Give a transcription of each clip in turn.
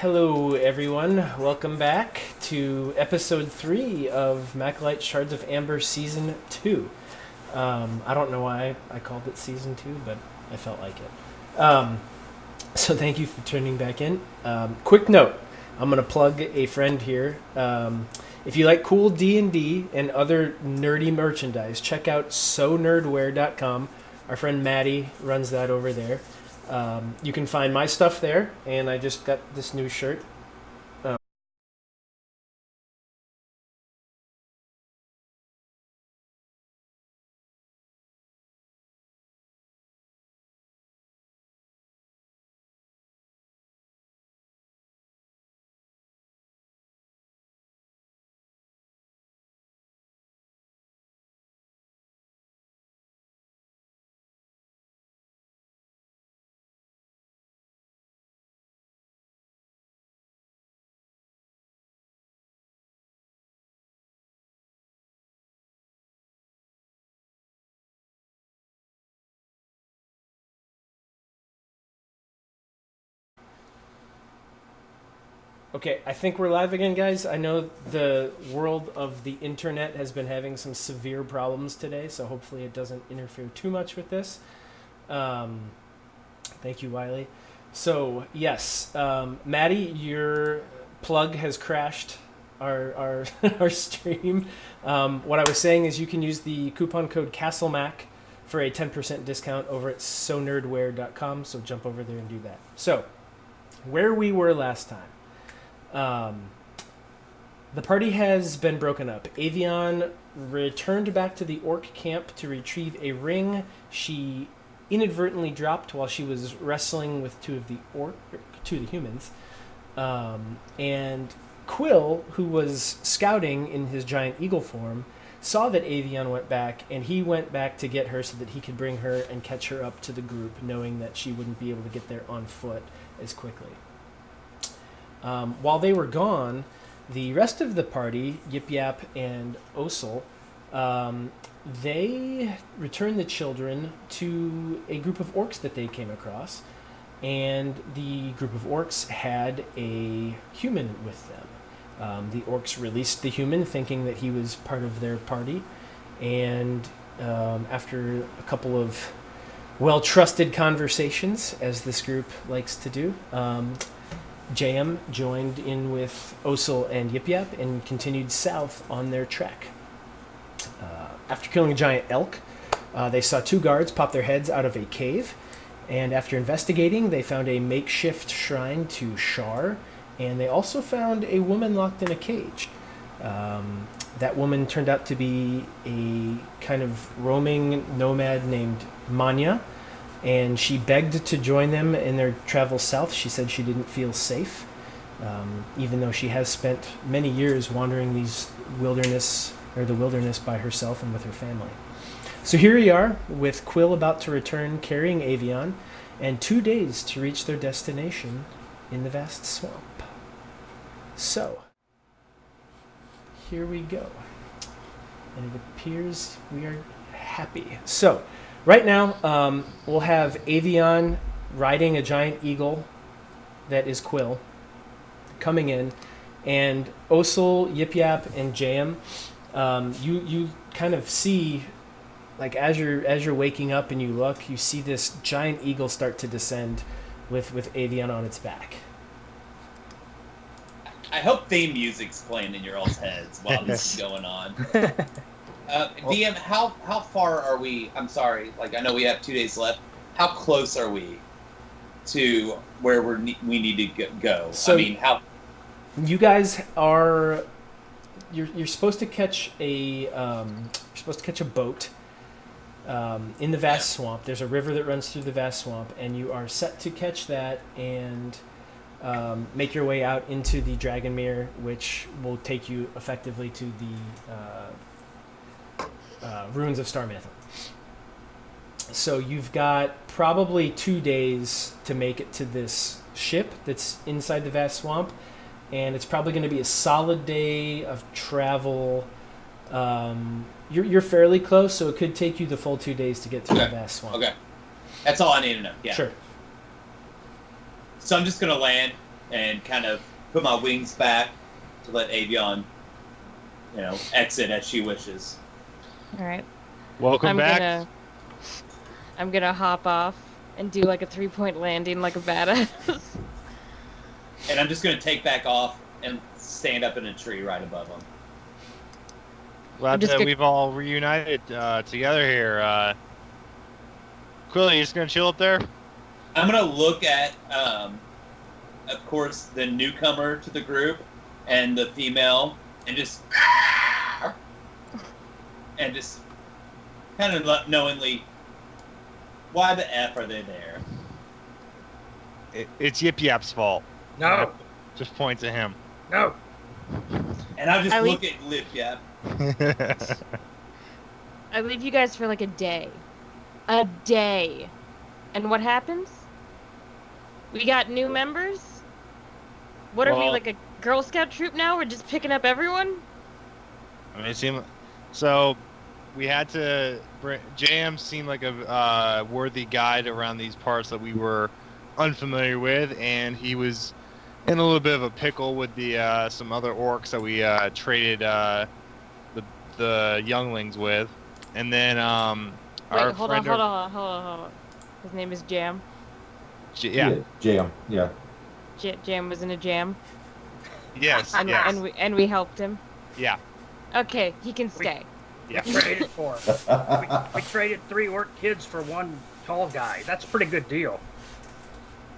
Hello, everyone. Welcome back to episode 3 of Macalite Shards of Amber Season 2. I don't know why I called it Season 2, but I felt like it. So thank you for tuning back in. Quick note, I'm going to plug a friend here. If you like cool D&D and other nerdy merchandise, check out sonerdwear.com. Our friend Maddie runs that over there. You can find my stuff there, and I just got this new shirt. Okay, I think we're live again, guys. I know the world of the internet has been having some severe problems today, so hopefully it doesn't interfere too much with this. Thank you, Wiley. So, yes, Maddie, your plug has crashed our our stream. What I was saying is you can use the coupon code CastleMac for a 10% discount over at sonerdwear.com, so jump over there and do that. So, where we were last time. The party has been broken up. Avion returned back to the orc camp to retrieve a ring she inadvertently dropped while she was wrestling with two of the humans. And Quill, who was scouting in his giant eagle form, saw that Avion went back, and he went back to get her so that he could bring her and catch her up to the group, knowing that she wouldn't be able to get there on foot as quickly. While they were gone, the rest of the party, Yip Yap and Osel, they returned the children to a group of orcs that they came across, and the group of orcs had a human with them. The orcs released the human, thinking that he was part of their party, and after a couple of well-trusted conversations, as this group likes to do, Jaheim joined in with Osel and Yip Yap and continued south on their trek. After killing a giant elk, they saw two guards pop their heads out of a cave, and after investigating, they found a makeshift shrine to Shar, and they also found a woman locked in a cage. That woman turned out to be a kind of roaming nomad named Manja, and she begged to join them in their travel south. She said she didn't feel safe, even though she has spent many years wandering the wilderness by herself and with her family. So here we are, with Quill about to return carrying Avion, and 2 days to reach their destination in the vast swamp. So, here we go. And it appears we are happy. So, right now, we'll have Avion riding a giant eagle that is Quill coming in, and Osel, Yip Yap, and Jaheim. You kind of see, like as you're waking up and you look, you see this giant eagle start to descend with Avion on its back. I hope theme music's playing in your all's heads while this is going on. DM, how far are we? I'm sorry, like I know we have 2 days left. How close are we to where we need to go? So, I mean, how? You guys are. You're supposed to catch a boat in the vast swamp. There's a river that runs through the vast swamp, and you are set to catch that and make your way out into the Dragonmere, which will take you effectively to the ruins of Starmantle. So you've got probably 2 days to make it to this ship that's inside the vast swamp, and it's probably going to be a solid day of travel. You're fairly close, so it could take you the full 2 days to get through the vast swamp. Okay, that's all I need to know. Yeah. Sure. So I'm just gonna land, and kind of put my wings back to let Avion, exit as she wishes. All right. Welcome back. I'm gonna hop off and do like a 3-point landing like a badass. And I'm just gonna take back off and stand up in a tree right above them. Glad that we've all reunited together here. Quilly, you just gonna chill up there? I'm gonna look at, of course, the newcomer to the group and the female, and just kind of knowingly, why the F are they there? It's Yip Yap's fault. No. Just point to him. No. And I'll just look at Lip Yap. I leave you guys for like a day. A day. And what happens? We got new members? What are we, like a Girl Scout troop now? We're just picking up everyone? I mean, it seemed so. We had to. JM seemed like a worthy guide around these parts that we were unfamiliar with, and he was in a little bit of a pickle with the some other orcs that we traded the younglings with, and then Wait, hold on. His name is Jam. Yeah, Jam. Yeah. Jam was in a jam. Yes. And we helped him. Yeah. Okay, he can stay. We traded for him. We traded 3 orc kids for 1 tall guy. That's a pretty good deal.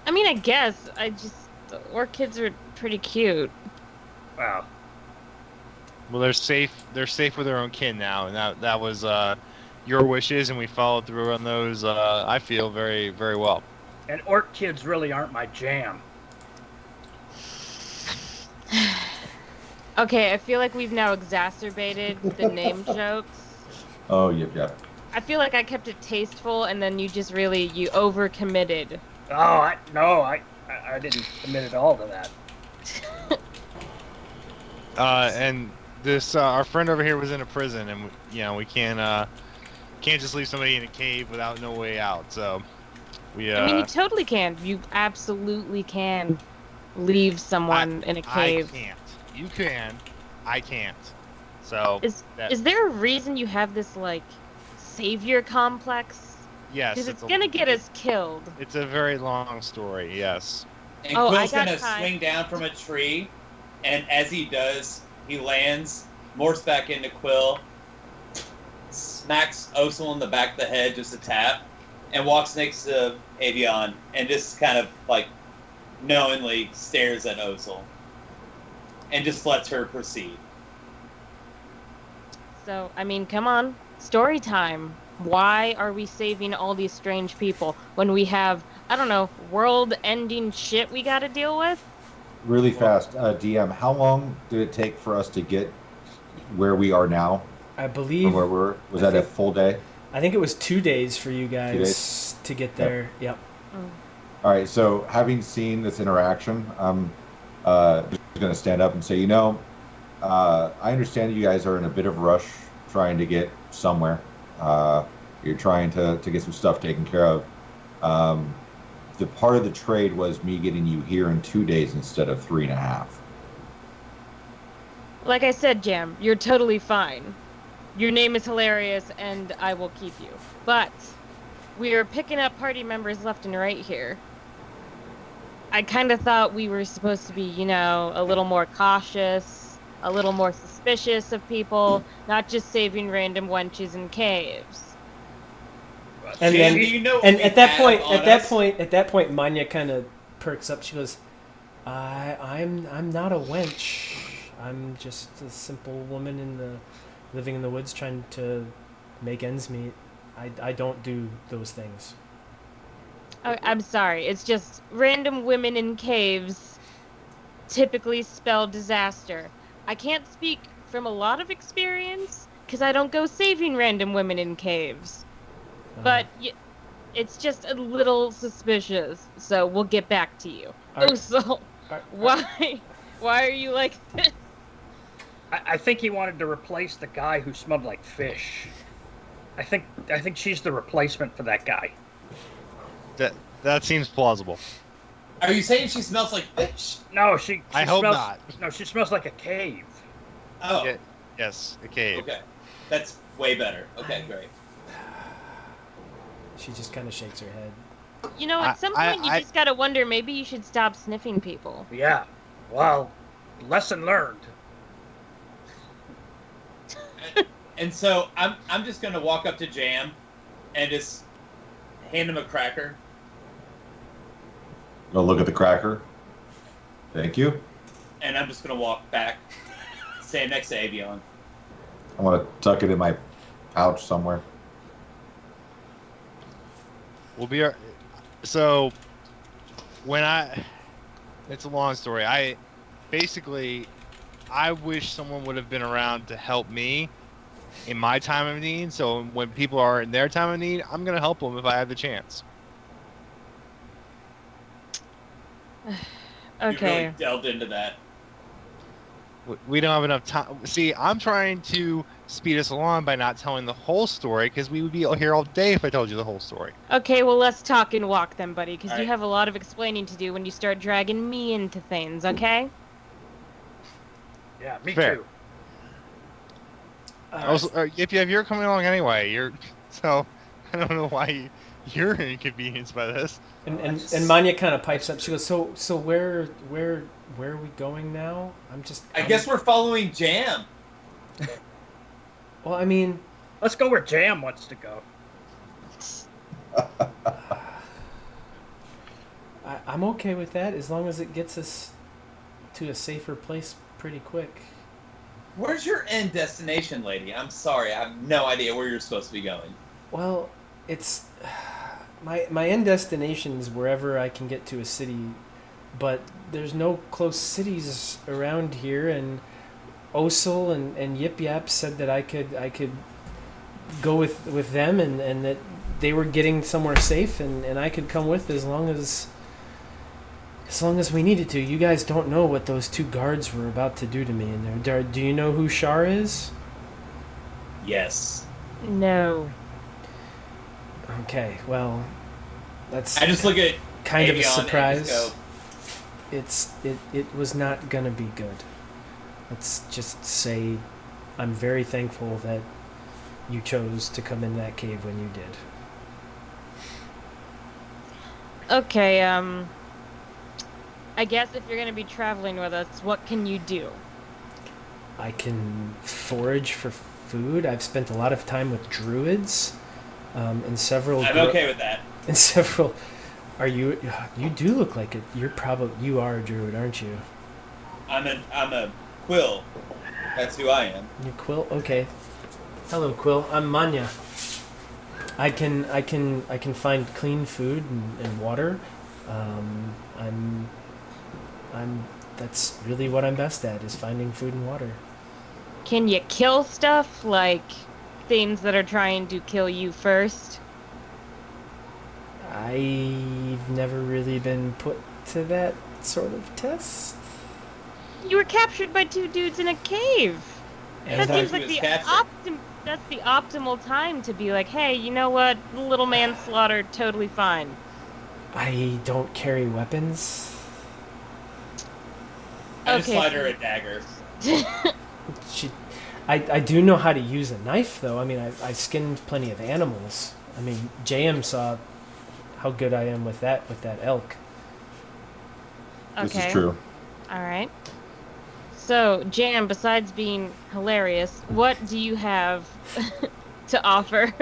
I mean, I guess. The orc kids are pretty cute. Wow. Well, they're safe. They're safe with their own kin now, and that was your wishes, and we followed through on those. I feel very, very well. And orc kids really aren't my jam. Okay, I feel like we've now exacerbated the name jokes. Oh, yep. I feel like I kept it tasteful, and then you just you overcommitted. Oh, I didn't commit at all to that. And this our friend over here was in a prison, and we can't just leave somebody in a cave without no way out. So we. I mean, you totally can. You absolutely can leave someone in a cave. I can't. You can. I can't. So. Is there a reason you have this savior complex? Yes. Because it's gonna get us killed. It's a very long story. Yes. And Quill's gonna swing down from a tree, and as he does, he lands, morphs back into Quill, smacks Osil in the back of the head, just a tap, and walks next to Avion, and just kind of knowingly stares at Osil, and just lets her proceed. So, I mean, come on, story time. Why are we saving all these strange people when we have, I don't know, world-ending shit we gotta deal with? Really fast, DM, how long did it take for us to get where we are now? I believe... From where was that a full day? I think it was 2 days for you guys to get there. Yep. All right, so having seen this interaction, I'm just going to stand up and say, I understand you guys are in a bit of a rush trying to get somewhere. You're trying to get some stuff taken care of. The part of the trade was me getting you here in 2 days instead of 3.5. Like I said, Jam, you're totally fine. Your name is hilarious, and I will keep you. But we are picking up party members left and right here. I kind of thought we were supposed to be, a little more cautious, a little more suspicious of people, not just saving random wenches in caves. And then, at that point, Manja kind of perks up. She goes, "I'm not a wench. I'm just a simple woman living in the woods, trying to make ends meet. I don't do those things." I'm sorry. It's just random women in caves typically spell disaster. I can't speak from a lot of experience because I don't go saving random women in caves. But it's just a little suspicious, so we'll get back to you. Why are you like this? I think he wanted to replace the guy who smelled like fish. I think she's the replacement for that guy. That seems plausible. Are you saying she smells like fish? No, she I hope smells, not. No, she smells like a cave. Oh, Yeah, yes, a cave. okay. That's way better. Okay, great. She just kind of shakes her head. You know, at some point you just gotta wonder, maybe you should stop sniffing people. Yeah. Well, lesson learned. And so I'm just gonna walk up to Jam and just hand him a cracker. Go look at the cracker. Thank you. And I'm just gonna walk back, stand next to Avion. I want to tuck it in my pouch somewhere. We'll be. So when it's a long story. I wish someone would have been around to help me in my time of need. So when people are in their time of need, I'm gonna help them if I have the chance. You Okay. really delved into that. We don't have enough time. See, I'm trying to speed us along by not telling the whole story because we would be here all day if I told you the whole story. Okay, well, let's talk and walk then, buddy, because you Alright. have a lot of explaining to do when you start dragging me into things, okay? Yeah, me Fair. too. If you're coming along anyway, so I don't know why you're inconvenienced by this. And Manja kind of pipes up. She goes, so where are we going now? I guess we're following Jam. Well, I mean, Let's go where Jam wants to go. I'm okay with that as long as it gets us to a safer place pretty quick. Where's your end destination, lady? I'm sorry, I have no idea where you're supposed to be going. Well, it's my end destination is wherever I can get to a city, but there's no close cities around here, and Osil and Yip Yap said that I could go with them, and that they were getting somewhere safe, and I could come with as long as we needed to. You guys don't know what those two guards were about to do to me in there. Do you know who Shar is? Yes. No. Okay, well, that's I just look at kind of a Avion and surprise. just It was not gonna be good. Let's just say I'm very thankful that you chose to come in that cave when you did. Okay, I guess if you're gonna be traveling with us, what can you do? I can forage for food. I've spent a lot of time with druids, and several. I'm okay with that. And several. Are you? You do look like it. You are a druid, aren't you? I'm a quill. That's who I am. You Quill? Okay. Hello, Quill. I'm Manja. I can find clean food and water. That's really what I'm best at, is finding food and water. Can you kill stuff, like things that are trying to kill you first? I've never really been put to that sort of test. You were captured by two dudes in a cave. And That I- seems like He was that's the optimal time to be like, hey, you know what? Little manslaughter, totally fine. I don't carry weapons. I just Okay. slide her a dagger. I do know how to use a knife, though. I mean, I skinned plenty of animals. I mean, JM saw how good I am with that elk. This Okay. is true. All right. So, Jam, besides being hilarious, what do you have to offer?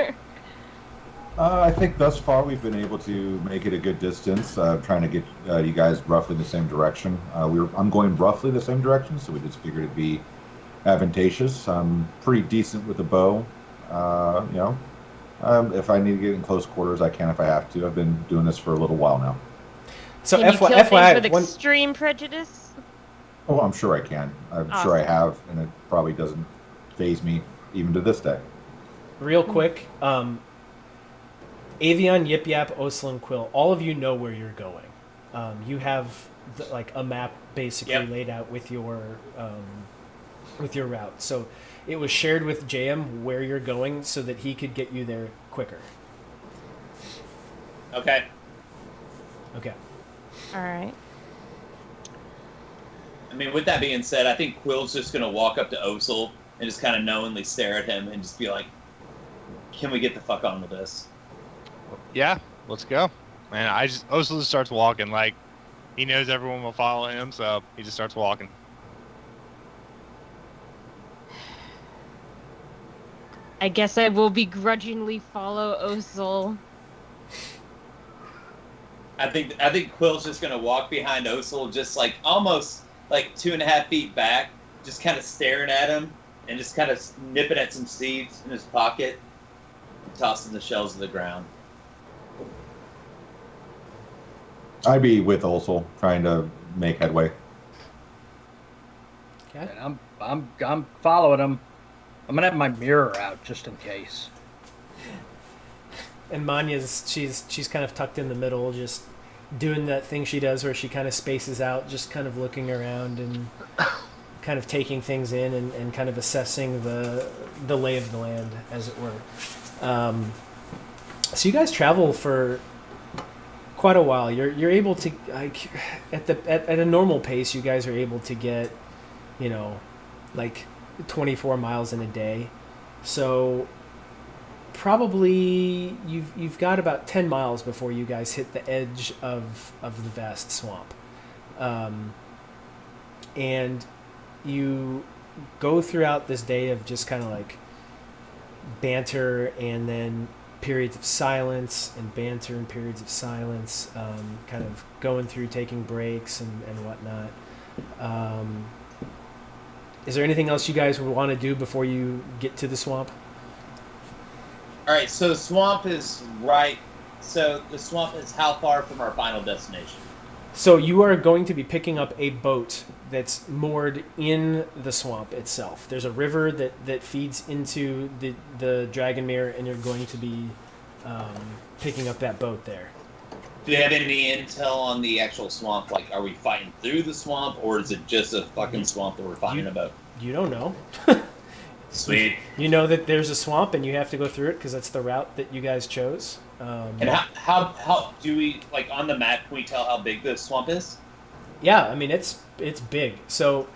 I think thus far we've been able to make it a good distance, trying to get you guys roughly in the same direction. I'm going roughly the same direction, so we just figured it'd be advantageous. I'm pretty decent with a bow. If I need to get in close quarters, I can if I have to. I've been doing this for a little while now. So Can you kill things FYI, with extreme prejudice? Oh, I'm sure I can. I'm sure I have, and it probably doesn't faze me even to this day. real quick, Avion, Yip Yap, Osel, and Quill, all of you know where you're going. You have like a map basically Yep. laid out with your route. So it was shared with JM where you're going so that he could get you there quicker. Okay. Okay. All right. I mean, with that being said, I think Quill's just going to walk up to Osel and just kind of knowingly stare at him and just be like, can we get the fuck on with this? Yeah, let's go. And Osel just starts walking. Like, he knows everyone will follow him, so he just starts walking. I guess I will begrudgingly follow Osel. I think Quill's just going to walk behind Osel, just like almost like 2.5 feet back, just kind of staring at him and just kind of nipping at some seeds in his pocket and tossing the shells to the ground. I'd be with Osel, trying to make headway. Okay. And I'm following him. I'm gonna have my mirror out just in case. And Manya's she's kind of tucked in the middle, just doing that thing she does where she kind of spaces out, just kind of looking around and kind of taking things in and kind of assessing the lay of the land, as it were. So you guys travel for quite a while. You're able to, like, at a normal pace, you guys are able to get, like 24 miles in a day. So probably you've got about 10 miles before you guys hit the edge of the vast swamp. And you go throughout this day of just kind of like banter and then periods of silence and banter and periods of silence, kind of going through, taking breaks and whatnot. Is there anything else you guys would want to do before you get to the swamp? All right, so the swamp is right. So the swamp is how far from our final destination? So you are going to be picking up a boat that's moored in the swamp itself. There's a river that feeds into the Dragonmere, and you're going to be picking up that boat there. Do you have any intel on the actual swamp? Like, are we fighting through the swamp, or is it just a fucking swamp that we're fighting about? You don't know. Sweet. You know that there's a swamp, and you have to go through it because that's the route that you guys chose. And how do we, like, on the map, can we tell how big the swamp is? Yeah, I mean it's big. So,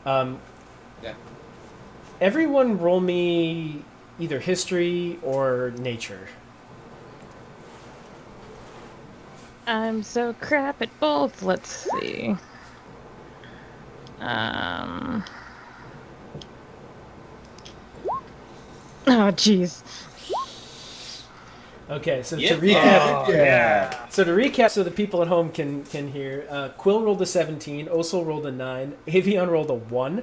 Okay. everyone roll me either history or nature. I'm so crap at both. Let's see. Oh, jeez. Okay, so Yep. to recap, Oh, yeah. so the people at home can hear. Quill rolled a 17, Osel rolled a 9, Avion rolled a 1,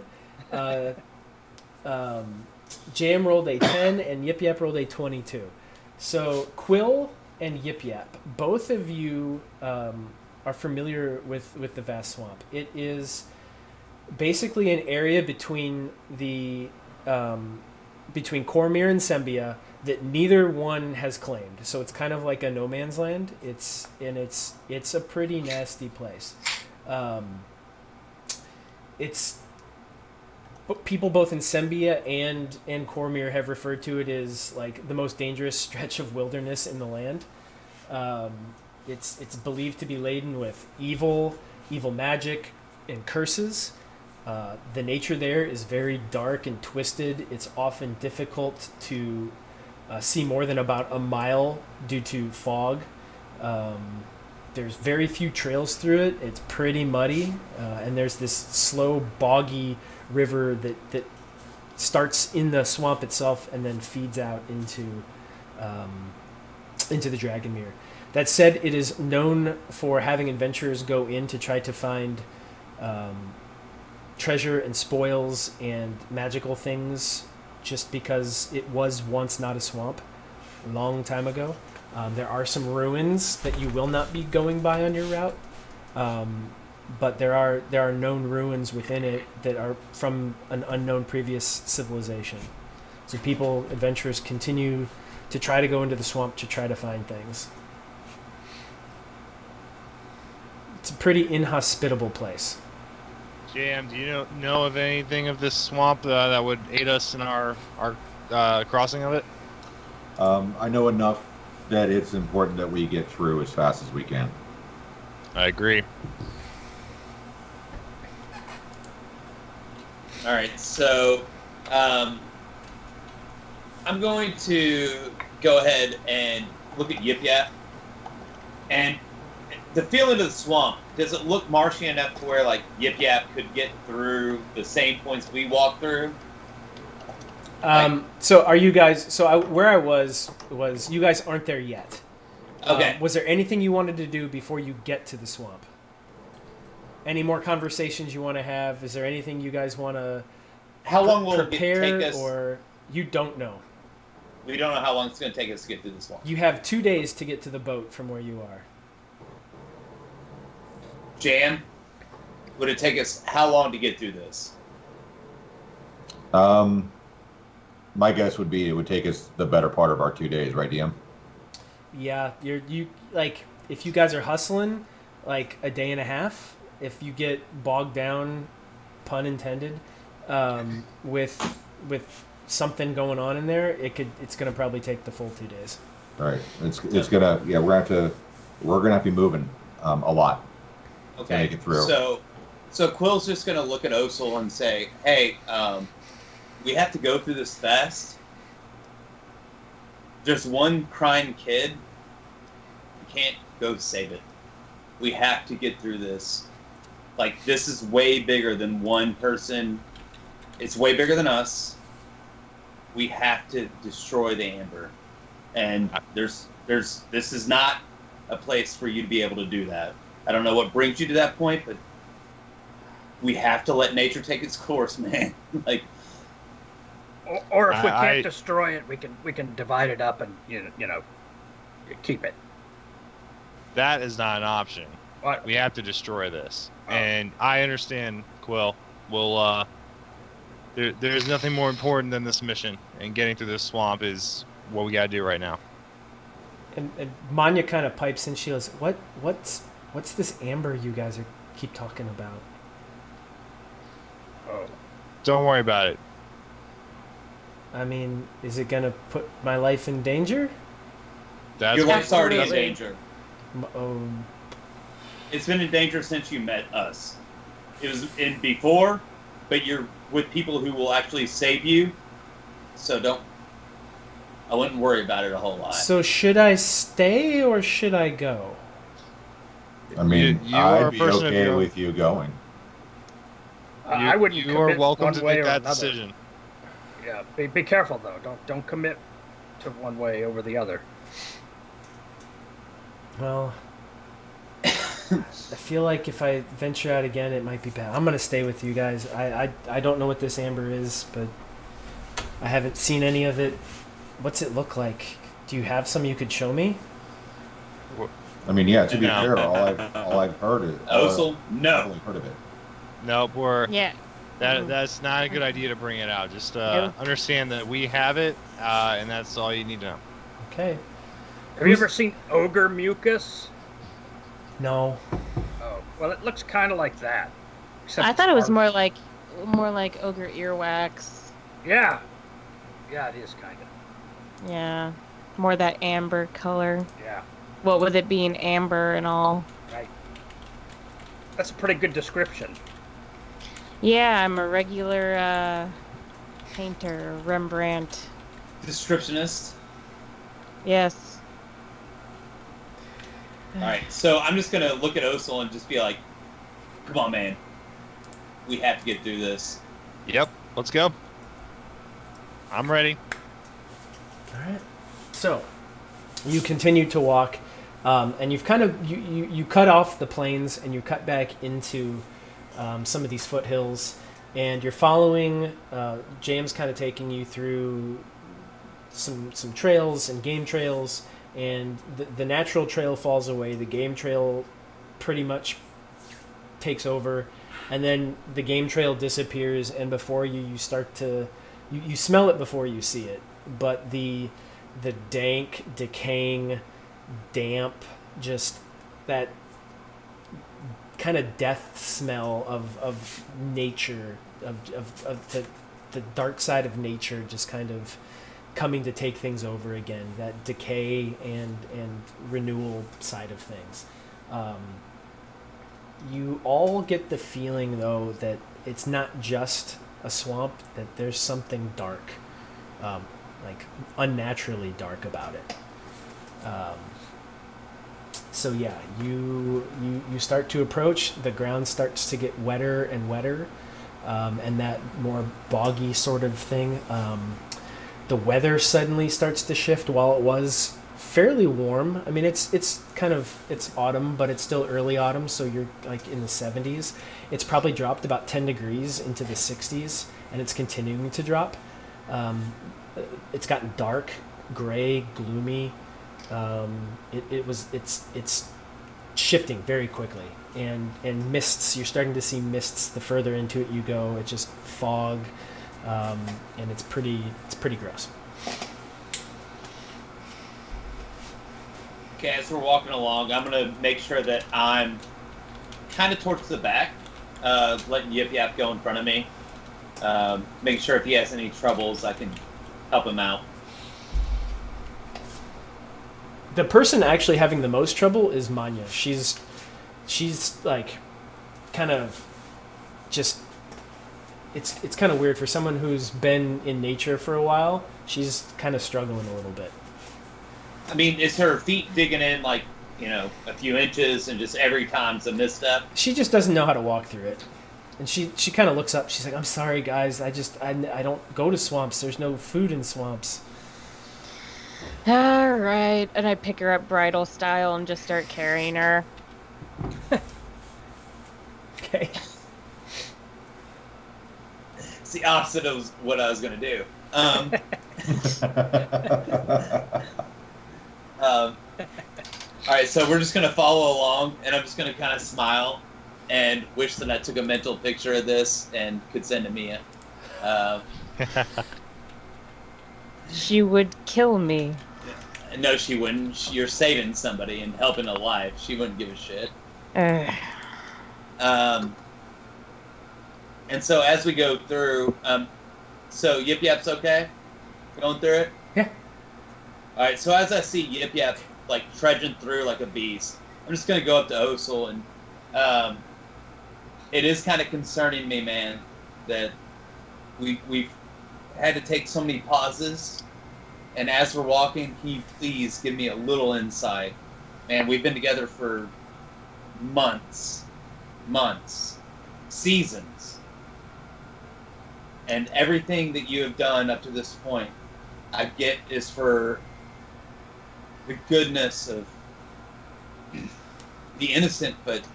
Jam rolled a 10, and Yip Yap rolled a 22. So Quill and Yip Yap, both of you are familiar with the vast swamp. It is basically an area between between Cormyr and Sembia that neither one has claimed. So it's kind of like a no man's land. It's a pretty nasty place. It's people both in Sembia and Cormyr have referred to it as like the most dangerous stretch of wilderness in the land. It's believed to be laden with evil magic and curses. The nature there is very dark and twisted. It's often difficult to see more than about a mile due to fog. There's very few trails through it. It's pretty muddy, and there's this slow, boggy river that starts in the swamp itself and then feeds out into the Dragonmere. That said, it is known for having adventurers go in to try to find treasure and spoils and magical things, just because it was once not a swamp a long time ago. There are some ruins that you will not be going by on your route, but there are known ruins within it that are from an unknown previous civilization. So adventurers continue to try to go into the swamp to try to find things. It's a pretty inhospitable place. Jam, do you know of anything of this swamp that would aid us in our crossing of it? I know enough that it's important that we get through as fast as we can. I agree. All right, so I'm going to go ahead and look at Yip Yap. And the feeling of the swamp, does it look marshy enough to where, like, Yip Yap could get through the same points we walked through? So are you guys? Where I was you guys aren't there yet. Okay. Was there anything you wanted to do before you get to the swamp? Any more conversations you want to have? Is there anything you guys want to How long will it prepare, take us? or you don't know? We don't know how long it's going to take us to get through this one. You have 2 days to get to the boat from where you are. Jan, would it take us how long to get through this? My guess would be it would take us the better part of our 2 days, right, DM? Yeah, you like if you guys are hustling, like a day and a half. If you get bogged down, pun intended, with something going on in there, it's gonna probably take the full 2 days. All right, it's gonna we're gonna have to be moving a lot to Okay. make it through. So Quill's just going to look at Osil and say, "Hey, we have to go through this fast. There's one crying kid. We can't go save it. We have to get through this. Like, this is way bigger than one person. It's way bigger than us. We have to destroy the Amber. And this is not a place for you to be able to do that. I don't know what brings you to that point, but we have to let nature take its course, man. Like, or if we can't destroy it, we can divide it up and you know keep it. That is not an option. What? We have to destroy this. Oh. And I understand, Quill. We'll there's nothing more important than this mission, and getting through this swamp is what we gotta do right now. And Manja kind of pipes in. She goes, "What's this amber you guys keep talking about?" Oh. Don't worry about it. I mean, is it gonna put my life in danger? That's your life's already in Absolutely. danger. Oh, It's been in danger since you met us. It was in before, but you're with people who will actually save you. So I wouldn't worry about it a whole lot. so should I stay or should I go? I mean, You are a I'd be person of okay your- with you going. I wouldn't. You are commit welcome one to way make or that another. decision. Yeah, be careful though. Don't commit to one way over the other. Well, I feel like if I venture out again, it might be bad. I'm gonna stay with you guys. I don't know what this amber is, but I haven't seen any of it. What's it look like? Do you have some you could show me? I mean, yeah. To be No. fair, all I've heard is Osil, I've no. only heard of it. Nope, Yeah. that's not a good idea to bring it out. Just Nope. understand that we have it, and that's all you need to know. Okay. Have you ever seen ogre mucus? No. Oh, well, it looks kind of like that. except I it's thought it was hard. more like ogre earwax. Yeah, it is kind of. Yeah. More that amber color. Yeah, What with it being amber and all. right. That's a pretty good description. Yeah, I'm a regular painter, Rembrandt. Descriptionist. Yes. All right, so I'm just gonna look at Osil and just be like, "Come on, man. We have to get through this." Yep, let's go. I'm ready. All right. So, you continue to walk, and you've kind of you cut off the plains and you cut back into some of these foothills, and you're following. James kind of taking you through some trails and game trails, and the natural trail falls away. The game trail pretty much takes over, and then the game trail disappears, and before you start to you smell it before you see it, but the dank, decaying, damp, just that kind of death smell of nature, of the dark side of nature, just kind of coming to take things over again. That decay and renewal side of things. You all get the feeling, though, that it's not just a swamp, that there's something dark, like unnaturally dark about it. So yeah, you start to approach. The ground starts to get wetter and wetter, and that more boggy sort of thing. The weather suddenly starts to shift. While it was fairly warm, I mean it's autumn, but it's still early autumn, so you're like in the 70s. It's probably dropped about 10 degrees into the 60s, and it's continuing to drop. It's gotten dark, gray, gloomy. It's shifting very quickly, and mists. You're starting to see mists. The further into it you go, it's just fog, and it's pretty gross. Okay, as we're walking along, I'm gonna make sure that I'm kind of towards the back, letting Yip Yap go in front of me. Making sure if he has any troubles, I can help him out. The person actually having the most trouble is Manja. She's like kind of just it's kind of weird for someone who's been in nature for a while. She's kind of struggling a little bit. I mean, is her feet digging in like, a few inches and just every time's a misstep? She just doesn't know how to walk through it. And she kind of looks up. She's like, "I'm sorry, guys. I don't go to swamps. There's no food in swamps." All right. And I pick her up bridal style and just start carrying her. Okay. It's the opposite of what I was going to do. All right, so we're just going to follow along, and I'm just going to kind of smile and wish that I took a mental picture of this and could send to Mia. She would kill me. No, she wouldn't. You're saving somebody and helping a life. She wouldn't give a shit. And so as we go through, so Yip Yap's okay? Going through it? Yeah. All right, so as I see Yip Yap like trudging through like a beast, I'm just going to go up to Osel, and it is kind of concerning me, man, that we've had to take so many pauses. And as we're walking, can you please give me a little insight? Man, we've been together for months, seasons. And everything that you have done up to this point, I get is for the goodness of the innocent, but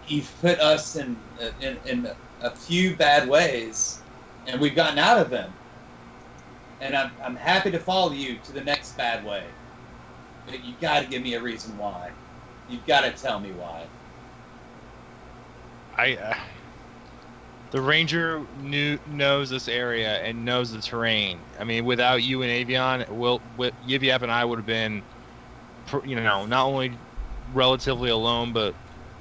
you've put us in a few bad ways, and we've gotten out of them. And I'm happy to follow you to the next bad way. But you got to give me a reason why. You've got to tell me why. The ranger knows this area and knows the terrain. I mean, without you and Avion, Yip Yap and I would have been, not only relatively alone, but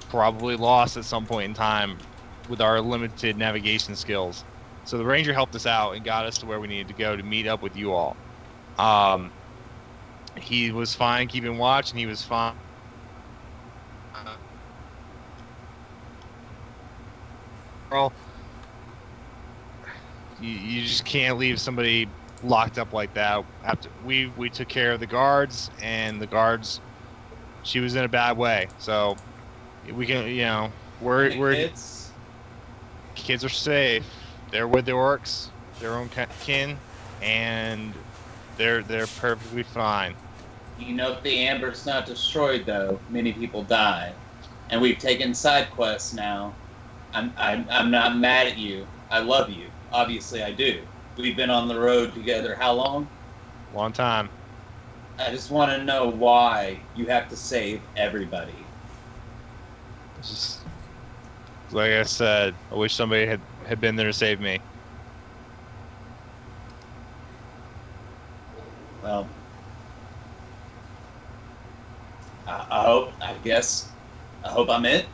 probably lost at some point in time with our limited navigation skills. So the ranger helped us out and got us to where we needed to go to meet up with you all. He was fine keeping watch, and he was fine. You just can't leave somebody locked up like that. We took care of the guards, and the guards, she was in a bad way. So we can, kids are safe. They're with the orcs, their own kin, and they're perfectly fine. If the Amber's not destroyed, though, many people die, and we've taken side quests now. I'm not mad at you. I love you. Obviously, I do. We've been on the road together how long? Long time. I just want to know why you have to save everybody. It's just like I said. I wish somebody had been there to save me. Well, I hope I'm it.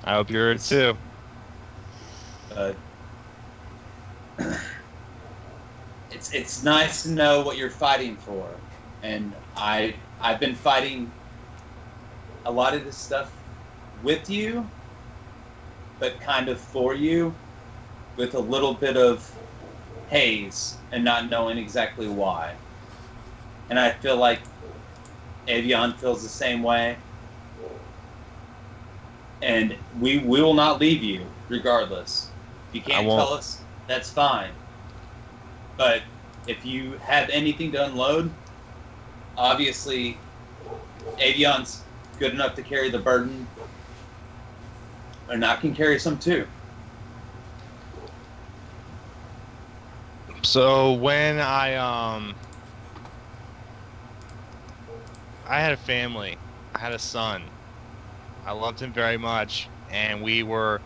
I hope you're it too. It's nice to know what you're fighting for, and I've been fighting a lot of this stuff with you, but kind of for you, with a little bit of haze and not knowing exactly why. And I feel like Avion feels the same way. And we will not leave you, regardless. If you can't tell us, that's fine. But if you have anything to unload, obviously Avion's good enough to carry the burden, and I can carry some too. So when I had a family, I had a son. I loved him very much, and we were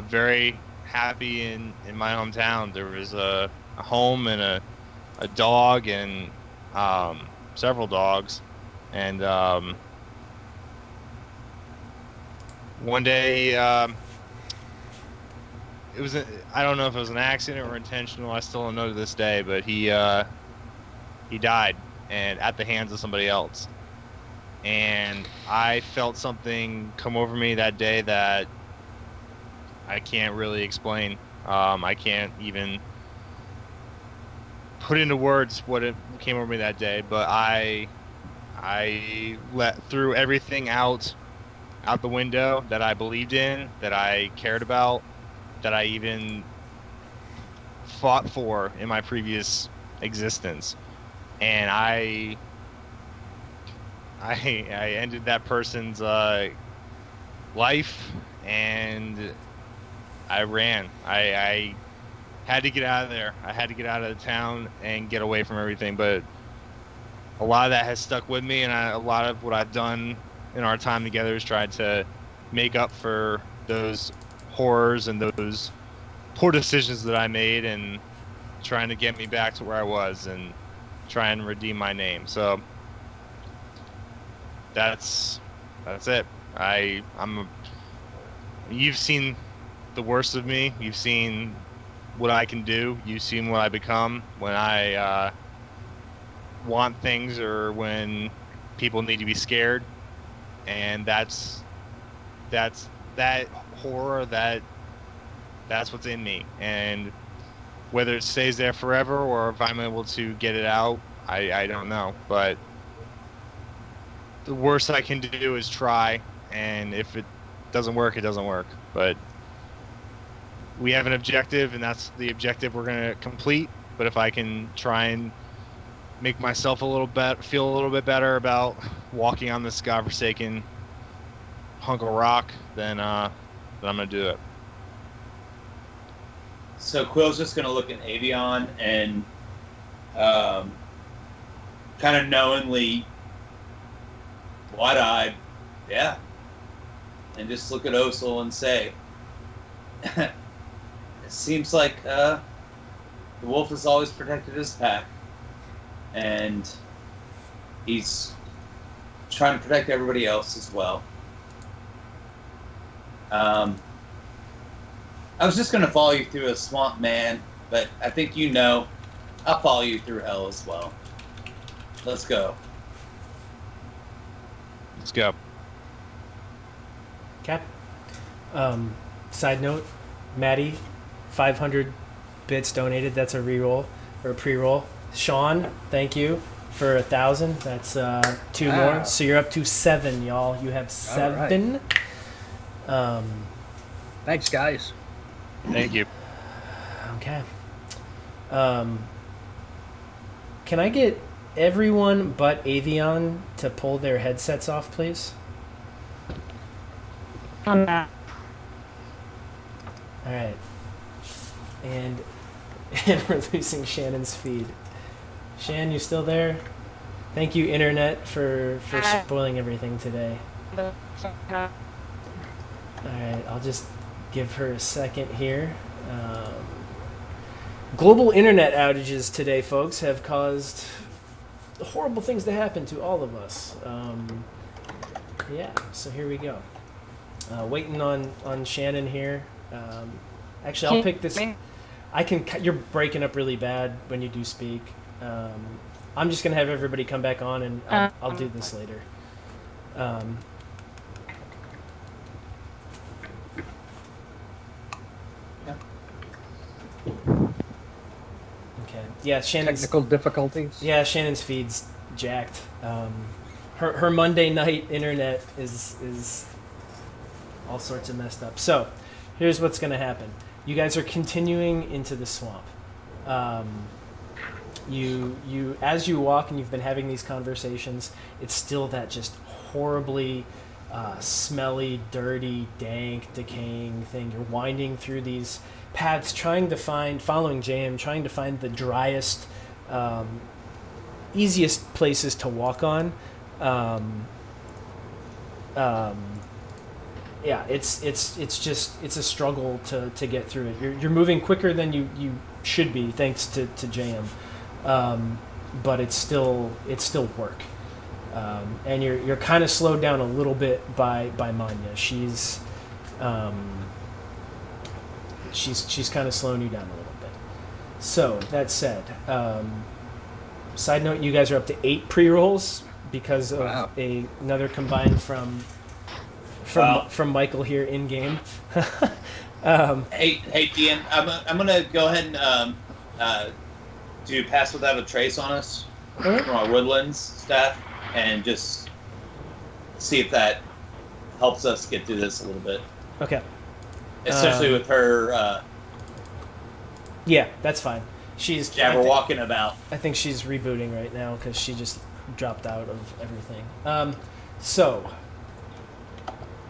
very happy in my hometown. There was a home and a dog and several dogs, and one day it was I don't know if it was an accident or intentional. I still don't know to this day, but he died, and at the hands of somebody else. And I felt something come over me that day that I can't really explain. I can't even put into words what it came over me that day, but I threw everything out the window that I believed in, that I cared about, that I even fought for in my previous existence. And I ended that person's life, and I ran. I had to get out of there. I had to get out of the town and get away from everything. But a lot of that has stuck with me, and a lot of what I've done in our time together is tried to make up for those horrors and those poor decisions that I made, and trying to get me back to where I was and try and redeem my name. So that's it. You've seen the worst of me. You've seen what I can do. You've seen what I become when I want things or when people need to be scared. And that's that horror, that's what's in me. And whether it stays there forever or if I'm able to get it out, I don't know. But the worst I can do is try, and if it doesn't work, it doesn't work. But we have an objective, and that's the objective we're going to complete. But if I can try and make myself feel a little bit better about walking on this godforsaken hunk of rock, then I'm going to do it. So Quill's just going to look at Avion and kind of knowingly wide-eyed, yeah, and just look at Osel and say, it seems like the wolf has always protected his pack, and he's trying to protect everybody else as well. I was just going to follow you through a swamp, man, but I think I'll follow you through hell as well. Let's go. Let's go. Cap. Side note, Maddie, 500 bits donated. That's a reroll or a pre-roll. Sean, thank you for 1,000. That's 2 more. So you're up to 7, y'all. You have 7. Right. Thanks, guys. Thank you. Okay. Can I get everyone but Avion to pull their headsets off, please? On that. All right. And we're losing Shannon's feed. Shan, you still there? Thank you, Internet, for spoiling everything today. All right, I'll just give her a second here. Global internet outages today, folks, have caused horrible things to happen to all of us. Yeah, so here we go. Waiting on Shannon here. Actually, I'll pick this. You're breaking up really bad when you do speak. I'm just gonna have everybody come back on, and I'll do this later. Yeah, Shannon's Technical difficulties. Yeah, Shannon's feed's jacked. Her Monday night internet is all sorts of messed up. So, here's what's going to happen. You guys are continuing into the swamp. You as you walk and you've been having these conversations, it's still that just horribly smelly, dirty, dank, decaying thing. You're winding through these paths, following Jaheim, trying to find the driest, easiest places to walk on. Yeah, it's a struggle to get through it. You're moving quicker than you should be, thanks to Jaheim, but it's still work. And you're kind of slowed down a little bit by Manja. She's kind of slowing you down a little bit. So that said, side note, you guys are up to 8 pre-rolls because of another combined from Michael here in game. Hey, DM, I'm gonna go ahead and do pass without a trace on us from our woodlands staff, and just see if that helps us get through this a little bit. Okay. Especially with her. Yeah, that's fine. She's jabberwalking about. I think she's rebooting right now because she just dropped out of everything. So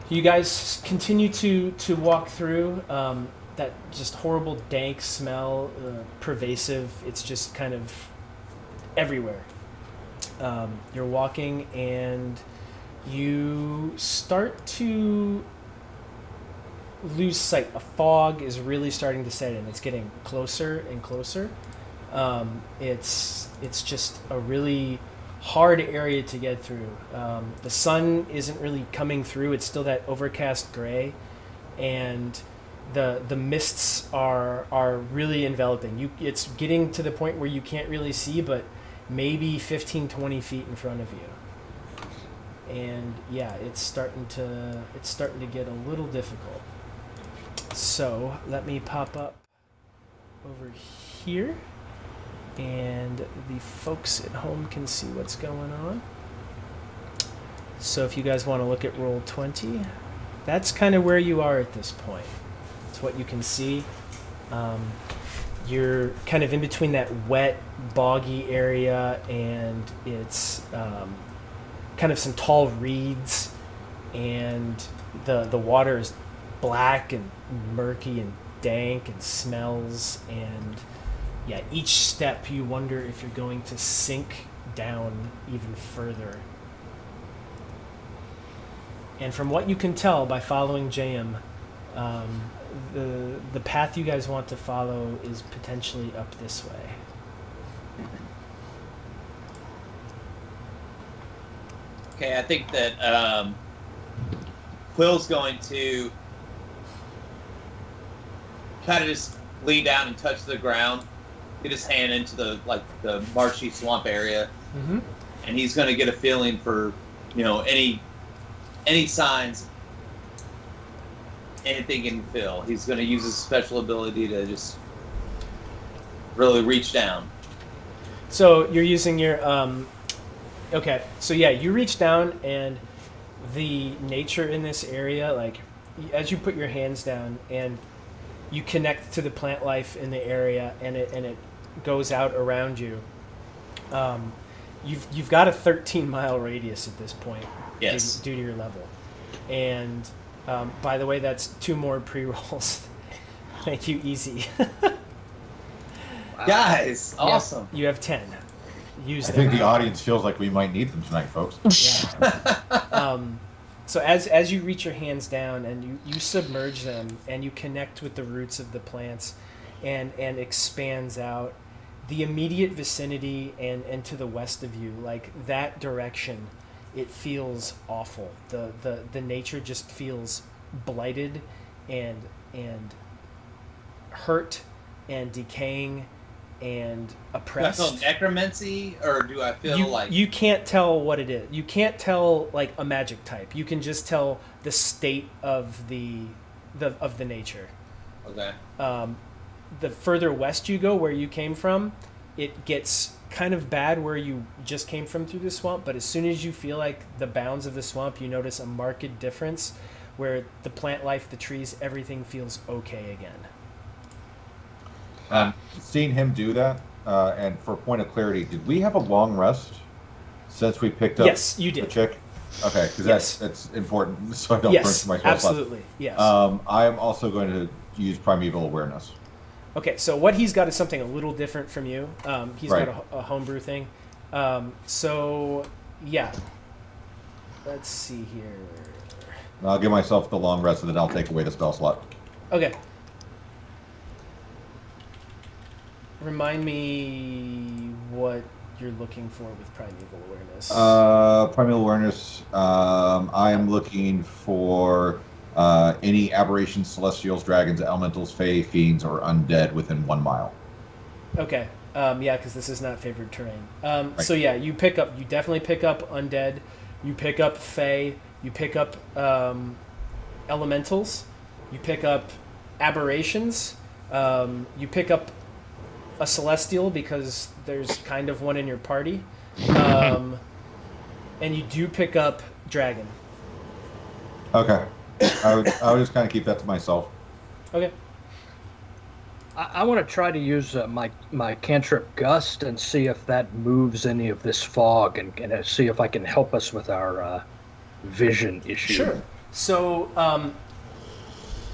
you guys continue to walk through that just horrible dank smell, pervasive. It's just kind of everywhere. You're walking and you start to lose sight. A fog is really starting to set in. It's getting closer and closer. It's just a really hard area to get through. The sun isn't really coming through. It's still that overcast gray, and the mists are really enveloping. It's getting to the point where you can't really see, but maybe 15-20 feet in front of you. And yeah, it's starting to get a little difficult. So let me pop up over here, and the folks at home can see what's going on. So if you guys want to look at roll 20, that's kind of where you are at this point. It's what you can see. You're kind of in between that wet, boggy area, and it's kind of some tall reeds, and the water is black and murky and dank and smells, and yeah, each step you wonder if you're going to sink down even further. And from what you can tell by following Jaheim, the path you guys want to follow is potentially up this way. Okay, I think that Quill's going to kind of just lean down and touch the ground, get his hand into the marshy swamp area, and he's going to get a feeling for any signs, anything he can feel. He's going to use his special ability to just really reach down. So you're using your okay, so yeah, you reach down, and the nature in this area, like as you put your hands down and you connect to the plant life in the area, and it goes out around you. You've got a 13-mile radius at this point. Yes. Due to your level, and by the way, that's 2 more pre-rolls. Thank you, easy. Guys, awesome. You have 10. Use I them. think the audience feels like we might need them tonight, folks. Yeah. So as you reach your hands down and you submerge them and you connect with the roots of the plants and expands out, the immediate vicinity and to the west of you, like that direction, it feels awful. The nature just feels blighted and hurt and decaying and oppressed. Do I feel necromancy, or do I feel like... You can't tell what it is. You can't tell like a magic type. You can just tell the state of the nature. Okay. The further west you go, where you came from, it gets kind of bad where you just came from through the swamp, but as soon as you feel like the bounds of the swamp, you notice a marked difference where the plant life, the trees, everything feels okay again. Seeing him do that, and for a point of clarity, did we have a long rest since we picked up Yes, you did. the chick? Okay, because Yes. that's important, so I don't Yes, burn through my spell slots. absolutely. Yes. I am also going to use Primeval Awareness. Okay, so what he's got is something a little different from you. He's Right. got a homebrew thing. So, yeah. Let's see here. I'll give myself the long rest, and then I'll take away the spell slot. Okay. Remind me what you're looking for with Primeval Awareness. Primeval Awareness, I am looking for any aberrations, celestials, dragons, elementals, fae, fiends, or undead within 1 mile. Okay. Yeah, because this is not favored terrain. Right. So yeah, you definitely pick up undead. You pick up fae. You pick up elementals. You pick up aberrations. You pick up a celestial because there's kind of one in your party. And you do pick up dragon. Okay. I would just kind of keep that to myself. Okay. I want to try to use my cantrip Gust and see if that moves any of this fog and see if I can help us with our vision issue. Sure. So,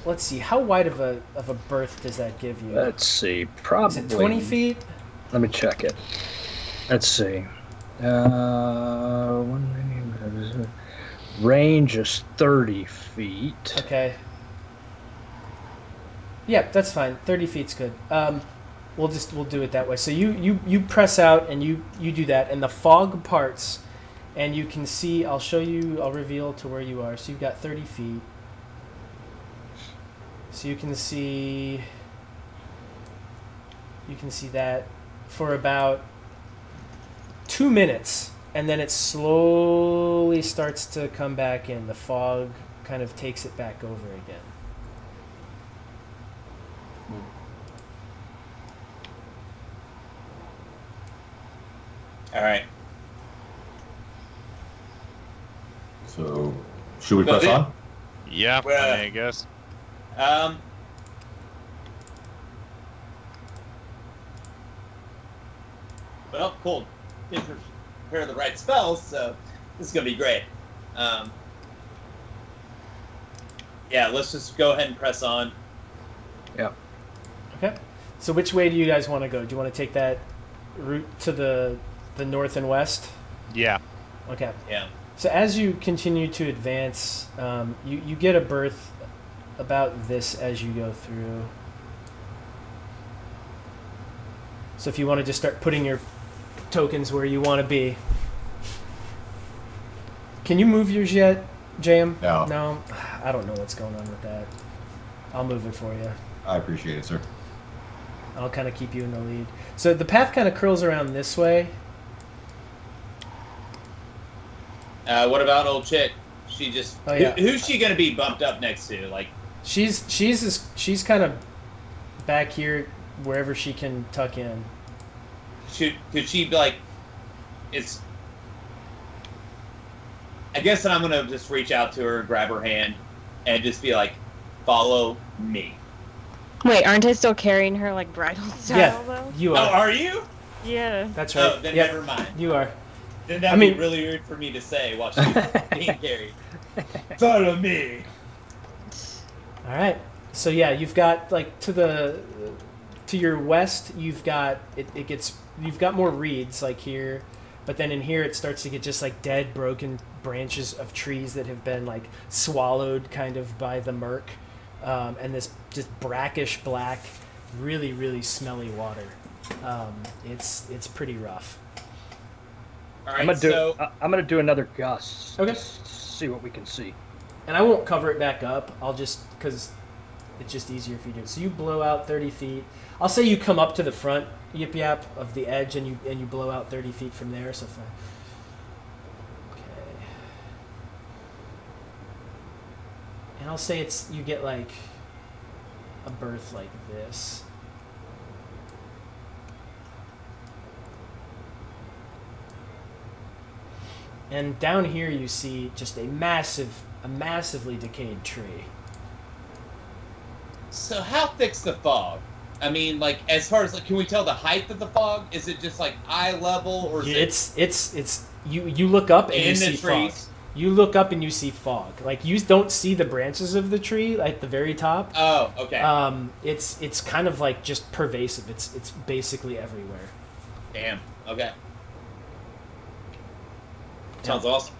let's see. How wide of a berth does that give you? Let's see. Probably. Is it 20 feet? Let me check it. Let's see. Range is 30 feet. Okay. Yeah, that's fine. 30 feet's good. We'll do it that way. So you press out and you do that, and the fog parts, and you can see. I'll reveal to where you are. So you've got 30 feet. So you can see that for about 2 minutes, and then it slowly starts to come back in. The fog kind of takes it back over again. All right. So, should we Go press ahead. on? Yeah, Well- I guess. Well, cool. Didn't prepare the right spells, so this is gonna be great. Yeah, let's just go ahead and press on. Yeah. Okay. So which way do you guys want to go? Do you want to take that route to the north and west? Yeah. Okay. Yeah. So as you continue to advance, you get a berth about this as you go through. So if you want to just start putting your tokens where you want to be. Can you move yours yet, JM? No. No? I don't know what's going on with that. I'll move it for you. I appreciate it, sir. I'll kind of keep you in the lead. So the path kind of curls around this way. What about old chick? She just Oh, yeah. who's she gonna be bumped up next to? Like, She's kind of back here wherever she can tuck in. could she be like? I guess that I'm gonna just reach out to her, grab her hand, and just be like, "Follow me." Wait, aren't I still carrying her like bridal style Yeah, though? you Oh, are. are you? Yeah. That's right. Oh, then Yep, never mind. you are. Then that'd I mean- be really weird for me to say while she's being carried. Follow me. All right. So yeah, you've got like to your west, you've got you've got more reeds like here, but then in here it starts to get just like dead, broken branches of trees that have been like swallowed kind of by the murk, and this just brackish black, really really smelly water. It's pretty rough. All I'm right. gonna do another Gust. Okay. Just see what we can see. And I won't cover it back up. I'll just, because it's just easier if you do it. So you blow out 30 feet. I'll say you come up to the front, yip yap, of the edge, and you blow out 30 feet from there. So far. Okay. And I'll say you get like a berth like this. And down here you see just a massively decayed tree. So how thick's the fog? I mean, like, as far as, like, can we tell the height of the fog? Is it just, like, eye level, or is It's you look up and you in see the fog. trees? You look up and you see fog. Like, you don't see the branches of the tree at the very top. Oh, okay. It's kind of like just pervasive. It's basically everywhere. Damn. Okay. Sounds awesome.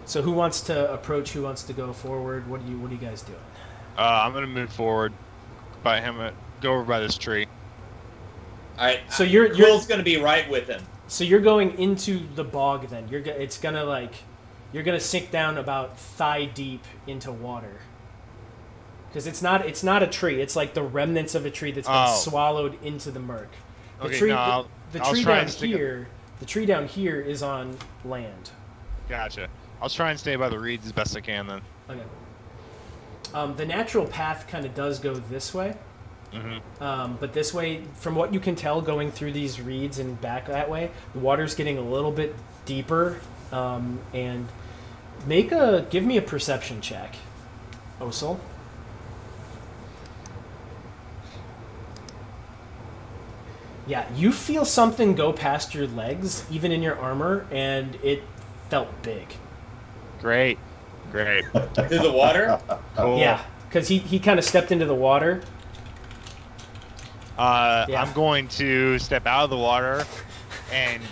So who wants to approach? Who wants to go forward? What are you guys doing? I'm gonna move forward by him. Go over by this tree. All right. So you're Quill's gonna be right with him. So you're going into the bog then. It's gonna you're gonna sink down about thigh deep into water. Because it's not a tree. It's like the remnants of a tree that's been swallowed into the murk. The Okay, tree, no, the I'll tree try down and stick here. The tree down here is on land. Gotcha. I'll try and stay by the reeds as best I can then. Okay. The natural path kind of does go this way. Mm-hmm. But this way, from what you can tell, going through these reeds and back that way, the water's getting a little bit deeper. And give me a perception check, Osul. Yeah, you feel something go past your legs, even in your armor, and it felt big. Great. Through the water? Cool. Yeah, because he kind of stepped into the water. Yeah. I'm going to step out of the water and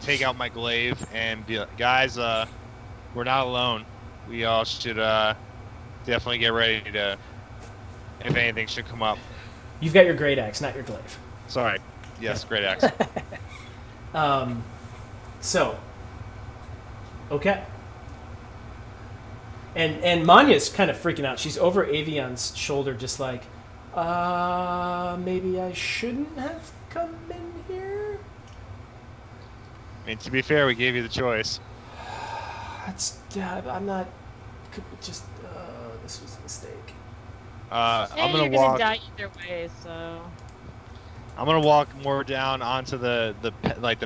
take out my glaive and be like, guys, we're not alone. We all should definitely get ready to, if anything should come up. You've got your great axe, not your glaive. Sorry. Yes, great axe. So, okay. And Manya's kind of freaking out. She's over Avion's shoulder, just like, maybe I shouldn't have come in here? I mean, to be fair, we gave you the choice. I'm not, just, this was a mistake. I'm you're gonna walk. die either way, so. I'm gonna walk more down onto the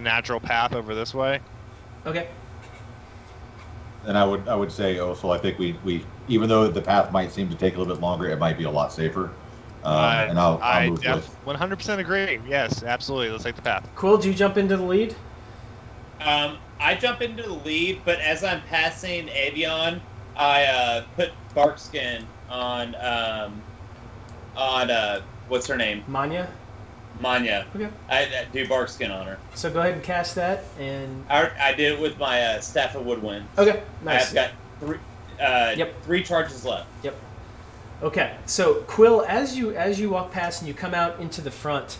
natural path over this way. Okay. And I would say also, I think we even though the path might seem to take a little bit longer, it might be a lot safer. And I'll move with. 100% agree. Yes, absolutely. Let's take the path. Quill, do you jump into the lead? I jump into the lead, but as I'm passing Avion, I put Barkskin on what's her name? Manja? Manja. Okay. I do Barkskin on her. So go ahead and cast that, and... I did it with my Staff of Woodwind. Okay, nice. I've got three charges left. Yep. Okay, so Quill, as you walk past and you come out into the front,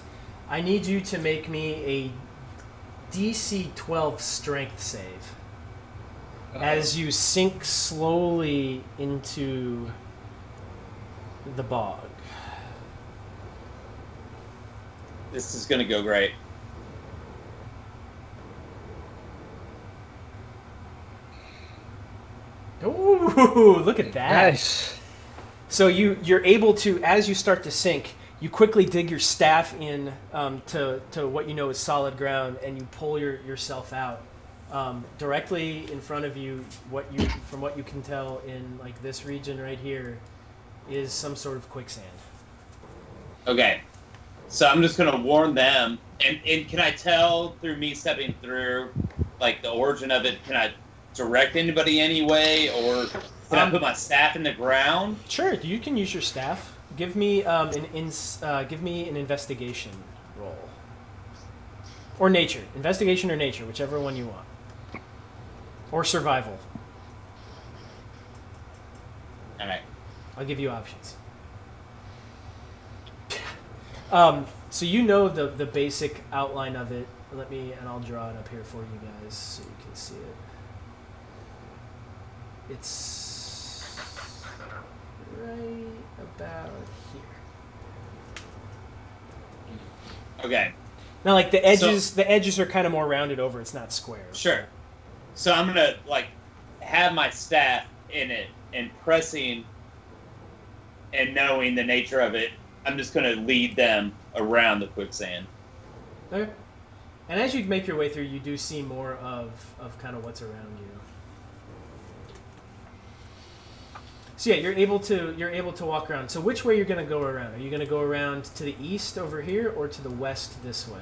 I need you to make me a DC 12 strength save. As you sink slowly into the bog. This is going to go great. Ooh, look at that. Nice. So you're able to, as you start to sink, you quickly dig your staff in to what you know is solid ground, and you pull yourself out. Directly in front of you, from what you can tell in like this region right here, is some sort of quicksand. Okay. So I'm just going to warn them. And can I tell through me stepping through, like, the origin of it, can I direct anybody anyway? Or can I put my staff in the ground? Sure, you can use your staff. Give me give me an investigation roll. Or nature. Investigation or nature, whichever one you want. Or survival. All right. I'll give you options. So you know the basic outline of it. I'll draw it up here for you guys so you can see it. It's right about here. Okay. Now, like the edges are kind of more rounded over. It's not square. Sure. So I'm gonna have my staff in it and pressing and knowing the nature of it. I'm just gonna lead them around the quicksand. Okay. And as you make your way through, you do see more of kind of what's around you. So yeah, you're able to walk around. So which way you're going to go around? Are you going to go around to the east over here or to the west this way?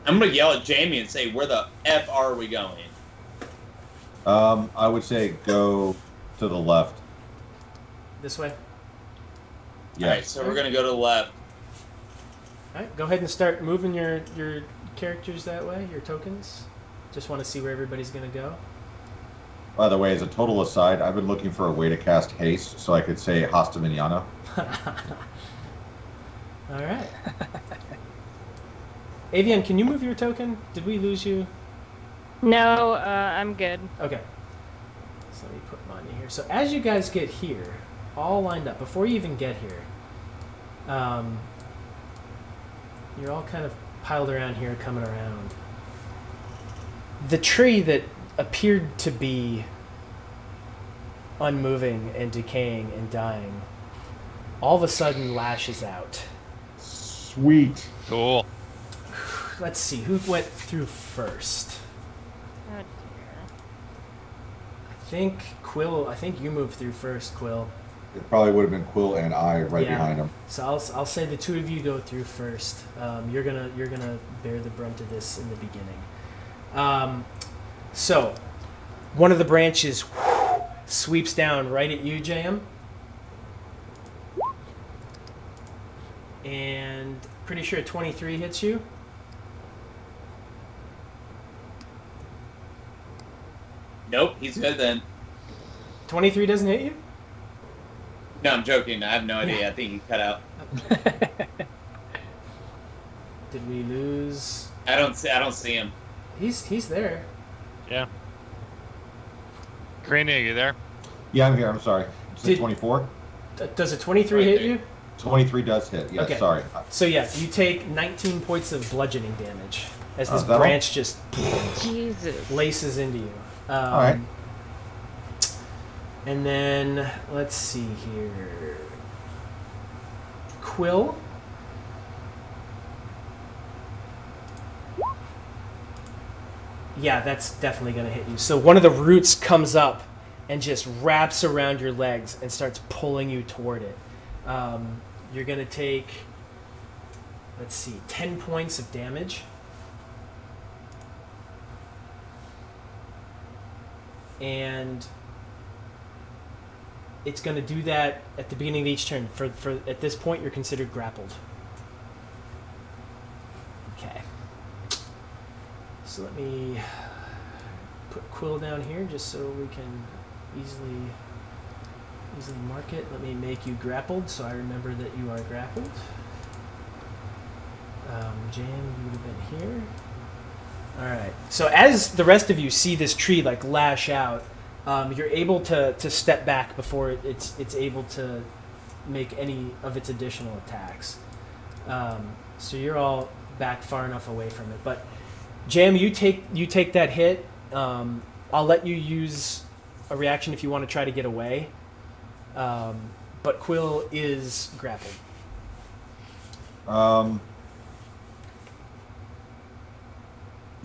I'm going to yell at Jamie and say, where the F are we going? I would say go to the left. This way? Yeah. Alright, so we're going to go to the left. Alright, go ahead and start moving your characters that way, your tokens. Just want to see where everybody's going to go. By the way, as a total aside, I've been looking for a way to cast haste so I could say Hasta Mañana. Alright. Avian, can you move your token? Did we lose you? No, I'm good. Okay. So let me put Manja here. So as you guys get here, all lined up, before you even get here, you're all kind of piled around here, coming around. The tree that appeared to be unmoving and decaying and dying, all of a sudden lashes out. Sweet. Cool. Let's see, who went through first? Oh, dear. I think you moved through first, Quill. It probably would have been Quill and I right Yeah. behind him. So I'll say the two of you go through first. You're gonna bear the brunt of this in the beginning. So one of the branches sweeps down right at you, JM, and pretty sure 23 hits you. Nope, he's good then. 23 doesn't hit you? No, I'm joking. I have no idea. I think he cut out. Did we lose? I don't see him. He's there. Yeah. Crania, you there? Yeah, I'm here. I'm sorry. Is it Did- 24? Does a 23 hit you? 23 does hit. Yeah, Okay. sorry. So yeah, you take 19 points of bludgeoning damage as this is that all? branch just Jesus. laces into you. All right. And then let's see here. Quill. Yeah, that's definitely going to hit you. So one of the roots comes up and just wraps around your legs and starts pulling you toward it. You're going to take, let's see, 10 points of damage. And it's going to do that at the beginning of each turn. For at this point, you're considered grappled. Okay. So let me put Quill down here just so we can easily mark it. Let me make you grappled so I remember that you are grappled. Jam, you would have been here. All right. So as the rest of you see this tree like lash out, you're able to step back before it's able to make any of its additional attacks. So you're all back far enough away from it. But Jam, you take that hit. I'll let you use a reaction if you want to try to get away. But Quill is grappled.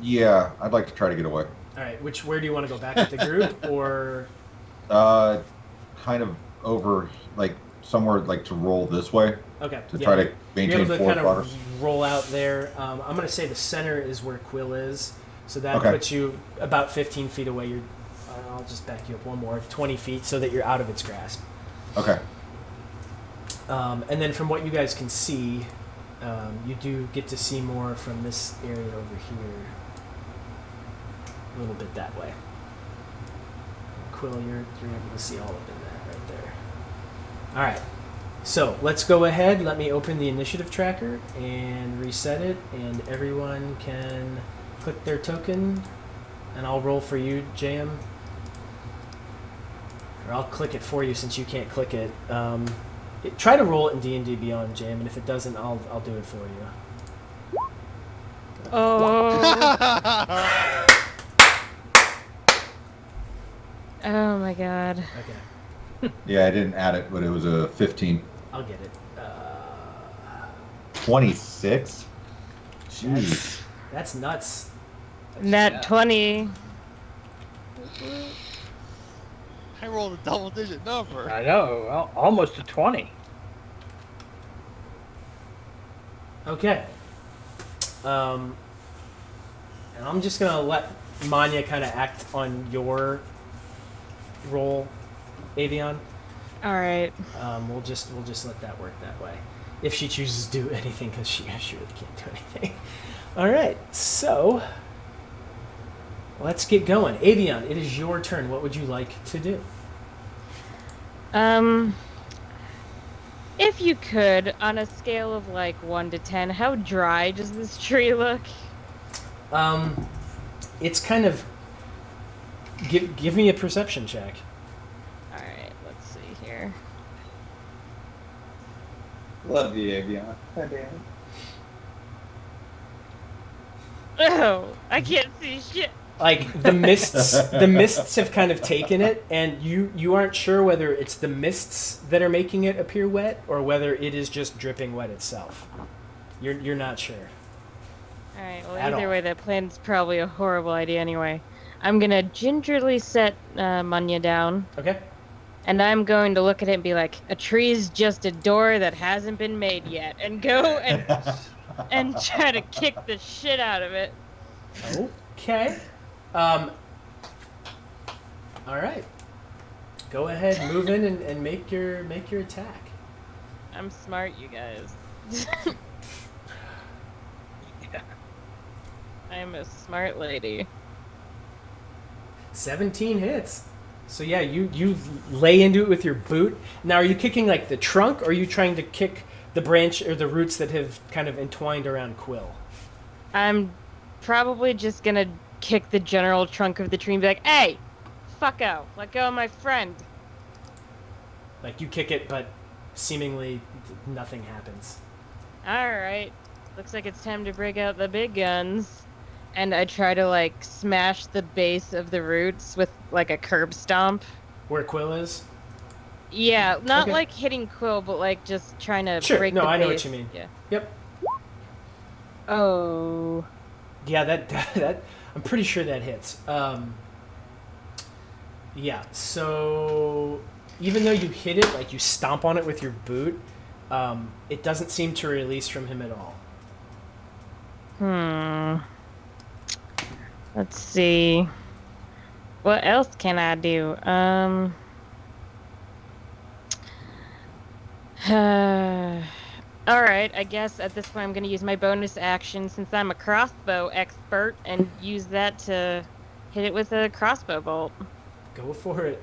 Yeah, I'd like to try to get away. All right. Where do you want to go? Back with the group or? Kind of over, like somewhere like to roll this way Okay. to try to maintain You're able to forward kind progress. of roll out there. I'm going to say the center is where Quill is, so that Okay. puts you about 15 feet away. I'll just back you up one more, 20 feet, so that you're out of its grasp. Okay. And then from what you guys can see, you do get to see more from this area over here. A little bit that way. Quill, you're able to see all of that right there. All right. So let's go ahead. Let me open the initiative tracker and reset it, and everyone can click their token, and I'll roll for you, JM. Or I'll click it for you since you can't click it. Try to roll it in D&D Beyond, JM, and if it doesn't, I'll do it for you. Oh. Oh my god. Okay. Yeah, I didn't add it, but it was a 15. I'll get it. 26? Jeez. That's nuts. Nat 20. I rolled a double-digit number. I know, almost a 20. Okay. And I'm just gonna let Manja kind of act on your role, Avion. All right. We'll just let that work that way. If she chooses to do anything, because she really can't do anything. All right. So let's get going. Avion, it is your turn. What would you like to do? If you could, on a scale of like 1 to 10, how dry does this tree look? It's kind of. Give me a perception check. All right, let's see here. Love you, Avion. God damn it. Oh, I can't see shit. Like the mists have kind of taken it, and you aren't sure whether it's the mists that are making it appear wet or whether it is just dripping wet itself. You're not sure. All right, well, At either all. way, that plan's probably a horrible idea anyway. I'm gonna gingerly set Manja down, Okay. and I'm going to look at it and be like, a tree's just a door that hasn't been made yet, and go and try to kick the shit out of it. Okay. All right. Go ahead, move in and make your attack. I'm smart, you guys. I'm a smart lady. 17 hits. So yeah, you lay into it with your boot. Now, are you kicking like the trunk, or are you trying to kick the branch or the roots that have kind of entwined around Quill? I'm probably just gonna kick the general trunk of the tree and be like, hey, fucko, let go of my friend. Like you kick it, but seemingly nothing happens. Alright, looks like it's time to break out the big guns. And I try to, like, smash the base of the roots with, like, a curb stomp. Where Quill is? Yeah, not Okay. like hitting Quill, but, like, just trying to Sure, break no, the base. I know what you mean. Yeah. Yep. Oh. Yeah, that I'm pretty sure that hits. Yeah, so even though you hit it, like you stomp on it with your boot, it doesn't seem to release from him at all. Let's see. What else can I do? Alright, I guess at this point I'm going to use my bonus action since I'm a crossbow expert and use that to hit it with a crossbow bolt. Go for it.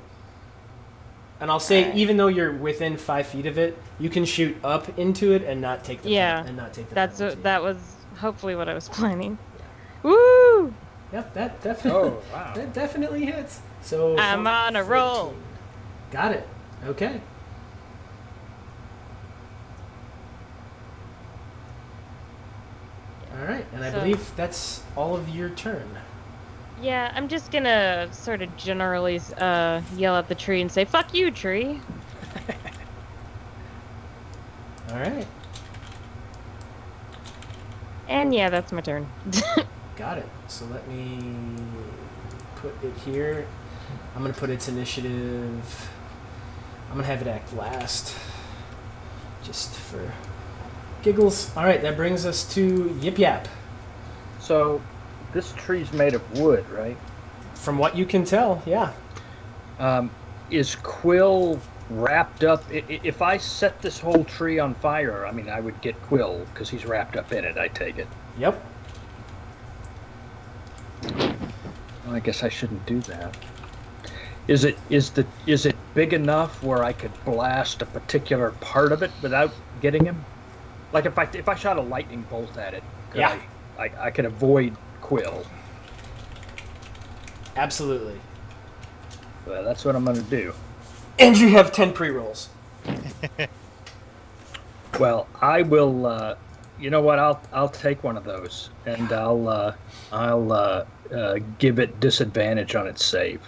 And I'll say, even though you're within 5 feet of it, you can shoot up into it and not take the penalty. That was hopefully what I was planning. Woo! Yep, that definitely. Oh, wow. That definitely hits. So I'm on a roll. 14. Got it. Okay. All right, and I So- believe that's all of your turn. Yeah, I'm just gonna sort of generally yell at the tree and say, "Fuck you, tree." All right, And yeah, that's my turn. got it. So let me put it here. I'm gonna put its initiative. I'm gonna have it act last, just for giggles. All right, that brings us to Yip Yap. So, this tree's made of wood, right? From what you can tell, yeah. Is Quill wrapped up? If I set this whole tree on fire, I mean, I would get Quill because he's wrapped up in it. I take it. Yep. Well, I guess I shouldn't do that. Is it big enough where I could blast a particular part of it without getting him? Like if I shot a lightning bolt at it, could Yeah. I could avoid Quill. Absolutely. Well, that's what I'm gonna do. And you have 10 pre-rolls. Well, I will. You know what? I'll take one of those, and I'll give it disadvantage on its save.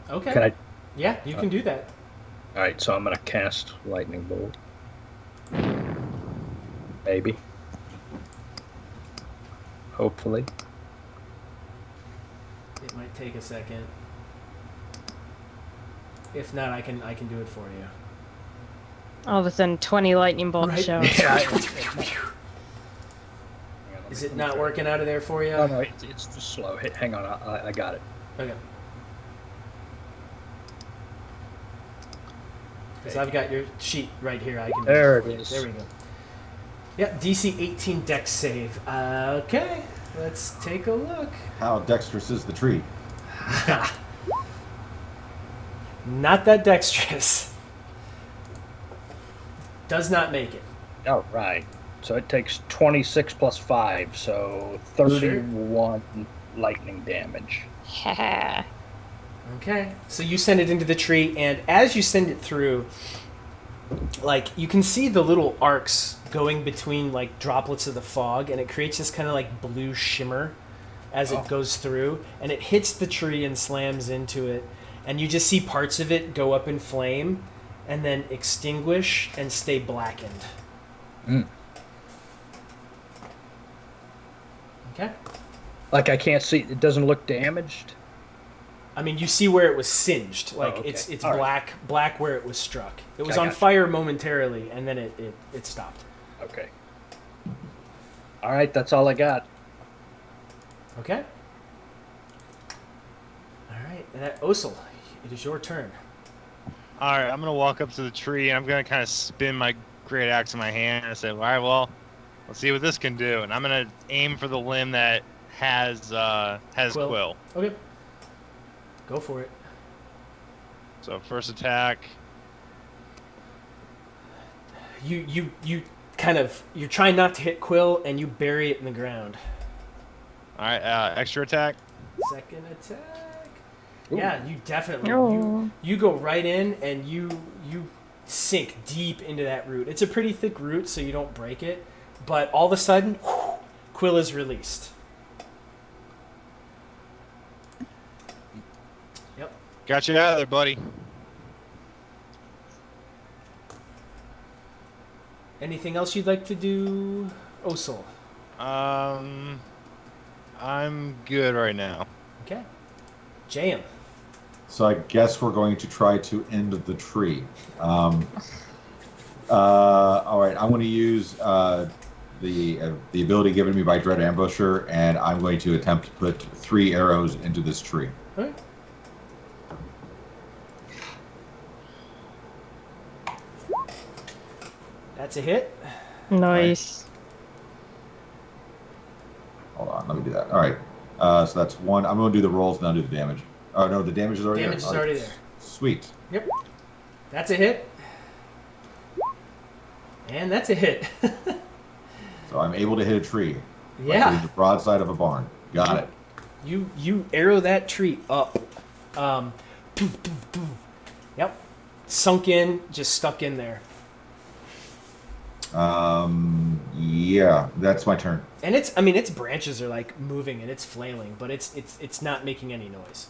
Okay. Can I? Yeah, you can do that. All right, so I'm gonna cast lightning bolt. Maybe. hopefully. It might take a second. If not, I can do it for you. All of a sudden, 20 lightning bolts Right. show up. Yeah. Is it not working out of there for you? Oh, no, it's just slow. Hang on, I got it. Okay. Because I've got your sheet right here. I can. There do it is. There we go. Yeah, DC 18 Dex save. Okay, let's take a look. How dexterous is the tree? Not that dexterous. Does not make it. All right. So it takes 26 plus 5, so 31 lightning damage. Okay, so you send it into the tree, and as you send it through, like, you can see the little arcs going between, like, droplets of the fog, and it creates this kind of, like, blue shimmer as it goes through, and it hits the tree and slams into it, and you just see parts of it go up in flame, and then extinguish and stay blackened. Mm. Okay? Like, I can't see, it doesn't look damaged? I mean, you see where it was singed. Like, okay. it's All black where it was struck. It was I on gotcha. fire momentarily, and then it stopped. Okay. All right, that's all I got. Okay? All right, and that Osel, it is your turn. All right, I'm gonna walk up to the tree and I'm gonna kind of spin my great axe in my hand and say, "All right, well, let's see what this can do." And I'm gonna aim for the limb that has quill. Okay. Go for it. So first attack. You kind of, you're trying not to hit Quill, and you bury it in the ground. All right, extra attack. Second attack. Ooh. Yeah, you definitely. Oh. You go right in, and you sink deep into that root. It's a pretty thick root, so you don't break it. But all of a sudden, Quill is released. Yep. Got you out of there, buddy. Anything else you'd like to do, Osel? I'm good right now. Okay. Jaheim. So I guess we're going to try to end the tree. All right, I'm going to use the ability given me by Dread Ambusher, and I'm going to attempt to put 3 arrows into this tree. All right. That's a hit. Nice. Hold on, let me do that. All right, so that's 1. I'm going to do the rolls and I'll do the damage. Oh no, the damage is already Damage there. is already there. Sweet. Yep. That's a hit. And that's a hit. So I'm able to hit a tree. Like Yeah. hitting the broadside of a barn. Got it. You arrow that tree up. Boom, boom, boom. Yep. Sunk in, just stuck in there. Yeah, that's my turn. And its branches are like moving and it's flailing, but it's not making any noise.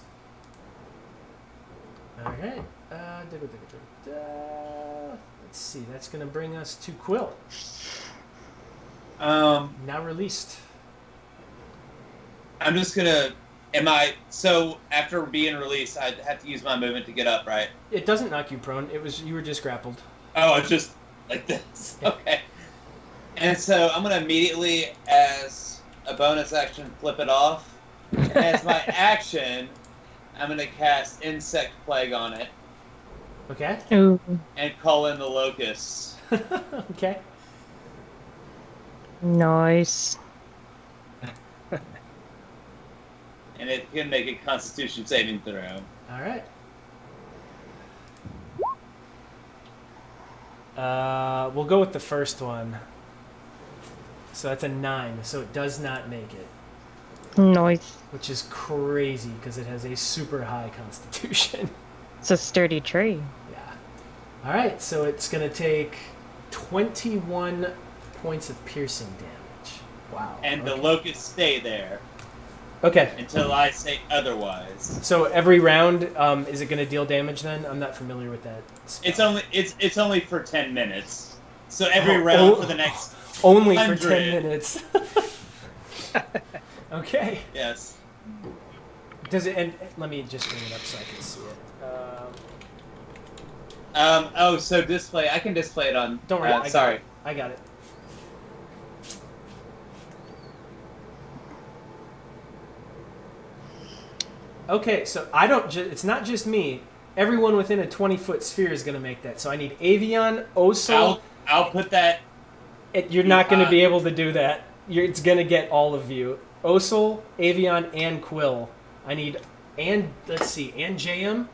All right. Let's see. That's gonna bring us to Quill. Now released. I'm just gonna. So after being released, I have to use my movement to get up, right? It doesn't knock you prone. You were just grappled. Oh, it's just like this. Okay. And so I'm gonna immediately, as a bonus action, flip it off. And as my action, I'm gonna cast Insect Plague on it Okay. Ooh. and call in the locusts. Okay. Nice. And it can make a Constitution saving throw. All right. We'll go with the first one. So that's a 9, so it does not make it, Nice. which is crazy because it has a super high constitution. It's a sturdy tree. Yeah. All right, so it's going to take 21 points of piercing damage. Wow. And the okay. locusts stay there Okay. until I say otherwise. So every round, is it going to deal damage then? I'm not familiar with that spell. It's only for 10 minutes. So every Oh, round for the next Only for 100. 10 minutes. Okay. Yes. Does it? And let me just bring it up so I can see it. Oh, so display. I can display it on. Don't worry. Sorry. I got it. Okay, so I don't. It's not just me. Everyone within a 20-foot sphere is going to make that. So I need Avion, Osul. I'll put that. You're not going to be able to do that. It's going to get all of you. Osul, Avion, and Quill. I need, and let's see, and JM.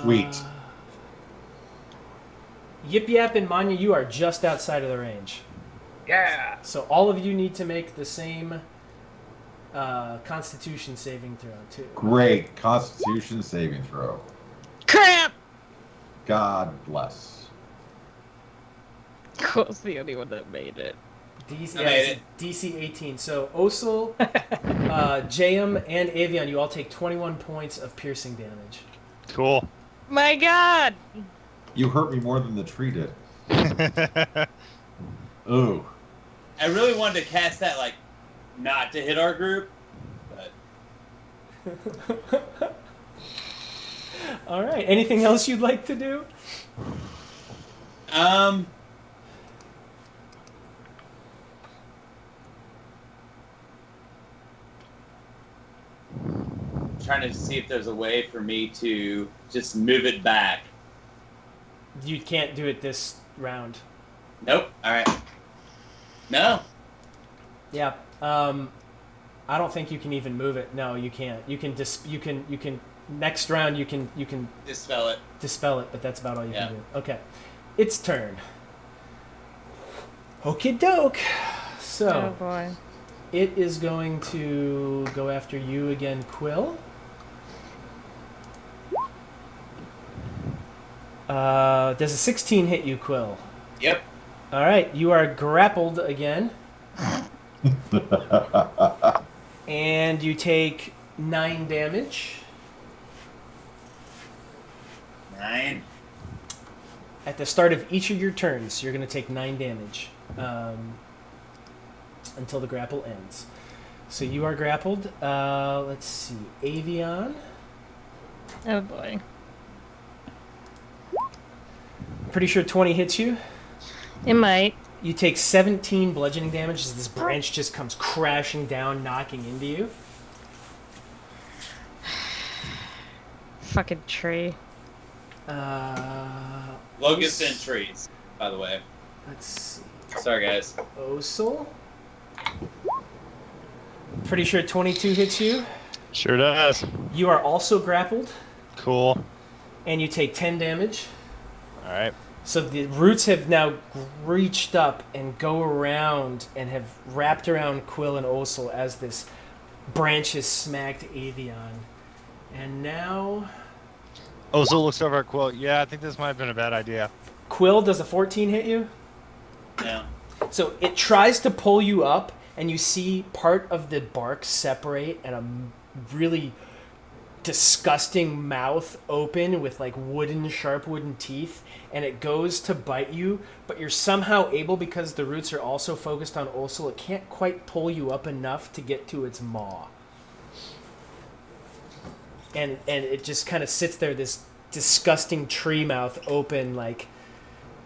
Sweet. Yip Yap and Manja, you are just outside of the range. Yeah. So all of you need to make the same Constitution saving throw too. Great Constitution saving throw. Crap! God bless. Quill's the only one that made it. DC 18. So Osul, JM, and Avion, you all take 21 points of piercing damage. Cool. My God! You hurt me more than the tree did. Ooh. I really wanted to cast that, like, not to hit our group, but... All right. Anything else you'd like to do? Trying to see if there's a way for me to just move it back. You can't do it this round. Nope. All right. No. Yeah. I don't think you can even move it. No, you can't. You can next round you can Dispel it. dispel it, but that's about all you can do. Okay. Its turn. Okie doke. So Oh boy. it is going to go after you again, Quill. Does a 16 hit you, Quill? Yep. All right, you are grappled again. And you take 9 damage. 9. At the start of each of your turns, you're going to take 9 damage until the grapple ends. So you are grappled. Let's see. Avion. Oh boy. Pretty sure 20 hits you. It might. You take 17 bludgeoning damage as this branch just comes crashing down, knocking into you. Fucking tree. Locusts and trees, by the way. Let's see. Sorry, guys. Osul. Pretty sure 22 hits you. Sure does. You are also grappled, Cool. and you take 10 damage. All right. So the roots have now reached up and go around and have wrapped around Quill and Osul as this branch has smacked Avion. And now Ozel looks over at Quill. Yeah, I think this might have been a bad idea. Quill, does a 14 hit you? No. So it tries to pull you up, and you see part of the bark separate and a really disgusting mouth open with like sharp wooden teeth, and it goes to bite you, but you're somehow able, because the roots are also focused on Osul, it can't quite pull you up enough to get to its maw. And it just kind of sits there, this disgusting tree mouth open, like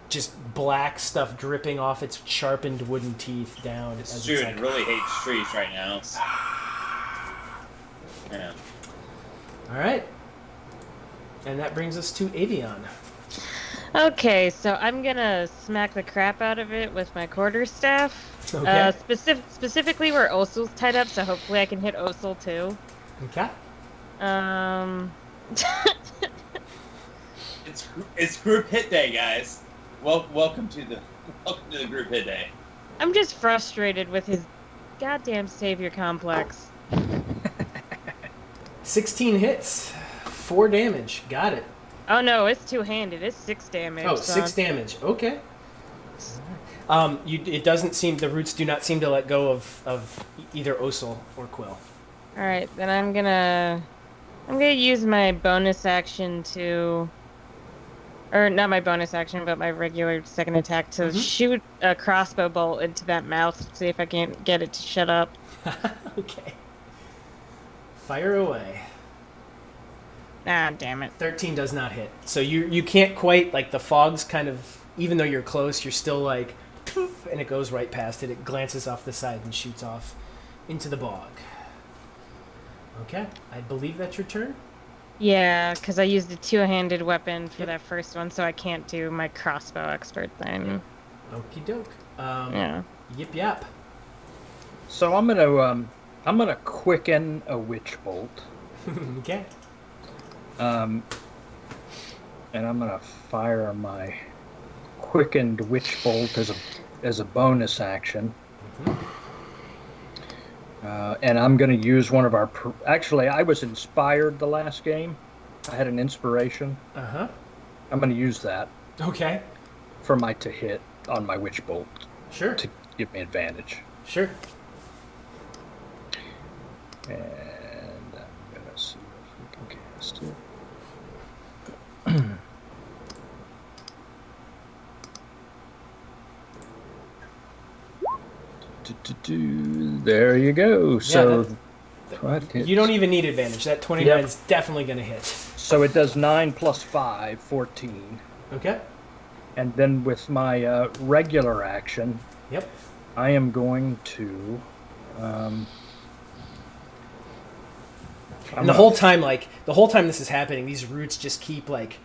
just black stuff dripping off its sharpened wooden teeth down. This as it's student like, really hates trees right now. Yeah. all right. And that brings us to Avion. Okay, so I'm gonna smack the crap out of it with my quarterstaff. Okay. Specifically where Osul's tied up, so hopefully I can hit Osul too. Okay. It's group hit day, guys. Welcome to the group hit day. I'm just frustrated with his goddamn savior complex. 16 hits, 4 damage. Got it. Oh no, it's two-handed. It's 6 damage. Oh, son. 6 damage. Okay. It doesn't seem, the roots do not seem to let go of either Osul or Quill. All right, then I'm gonna use my bonus action to or not my bonus action, but my regular second attack to shoot a crossbow bolt into that mouth. See if I can get it to shut up. Okay. Fire away. Ah, damn it. 13 does not hit. So you can't quite, like, the fog's kind of, even though you're close, you're still like, poof, and it goes right past it. It glances off the side and shoots off into the bog. Okay, I believe that's your turn. Yeah, because I used a two-handed weapon for that first one, so I can't do my crossbow expert thing. Okie doke. Yeah. Yip yap. So I'm gonna quicken a witch bolt. Okay. And I'm gonna fire my quickened witch bolt as a bonus action. And I'm gonna use one of our. Actually, I was inspired the last game. I had an inspiration. I'm gonna use that. Okay. For my to hit on my witch bolt. Sure. To give me advantage. Sure. And I'm gonna see if we can cast it. There you go. So you don't even need advantage. That 29 is definitely going to hit. So it does 9 plus 5, 14. Okay. And then with my regular action, I am going to. And the whole time this is happening, these roots just keep like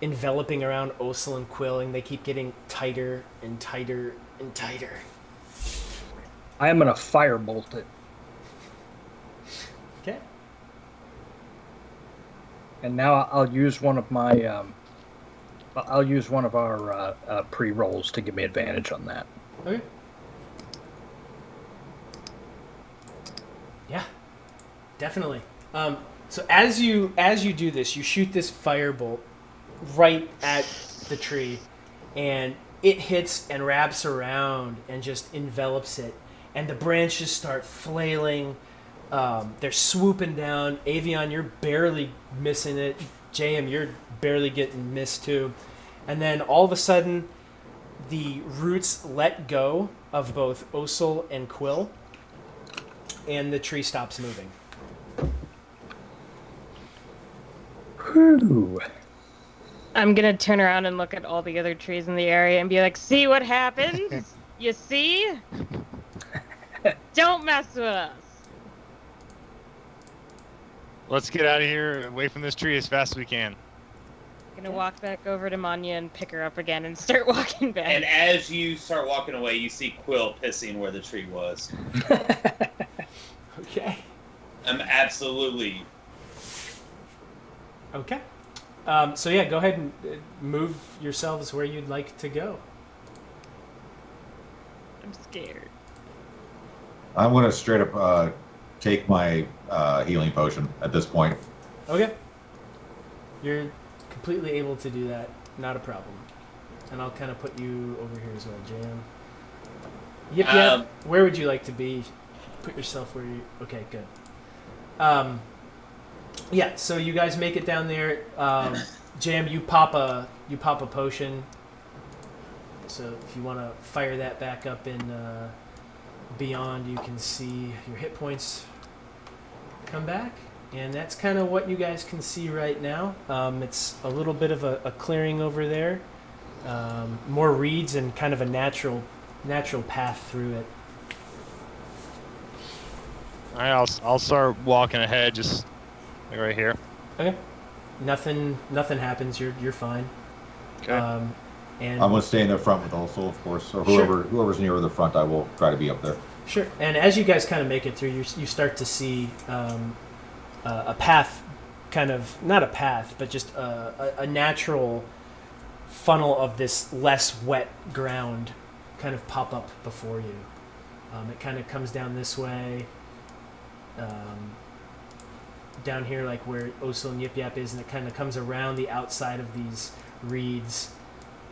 enveloping around Osil and Quill, and they keep getting tighter and tighter and tighter. I am going to firebolt it. Okay. And now I'll use one of my. I'll use one of our pre-rolls to give me advantage on that. Okay. Yeah, definitely. So as you do this, you shoot this firebolt right at the tree, and it hits and wraps around and just envelops it, and the branches start flailing. They're swooping down. Avion, you're barely missing it. JM, you're barely getting missed too. And then all of a sudden, the roots let go of both Osil and Quill, and the tree stops moving. Whew. I'm gonna turn around and look at all the other trees in the area and be like, see what happens? You see? Don't mess with us. Let's get out of here, away from this tree as fast as we can. I'm gonna walk back over to Manja and pick her up again and start walking back. And as you start walking away, you see Quill pissing where the tree was. Okay. Absolutely. Okay. So yeah, go ahead and move yourselves where you'd like to go. I'm scared. I'm going to straight up take my healing potion at this point. Okay. You're completely able to do that. Not a problem. And I'll kind of put you over here as well, Jam. Yep. Where would you like to be? Put yourself where you... Okay, good. Yeah, so you guys make it down there. Jam, you pop a potion. So if you want to fire that back up in Beyond, you can see your hit points come back. And that's kind of what you guys can see right now. It's a little bit of a clearing over there. More reeds and kind of a natural path through it. All right, I'll start walking ahead, just like right here. Okay. Nothing happens. You're fine. Okay. I'm And going to stay in the front with also, of course, or whoever's near the front, I will try to be up there. Sure. And as you guys kind of make it through, you start to see a path, kind of not a path, but just a natural funnel of this less wet ground kind of pop up before you. It kind of comes down this way. Down here, like where Osil and Yip Yap is, and it kind of comes around the outside of these reeds,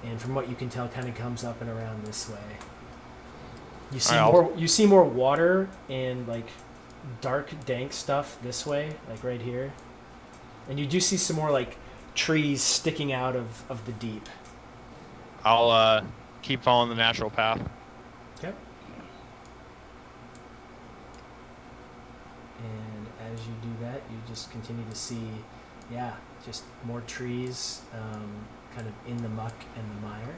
and from what you can tell, kind of comes up and around this way. You see more water and like dark, dank stuff this way, like right here, and you do see some more like trees sticking out of the deep. I'll keep following the natural path. Okay. And as you do that, you just continue to see, just more trees kind of in the muck and the mire.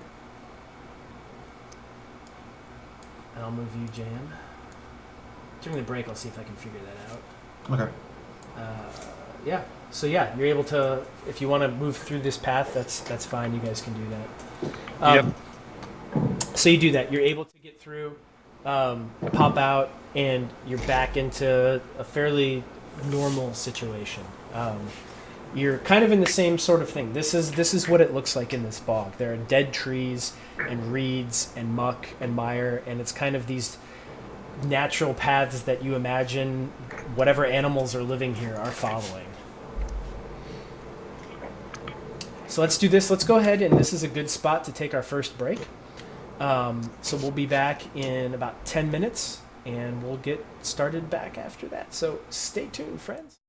And I'll move you, Jam. During the break, I'll see if I can figure that out. Okay. So you're able to, if you want to move through this path, that's fine. You guys can do that. Yep. So you do that. You're able to get through, pop out, and you're back into a fairly normal situation. You're kind of in the same sort of thing. This is what it looks like in this bog. There are dead trees and reeds and muck and mire, and it's kind of these natural paths that you imagine whatever animals are living here are following. So let's do this. Let's go ahead, and this is a good spot to take our first break. So we'll be back in about 10 minutes, and we'll get started back after that. So stay tuned, friends.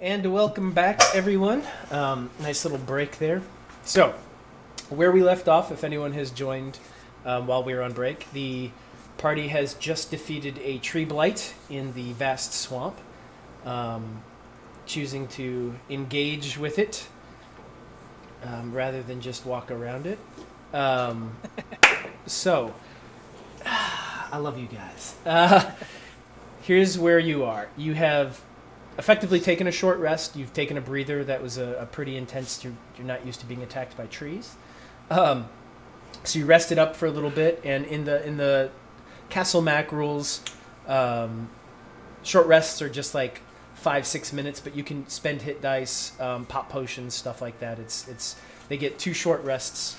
And welcome back, everyone. Nice little break there. So, where we left off, if anyone has joined while we were on break, the party has just defeated a tree blight in the vast swamp, choosing to engage with it rather than just walk around it. So, I love you guys. Here's where you are. You have effectively taken a short rest. You've taken a breather. That was a pretty intense. You're not used to being attacked by trees. So you rested up for a little bit, and in the Castle Mac rules, short rests are just like 5-6 minutes, but you can spend hit dice, pop potions, stuff like that. They get 2 short rests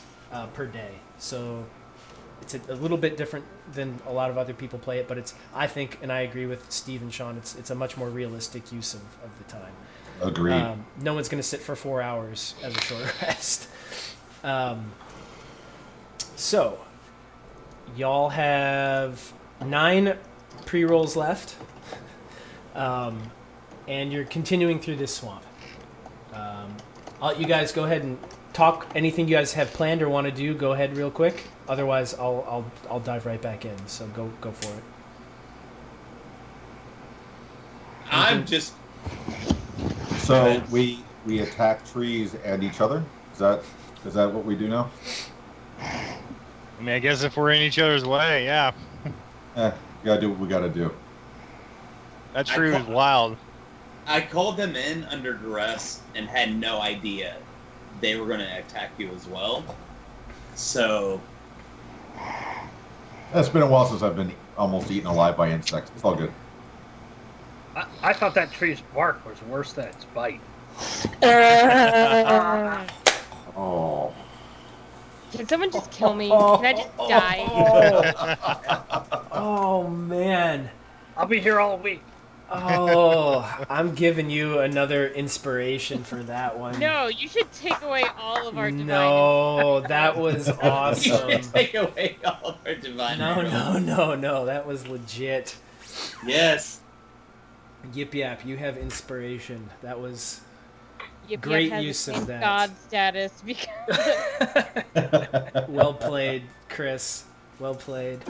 per day. So it's a little bit different than a lot of other people play it, but I think, and I agree with Steve and Sean, it's a much more realistic use of the time. Agreed. No one's going to sit for 4 hours as a short rest. So, y'all have 9 pre-rolls left, and you're continuing through this swamp. I'll let you guys go ahead and talk. Anything you guys have planned or want to do, go ahead real quick. Otherwise, I'll dive right back in. So go for it. I'm just. So we attack trees and each other. Is that what we do now? I mean, I guess if we're in each other's way, yeah. We gotta do what we gotta do. That tree was wild. I called them in under duress and had no idea they were going to attack you as well. So. It's been a while since I've been almost eaten alive by insects. It's all good. I thought that tree's bark was worse than its bite. Oh. Can someone just kill me? Can I just die? Oh man. I'll be here all week. Oh, I'm giving you another inspiration for that one. No, you should take away all of our divine. No, that was awesome. You should take away all of our divine. No, that was legit. Yes. Yip Yap, you have inspiration. That was Yip great has use the of same that. God status because Well played, Chris. Well played.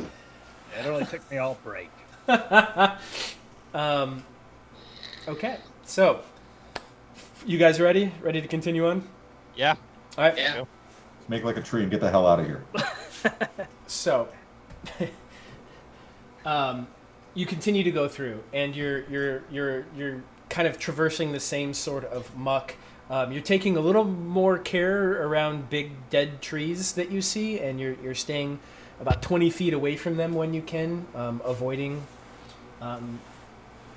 It only took me all break. Okay, so you guys ready? Ready to continue on? Yeah. All right. Yeah. Let's make like a tree and get the hell out of here. So, you continue to go through, and you're kind of traversing the same sort of muck. You're taking a little more care around big dead trees that you see, and you're staying about 20 feet away from them when you can, avoiding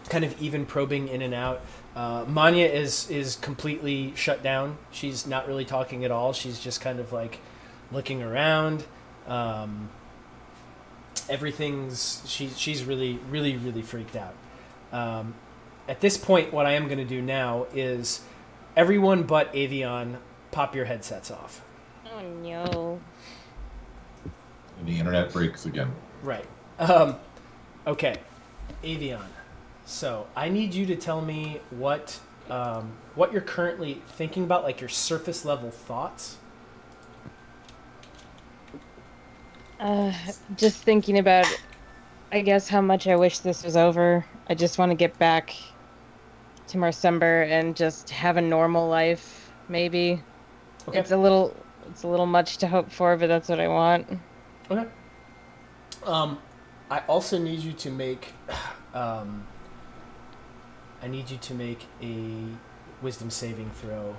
kind of even probing in and out. Manja is completely shut down. She's not really talking at all. She's just kind of like looking around. She's really freaked out. At this point, what I am going to do now is everyone but Avion, pop your headsets off. oh no. And the internet breaks again. Right. Okay. Avion. So I need you to tell me what you're currently thinking about, like your surface level thoughts. Just thinking about, I guess, how much I wish this was over. I just want to get back to Marsember and just have a normal life, maybe. Okay. It's a little much to hope for, but that's what I want. Okay. I also need you to make a wisdom saving throw.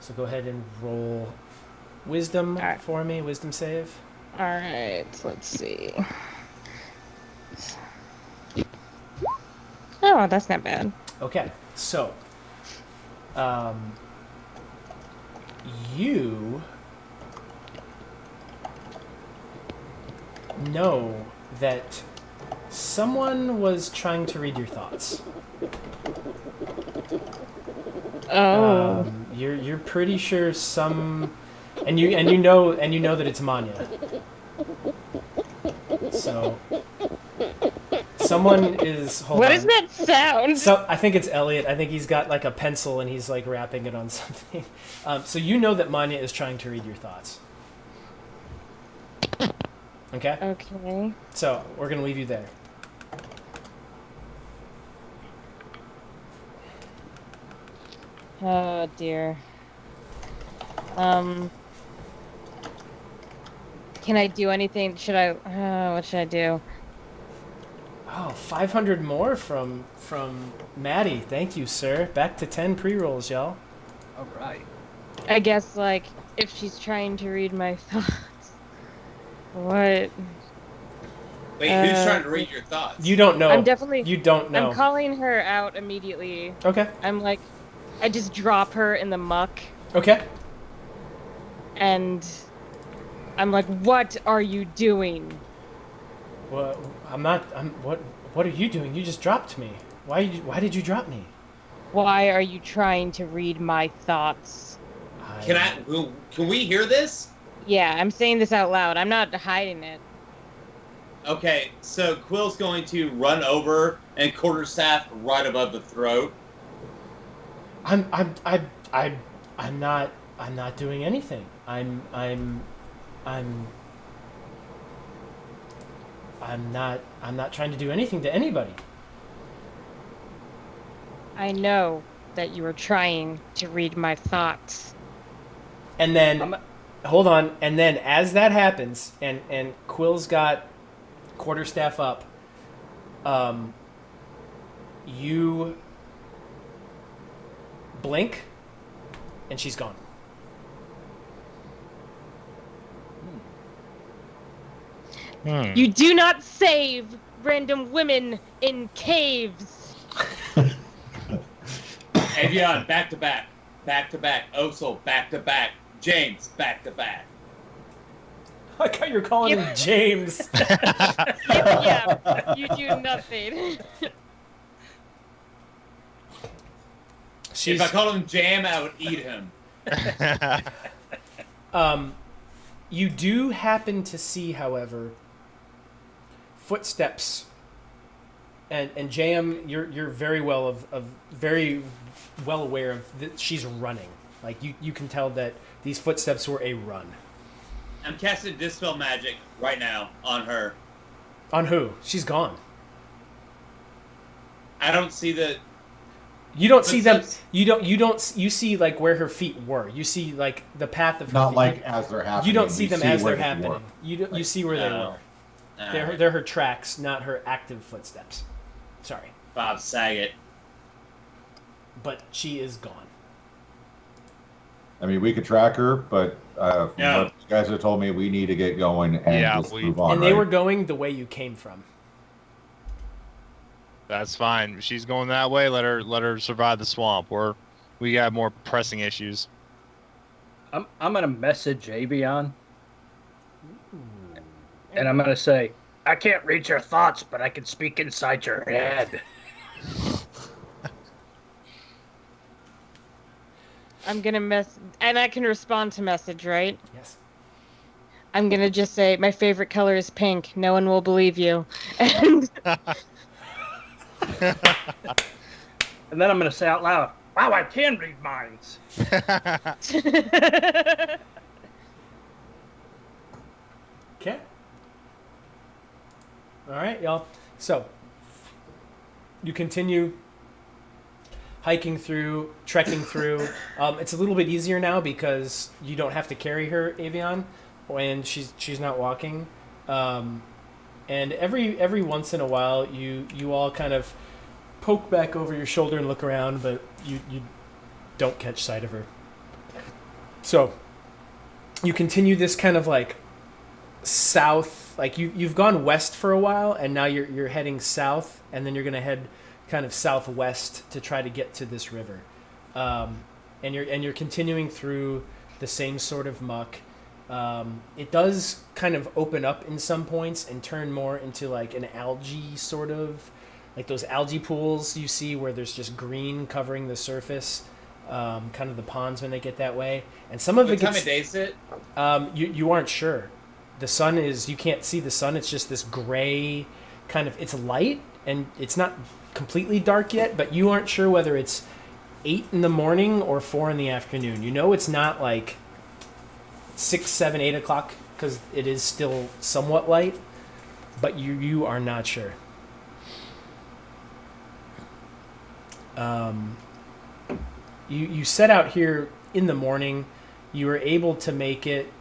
So go ahead and roll wisdom All right. for me. Wisdom save. All right, let's see. Oh, that's not bad. Okay. So, you know that someone was trying to read your thoughts. Oh. You're pretty sure and you know that it's Manja. So Someone is. Hold What on. is that sound? So I think it's Elliot. I think he's got like a pencil and he's like rapping it on something. So you know that Manja is trying to read your thoughts. Okay. Okay. So we're gonna leave you there. Oh dear. Can I do anything? Should I? What should I do? Oh, 500 more from Maddie. Thank you, sir. Back to 10 pre-rolls, y'all. All right. I guess like if she's trying to read my thoughts. What? Wait, who's trying to read your thoughts? You don't know. I'm definitely. You don't know. I'm calling her out immediately. Okay. I'm like, I just drop her in the muck, Okay. and I'm like, "What are you doing?" Well, I'm not. What are you doing? You just dropped me. Why did you drop me? Why are you trying to read my thoughts? Can we hear this? Yeah, I'm saying this out loud. I'm not hiding it. Okay, so Quill's going to run over and quarterstaff right above the throat. I'm not doing anything. I'm not trying to do anything to anybody. I know that you are trying to read my thoughts. And then hold on, and then as that happens and Quill's got quarterstaff up, you blink and she's gone. You do not save random women in caves. Avion, back to back. Back to back. Osel, back to back. James, back to back. I thought you were calling him James. Yeah, you do nothing. If I called him Jam, I would eat him. You do happen to see, however, footsteps, and Jam, you're very well very well aware of that she's running. Like you can tell that these footsteps were a run. I'm casting Dispel Magic right now on her. On who? She's gone. I don't see the. You don't see them. You see like where her feet were. You see like the path of her Not feet. like as they're happening. You don't see them as where they're they happening. were. You see where they were. They're her tracks, not her active footsteps. Sorry. Bob Saget. But she is gone. I mean, we could track her, but from Yeah. what you guys have told me, we need to get going and just move on. And they right? were going the way you came from. That's fine. She's going that way. Let her survive the swamp. We got more pressing issues. I'm gonna message Avion, and I'm gonna say, I can't read your thoughts, but I can speak inside your head. I'm gonna and I can respond to message, right? Yes. I'm gonna just say my favorite color is pink. No one will believe you. And And then I'm gonna say out loud, wow, I can read minds. Okay. All right, y'all. So you continue hiking through, trekking through. It's a little bit easier now because you don't have to carry her, Avion, when she's not walking. And every once in a while, you all kind of poke back over your shoulder and look around, but you don't catch sight of her. So you continue this kind of like south, like you've gone west for a while, and now you're heading south, and then you're gonna head kind of southwest to try to get to this river, and you're continuing through the same sort of muck. It does kind of open up in some points and turn more into like an algae sort of, like those algae pools you see where there's just green covering the surface, kind of the ponds when they get that way. And some of What it time gets, of day is it? you aren't sure. The sun is, you can't see the sun. It's just this gray kind of, it's light, and it's not completely dark yet, but you aren't sure whether it's 8 in the morning or 4 in the afternoon. You know it's not like 6, 7, 8 o'clock because it is still somewhat light, but you are not sure. You set out here in the morning. You were able to make it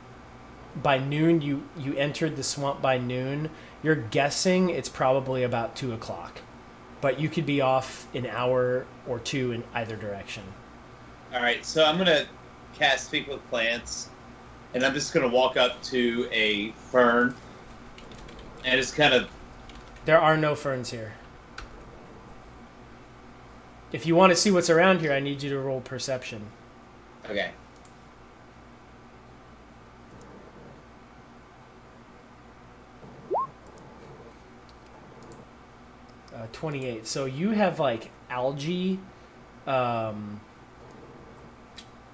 by noon. You entered the swamp by noon. You're guessing it's probably about 2 o'clock, but you could be off an hour or two in either direction. All right, so I'm gonna cast Speak with Plants, and I'm just gonna walk up to a fern and just kind of. There are no ferns here. If you want to see what's around here, I need you to roll perception. Okay. Uh, 28. So you have like algae.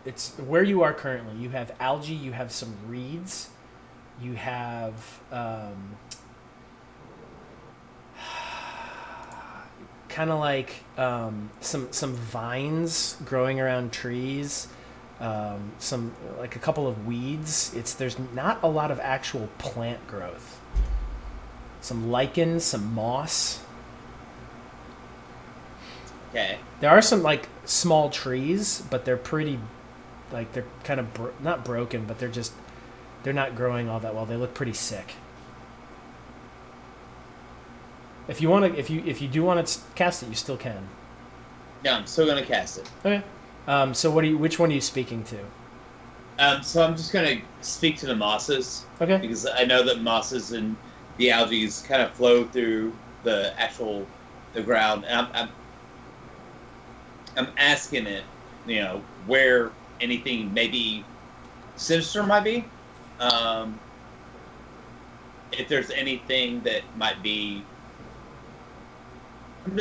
It's where you are currently. You have algae. You have some reeds. You have kind of like some vines growing around trees. Some like a couple of weeds. There's not a lot of actual plant growth. Some lichen, some moss. Okay. There are some like small trees, but they're pretty, like they're kind of not broken, but they're not growing all that well. They look pretty sick. If you want to, if you do want to cast it, you still can. Yeah, I'm still gonna cast it. Okay. So which one are you speaking to? So I'm just gonna speak to the mosses. Okay. Because I know that mosses and the algae kind of flow through the ground, and I'm asking it, where anything maybe sinister might be. If there's anything that might be,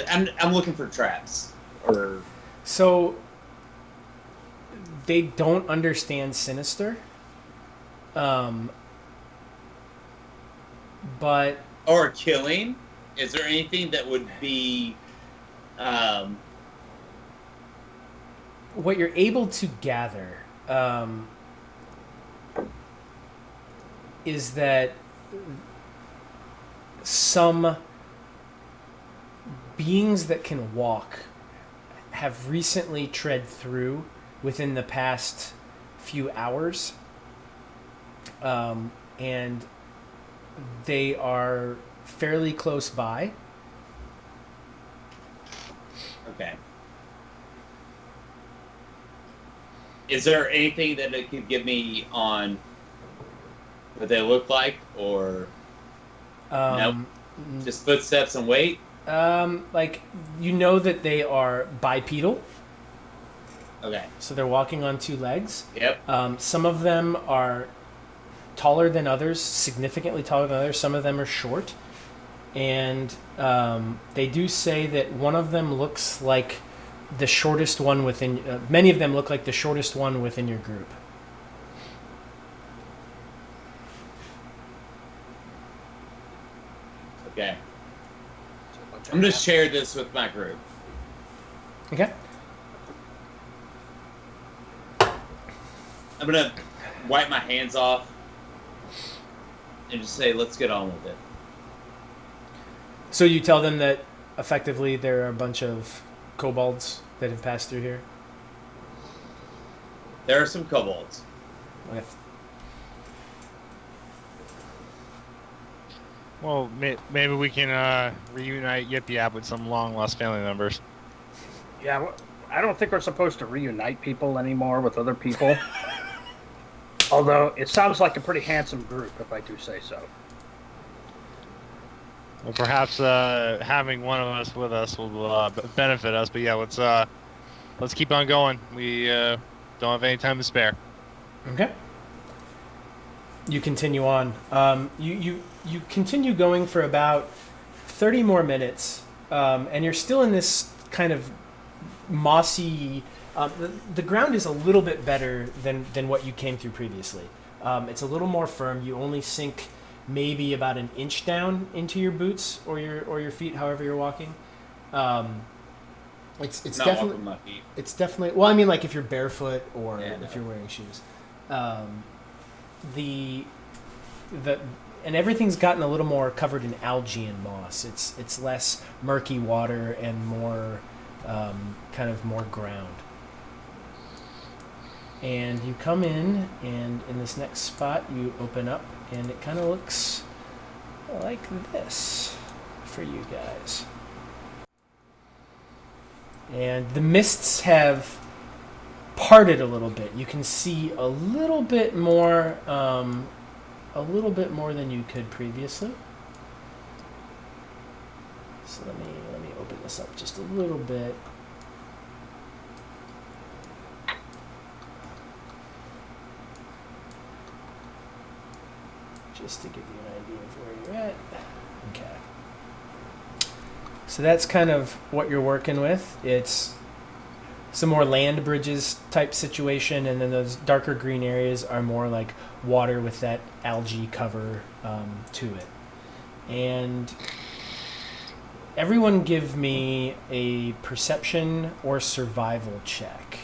I'm looking for traps. So they don't understand sinister, but or killing. Is there anything that would be? What you're able to gather is that some beings that can walk have recently tread through within the past few hours, and they are fairly close by. Okay. Is there anything that it could give me on what they look like, or no? Just footsteps and weight? Like, you know that they are bipedal. Okay. So they're walking on 2 legs. Yep. Some of them are taller than others, significantly taller than others. Some of them are short. And they do say that one of them looks like the shortest one within... many of them look like the shortest one within your group. Okay. I'm going to share this with my group. Okay. I'm going to wipe my hands off and just say, let's get on with it. So you tell them that effectively there are a bunch of kobolds that have passed through here? There are some kobolds. Okay. Well, maybe we can reunite Yip Yap with some long-lost family members. Yeah, well, I don't think we're supposed to reunite people anymore with other people. Although, it sounds like a pretty handsome group, if I do say so. Well, perhaps having one of us with us will benefit us. But yeah, let's keep on going. We don't have any time to spare. Okay. You continue on. You continue going for about 30 more minutes, and you're still in this kind of mossy... the ground is a little bit better than what you came through previously. It's a little more firm. You only sink maybe about an inch down into your boots or your feet, however you're walking. It's Not definitely walking my feet. it's definitely well. I mean, like if you're barefoot or Yeah, if no. you're wearing shoes. The and everything's gotten a little more covered in algae and moss. It's less murky water and more kind of more ground. And you come in, and in this next spot, you open up, and it kind of looks like this for you guys. And the mists have parted a little bit. You can see a little bit more than you could previously. So let me open this up just a little bit. Just to give you an idea of where you're at. Okay. So that's kind of what you're working with. It's some more land bridges type situation, and then those darker green areas are more like water with that algae cover to it. And everyone give me a perception or survival check.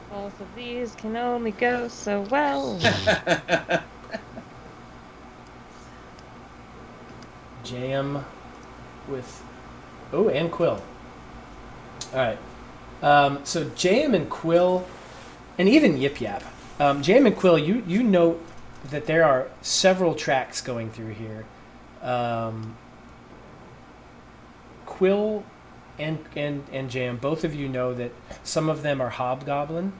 Both of these can only go so well. Jam with... Oh, and Quill. Alright. So Jam and Quill, and even Yip Yap. Jam and Quill, you note that there are several tracks going through here. Quill and Jam, both of you know that some of them are hobgoblin,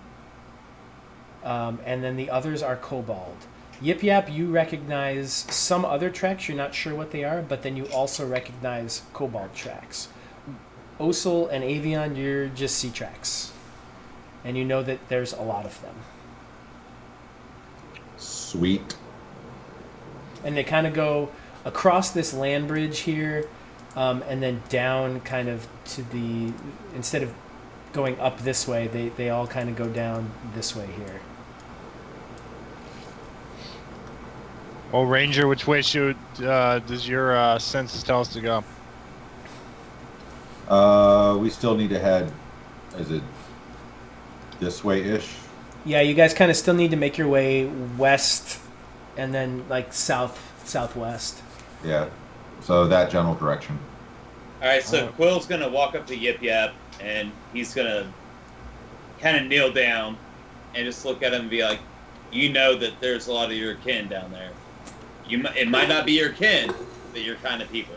and then the others are kobold. Yip Yap, you recognize some other tracks, you're not sure what they are, but then you also recognize kobold tracks. Osel and Avion, you're just sea tracks. And you know that there's a lot of them. Sweet. And they kind of go across this land bridge here, and then down kind of to the... Instead of going up this way, they all kind of go down this way here. Well, Ranger, which way does your census tell us to go? We still need to head. Is it this way-ish? Yeah, you guys kind of still need to make your way west, and then like southwest. Yeah. So that general direction. All right, so Quill's gonna walk up to Yip Yap, and he's gonna kind of kneel down and just look at him and be like, "You know that there's a lot of your kin down there. It might not be your kin, but your kind of people."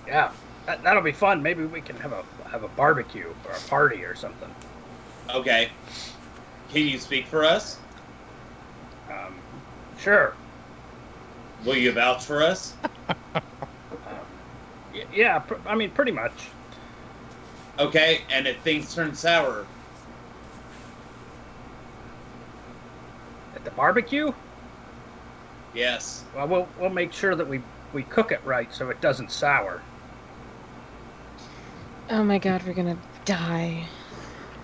Yeah, that'll be fun. Maybe we can have a barbecue or a party or something. Okay. Can you speak for us? Sure. Will you vouch for us? Yeah, I mean, pretty much. Okay, and if things turn sour, At the barbecue? yes. Well, we'll make sure that we cook it right so it doesn't sour. Oh my god, we're gonna die.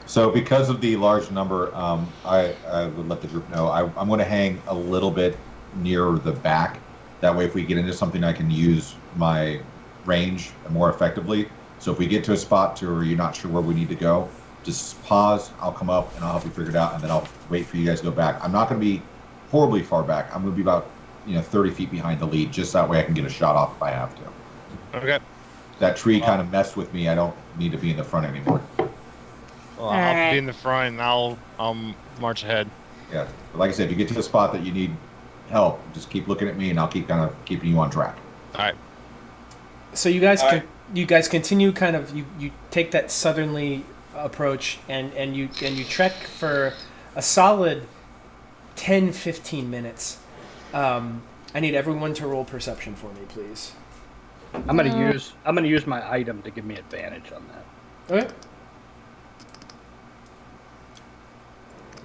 So because of the large number, I would let the group know. I'm going to hang a little bit near the back. That way, if we get into something, I can use my range more effectively. So if we get to a spot where you're not sure where we need to go, just pause. I'll come up and I'll help you figure it out, and then I'll wait for you guys to go back. I'm not going to be horribly far back. I'm going to be about 30 feet behind the lead, just that way I can get a shot off if I have to. Okay. That tree kind of messed with me. I don't need to be in the front anymore. Well, I'll be in the front, and I'll march ahead. Yeah, but like I said, if you get to the spot that you need help, just keep looking at me, and I'll keep kind of keeping you on track. All right. So you guys continue kind of you take that southerly approach and you trek for a solid 10-15 minutes. I need everyone to roll perception for me, please. I'm gonna use my item to give me advantage on that. Okay.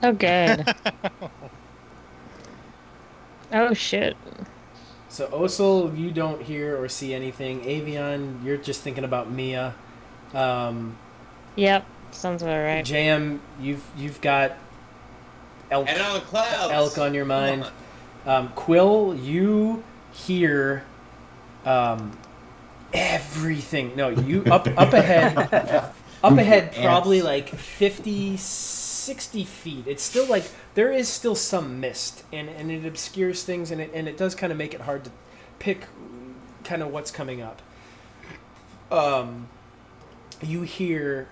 Oh, good. Oh, shit. So Osel, you don't hear or see anything. Avion, you're just thinking about Mia. Yep, sounds about right. JM, you've got elk, And on the clouds. elk on your Come mind. on. Quill, you hear everything. No, you up ahead. Up ahead, probably like 50, 60 feet. It's still like there is still some mist, and it obscures things, and it does kind of make it hard to pick kind of what's coming up. You hear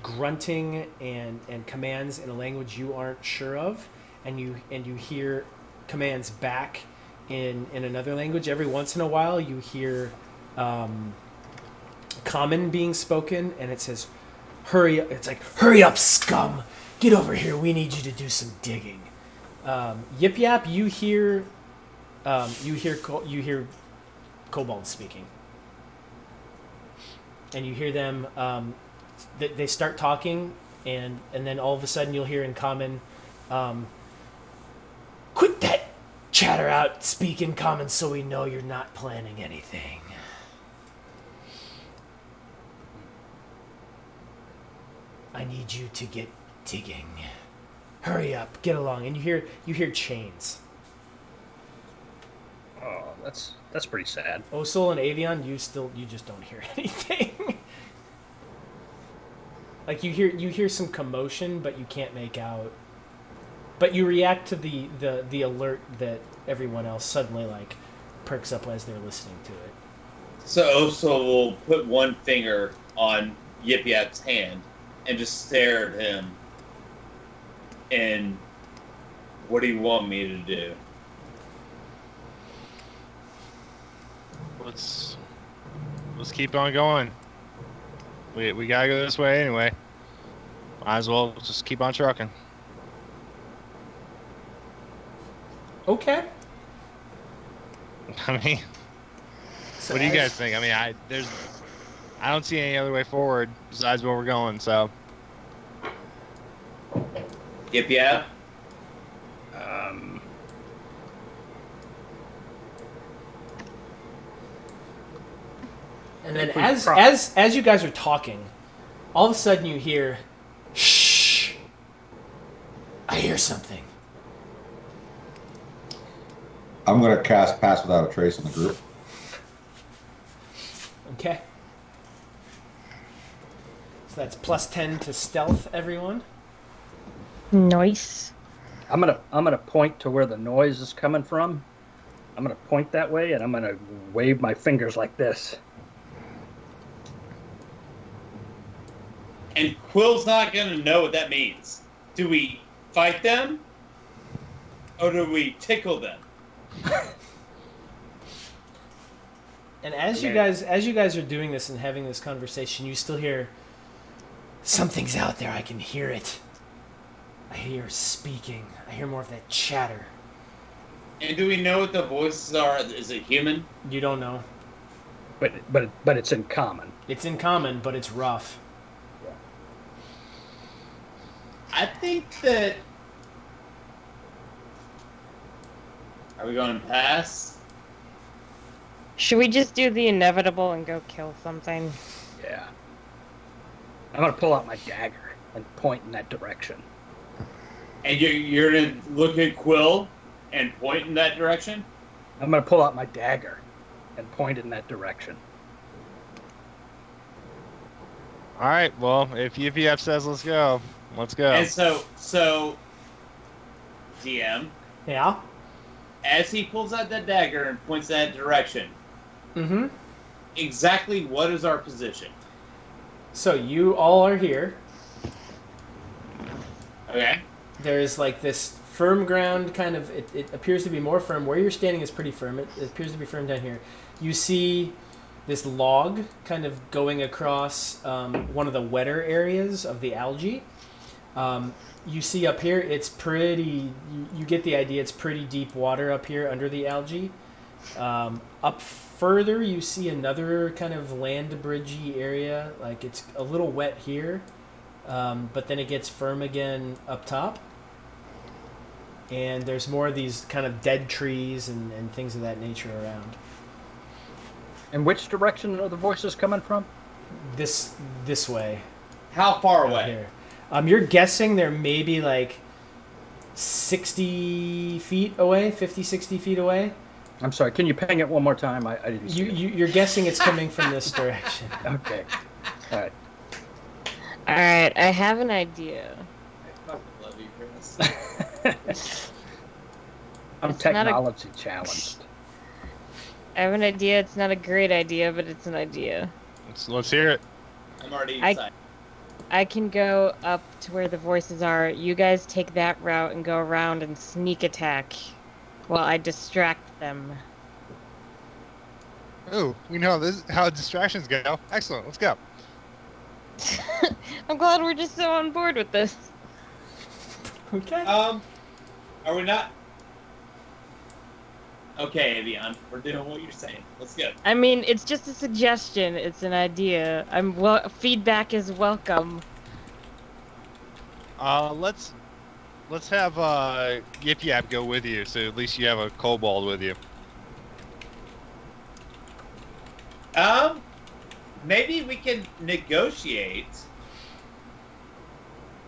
grunting and commands in a language you aren't sure of, and you hear commands back in another language. Every once in a while, you hear Common being spoken, and it says, "Hurry up!" It's like, "Hurry up, scum! Get over here. We need you to do some digging." Yip Yap, you hear kobolds speaking, and you hear them. They start talking, and then all of a sudden you'll hear in Common, "Quit that chatter out! Speak in Common so we know you're not planning anything." "I need you to get digging. Hurry up, get along." And you hear chains. Oh, that's pretty sad. Osul and Avion, you just don't hear anything. Like you hear some commotion, but you can't make out. But you react to the alert that everyone else suddenly like perks up as they're listening to it. So Oso will put one finger on Yip Yap's hand and just stare at him. And what do you want me to do? Let's keep on going. We gotta go this way anyway. Might as well just keep on trucking. Okay. I mean, So what do you guys think? I mean, I don't see any other way forward besides where we're going. So Yip Yap? And then If we as you guys are talking, all of a sudden you hear, "Shh! I hear something." I'm going to cast Pass Without a Trace on the group. Okay. So that's +10 to stealth, everyone. Nice. I'm gonna point to where the noise is coming from. I'm gonna point that way, and I'm gonna wave my fingers like this. And Quill's not going to know what that means. Do we fight them? Or do we tickle them? And as you guys are doing this and having this conversation, you still hear, "Something's out there. I can hear it. I hear speaking. I hear more of that chatter." And do we know what the voices are? Is it human? You don't know. But it's in common. It's in common, but it's rough. I think that... Are we going to pass? Should we just do the inevitable and go kill something? Yeah. I'm gonna pull out my dagger and point in that direction. And you're going to look at Quill and point in that direction? I'm gonna pull out my dagger and point in that direction. all right. Well, if UPF says let's go, let's go. And so, DM, Yeah? as he pulls out that dagger and points that direction, Mm-hmm. exactly what is our position? So you all are here. Okay. There's like this firm ground kind of, it appears to be more firm. Where you're standing is pretty firm. It appears to be firm down here. You see this log kind of going across one of the wetter areas of the algae. You see up here, it's pretty, you get the idea, it's pretty deep water up here under the algae. Up further, you see another kind of land bridgey area. Like it's a little wet here, but then it gets firm again up top. And there's more of these kind of dead trees and things of that nature around. And which direction are the voices coming from? This way. How far out away? Here. You're guessing they're maybe like 60 feet away, 50, 60 feet away. I'm sorry. Can you ping it one more time? I didn't see it. You're guessing it's coming from this direction. Okay. All right. All right, I have an idea. I fucking love you, Chris. I'm It's not a- technology challenged. I have an idea. It's not a great idea, but it's an idea. Let's hear it. I'm already I- excited. I can go up to where the voices are. You guys take that route and go around and sneak attack while I distract them. Oh, we know how distractions go. Excellent. Let's go. I'm glad we're just so on board with this. Okay. Are we not? Okay, Avion, we're doing what you're saying. Let's go. I mean, it's just a suggestion. It's an idea. Feedback is welcome. Let's have Yip Yap go with you, so at least you have a kobold with you. Maybe we can negotiate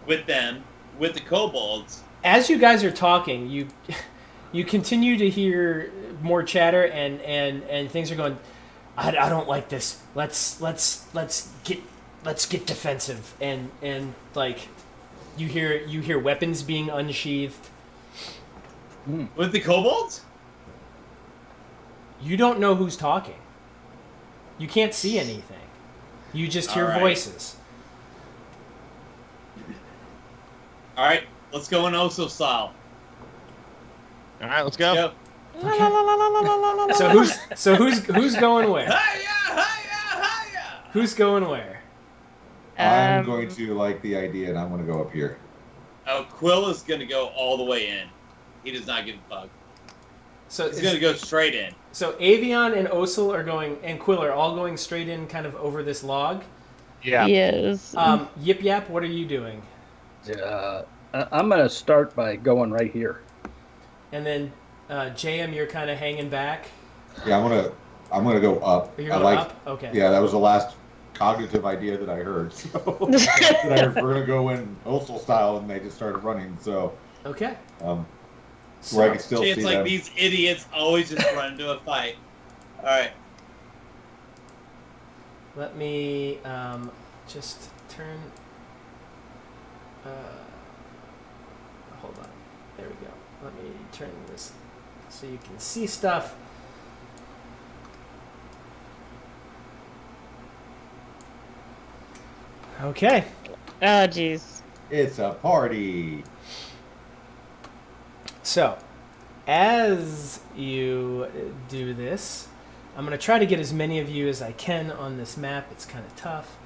with them, with the kobolds. As you guys are talking, you continue to hear more chatter and things are going. I don't like this. Let's get defensive and like you hear weapons being unsheathed. With the kobolds? You don't know who's talking. You can't see anything. You just hear All right. voices. All right, let's go in Oso style. All right, let's go. Go. So who's going where? Hiya, hiya, hiya! Who's going where? I'm going to like the idea, and I'm going to go up here. Oh, Quill is gonna go all the way in. He does not give a fuck. So He's gonna go straight in. So Avion and Osil are going, and Quill are all going straight in, kind of over this log. Yeah. Yes. Yip Yap, what are you doing? I'm going to start by going right here. And then JM, you're kind of hanging back. Yeah, I'm gonna go up. You're going up. Okay. Yeah, that was the last cognitive idea that I heard. So we're gonna go in Osel style, and they just started running. So Okay. where I can still It's see like them. these idiots always just run into a fight. All right. Let me just turn. Hold on. There we go. Let me turn this so you can see stuff. Okay. Oh, jeez. It's a party. So, as you do this, I'm going to try to get as many of you as I can on this map. It's kind of tough.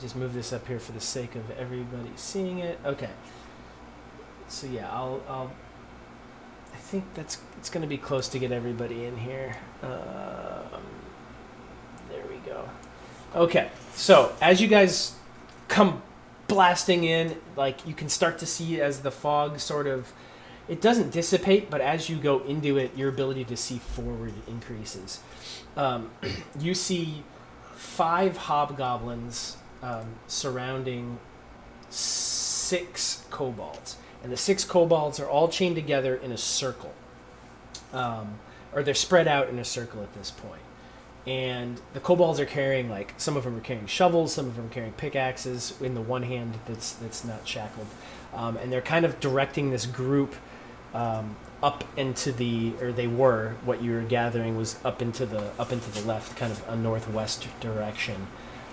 Just move this up here for the sake of everybody seeing it. Okay. So yeah, I'll I think it's going to be close to get everybody in here. There we go. Okay. So, as you guys come blasting in, like, you can start to see as the fog sort of, it doesn't dissipate, but as you go into it, your ability to see forward increases. You see 5 hobgoblins surrounding 6 kobolds, and the 6 kobolds are all chained together in a circle, or they're spread out in a circle at this point. And the kobolds are carrying, like, some of them are carrying shovels, some of them are carrying pickaxes in the one hand that's not shackled. And they're kind of directing this group up into they were, what you were gathering was up into the left, kind of a northwest direction.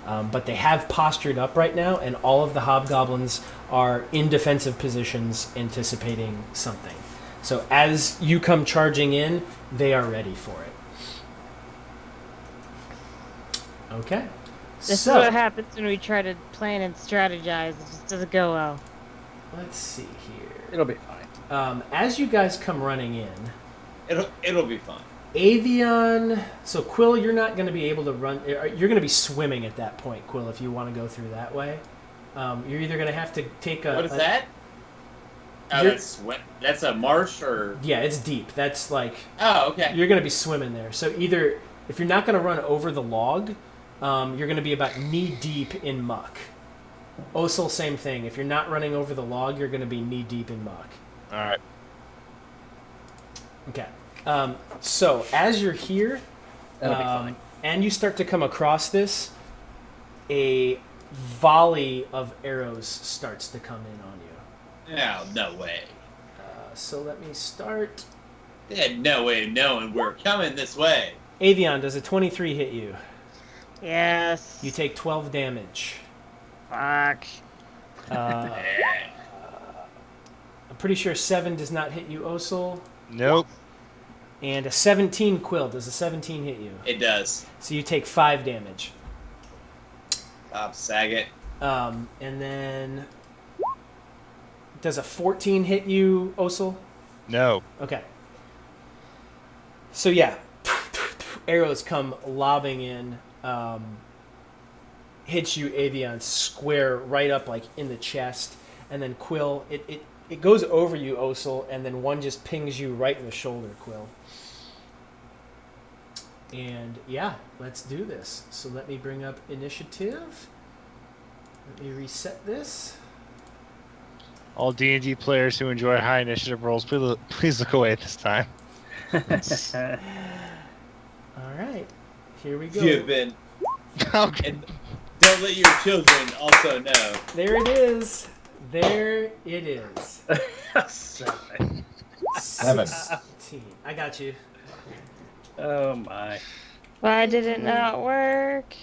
But they have postured up right now, and all of the hobgoblins are in defensive positions anticipating something. So as you come charging in, they are ready for it. Okay. This is what happens when we try to plan and strategize. It just doesn't go well. Let's see here. It'll be fine. As you guys come running in, It'll be fun. Avion. So Quill, you're not going to be able to run. You're going to be swimming at that point, Quill. If you want to go through that way, you're either going to have to take a. What is that? Oh, that's a marsh or? Yeah, it's deep. That's like. Oh, okay. You're going to be swimming there. So either if you're not going to run over the log, you're going to be about knee deep in muck. Osel, same thing. If you're not running over the log, you're going to be knee deep in muck. All right. Okay. So as you're here, That'll be fine. and you start to come across this, a volley of arrows starts to come in on you. No, no way. So let me start. They had no way of knowing we're coming this way. Avion, does a 23 hit you? Yes. You take 12 damage. Fuck. I'm pretty sure 7 does not hit you, Osel. Nope. And a 17, Quill. Does a 17 hit you? It does. So you take 5 damage. Bob Saget. And then... Does a 14 hit you, Osel? No. Okay. So yeah, arrows come lobbing in, hits you, Avion, square right up like in the chest, and then Quill, it goes over you, Osel, and then one just pings you right in the shoulder, Quill. And yeah, let's do this. So let me bring up initiative. Let me reset this. All D&D players who enjoy high initiative rolls, please look away at this time. All right, here we go. You've been. Okay. And don't let your children also know. There it is. There it is. 7. 16. I got you. Oh my. Why did it not work?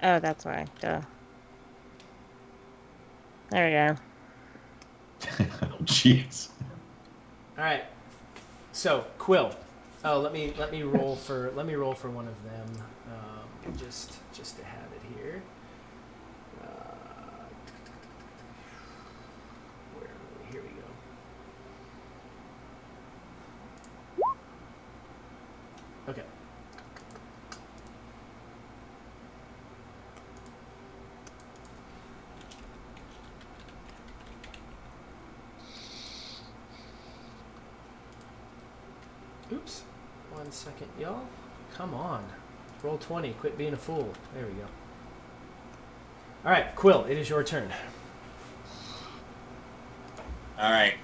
Oh, that's why. Duh. There we go. Jeez. All right. So Quill. Oh, let me roll for one of them. Just to have it here. Where are we? Here we go. Okay. Oops. 1 second, y'all. Come on. Roll 20. Quit being a fool. There we go. All right, Quill, it is your turn. All right.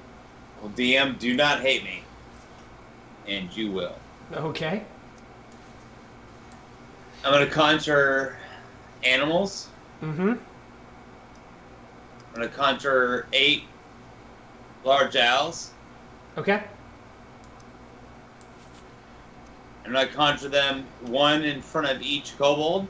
Well, DM, do not hate me. And you will. Okay. I'm going to conjure animals. Mm-hmm. I'm going to conjure 8 large owls. Okay. I'm going to conjure them 1 in front of each kobold.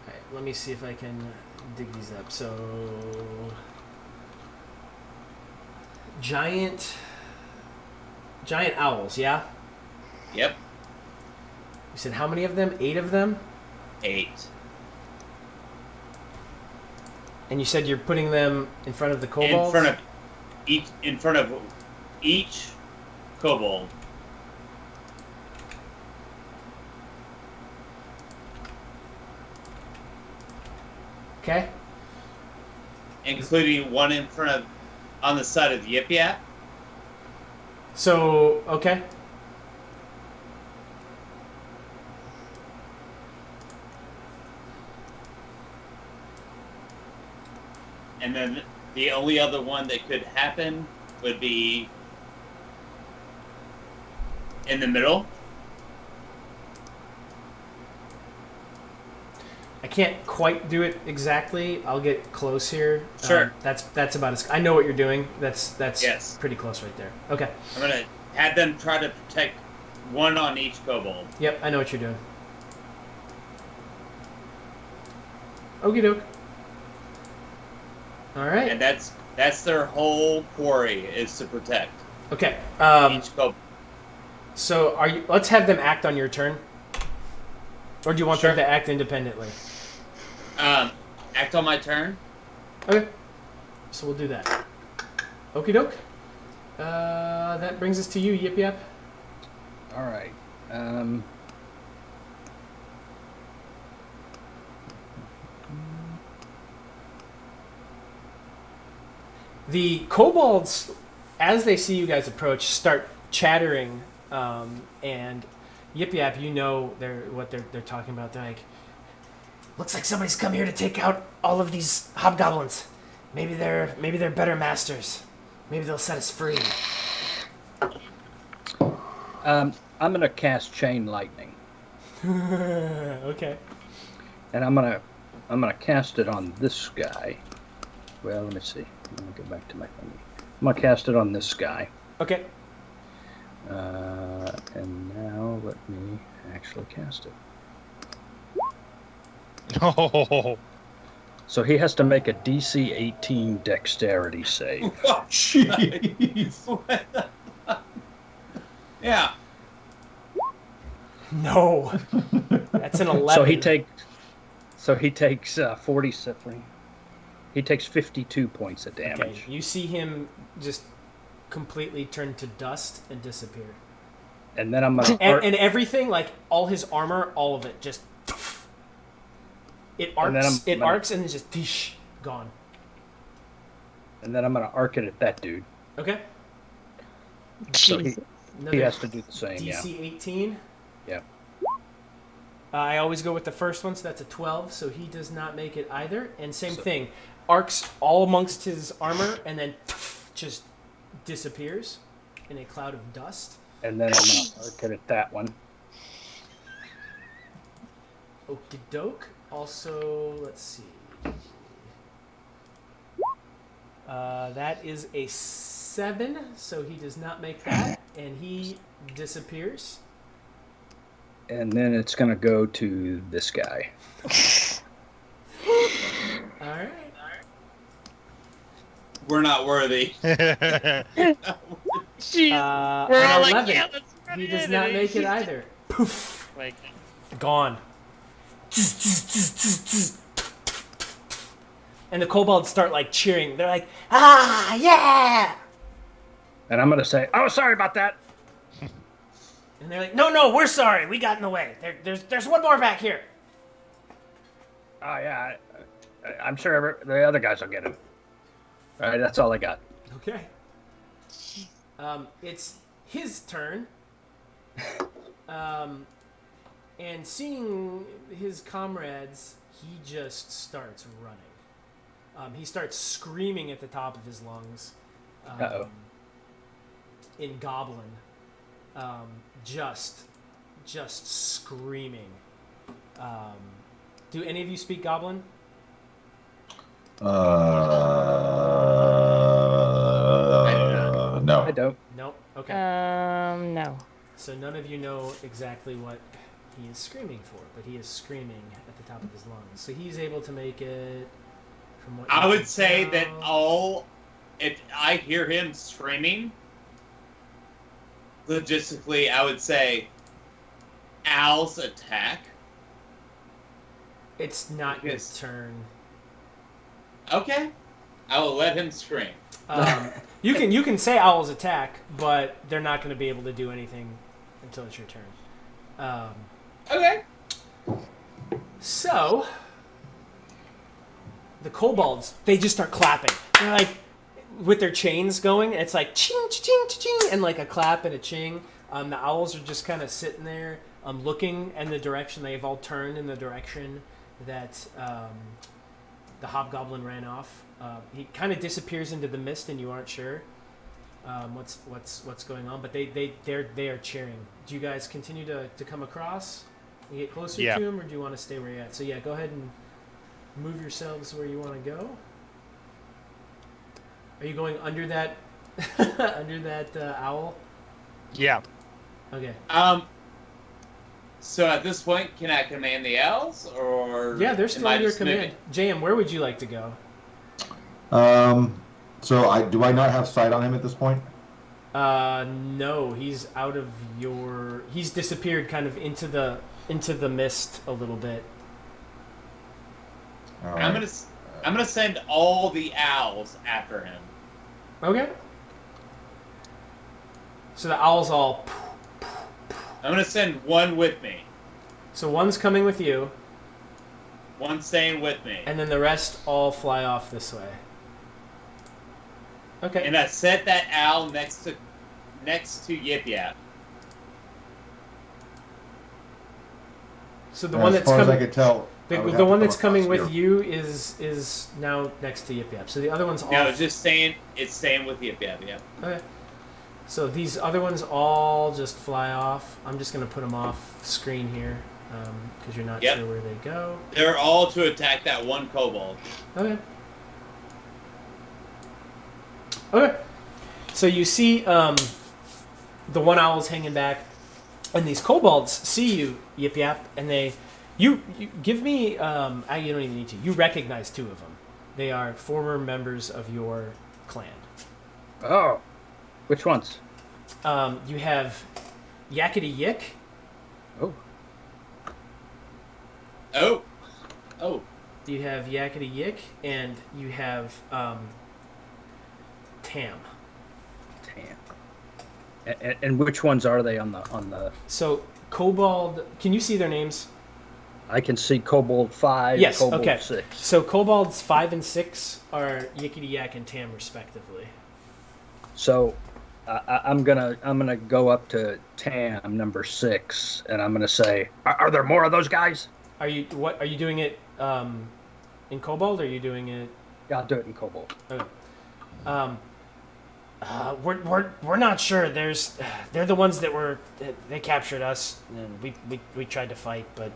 All right, let me see if I can dig these up. So, giant owls, yeah? Yep. You said how many of them? 8 of them? 8. And you said you're putting them in front of the kobolds? In front of each kobold. Okay. Including 1 in front of, on the side of Yip Yap. So, okay. And then the only other one that could happen would be in the middle. I can't quite do it exactly. I'll get close here. Sure. That's about as... I know what you're doing. That's Yes. pretty close right there. Okay. I'm going to have them try to protect 1 on each kobold. Yep, I know what you're doing. Okie doke. All right. And that's their whole quarry, is to protect Okay. each kobold. So let's have them act on your turn. Or do you want them to act independently? Act on my turn. Okay. So we'll do that. Okie doke. That brings us to you, Yip Yap. All right. The kobolds, as they see you guys approach, start chattering And Yip Yap, you know what they're talking about. They're like, looks like somebody's come here to take out all of these hobgoblins. Maybe they're better masters. Maybe they'll set us free. I'm gonna cast Chain Lightning, Okay. and I'm gonna cast it on this guy. Well, let me see. Let me go back to my thing. I'm gonna cast it on this guy. Okay. And now let me actually cast it. Oh, So he has to make a DC 18 Dexterity save. Oh, Jeez. what the fuck? Yeah. No. That's an 11. So he takes 47. He takes 52 points of damage. Okay. You see him just completely turn to dust and disappear. And then I'm gonna And everything, like all his armor, all of it, just it arcs. And then arcs and then just tish, gone. and then I'm gonna arc it at that dude. Okay. So he Another has to do the same. DC 18. Yeah. I always go with the first one, so that's a 12. So he does not make it either. And same So- thing, arcs all amongst his armor, and then just disappears in a cloud of dust. And then I'm gonna arc it at that one. Okie doke. Also, let's see. That is a 7, so he does not make that, and he disappears. And then it's gonna go to this guy. All right. We're not worthy. Jeez. We're An all like, 11. yeah, let's run He it does in, not and make it he's either. Poof. Like, Gone. And the kobolds start like cheering. They're like, ah, yeah! And I'm gonna say, "Oh, sorry about that." And they're like, no, we're sorry. We got in the way. There's one more back here. Oh yeah, I'm sure the other guys will get him. All right, that's all I got. Okay. It's his turn. And seeing his comrades, he just starts running. He starts screaming at the top of his lungs. Uh-oh. In Goblin. Just screaming. Do any of you speak Goblin? No. I don't. Nope. Okay. no. So none of you know exactly what he is screaming for, but he is screaming at the top of his lungs. So he's able to make it from what I you would can say tell. that if I hear him screaming, logistically, I would say owls attack. It's not your Yes. turn. Okay. I will let him scream. You can say owls attack, but they're not going to be able to do anything until it's your turn. Okay. So the kobolds, they just start clapping. They're like, with their chains going, it's like ching, ching, ching, and like a clap and a ching. The owls are just kind of sitting there, looking in the direction. They've all turned in the direction that the hobgoblin ran off. He kind of disappears into the mist, and you aren't sure what's going on. But they are cheering. Do you guys continue to come across and get closer Yeah. to him, or do you want to stay where you're at? So yeah, go ahead and move yourselves where you want to go. Are you going under that owl? Yeah. Okay. So at this point, can I command the owls, or Yeah, they're still am I under your just moving? command. JM, where would you like to go? So do I not have sight on him at this point? No, he's out of your. He's disappeared kind of into the mist a little bit. All I'm right. gonna send all the owls after him. Okay. So the owls all. I'm gonna send one with me, So one's coming with you, one staying with me, and then the rest all fly off this way. Okay. and I set that owl next to Yip Yap. So the And one as that's far as I coming, could tell, I would the have to one come that's coming across with here. you is now next to Yip Yap. So the other one's off. No, it's staying with Yip Yap, yeah. Okay. So these other ones all just fly off. I'm just gonna put them off screen here because you're not Yep. sure where they go. They're all to attack that one kobold. Okay. Okay. So you see the one owl's hanging back, and these kobolds see you, Yip Yap, and you give me, you don't even need to. You recognize two of them. They are former members of your clan. Oh, which ones? You have Yakety Yik. Oh, Oh. You have Yakety Yik, and you have Tam. damn. And which ones are they on the? So Kobold, can you see their names? I can see Kobold 5, Yes. Kobold Okay. 6. So Kobolds 5 and 6 are Yickety Yak and Tam, respectively. So I'm gonna go up to Tam number 6, and I'm gonna say, are there more of those guys? Are you doing it in Kobold, or are you doing it? Yeah, I'll do it in Kobold. We're not sure. They're the ones that they captured us, and we tried to fight, but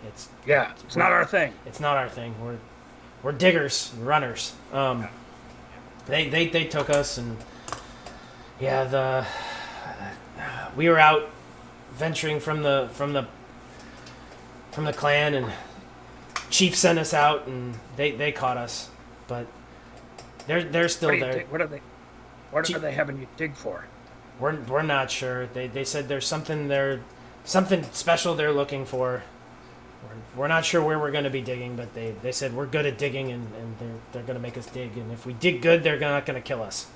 It's not our thing. it's not our thing. We're diggers and runners. They took us, and we were out venturing from the clan, and Chief sent us out, and they caught us, but they're still there. What are they having you dig for? We're not sure. They said there's something special they're looking for. We're not sure where we're going to be digging, but they said we're good at digging, and they're going to make us dig. And if we dig good, they're not going to kill us.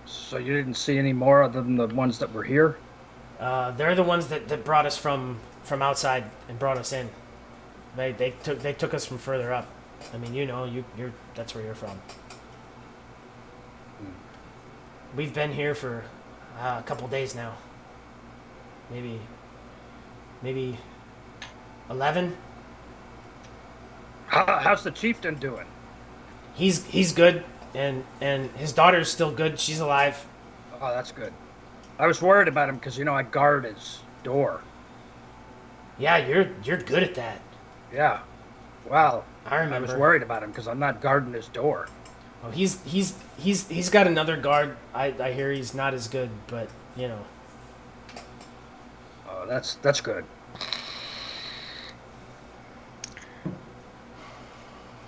So you didn't see any more other than the ones that were here? They're the ones that brought us from outside and brought us in. They took us from further up. I mean, you're that's where you're from. We've been here for a couple days now. Maybe 11. How's the chieftain doing? He's good, and his daughter's still good. She's alive. Oh, that's good. I was worried about him because I guard his door. Yeah, you're good at that. Yeah. Well, I remember. I was worried about him because I'm not guarding his door. Oh, he's got another guard. I hear he's not as good, but Oh, that's good.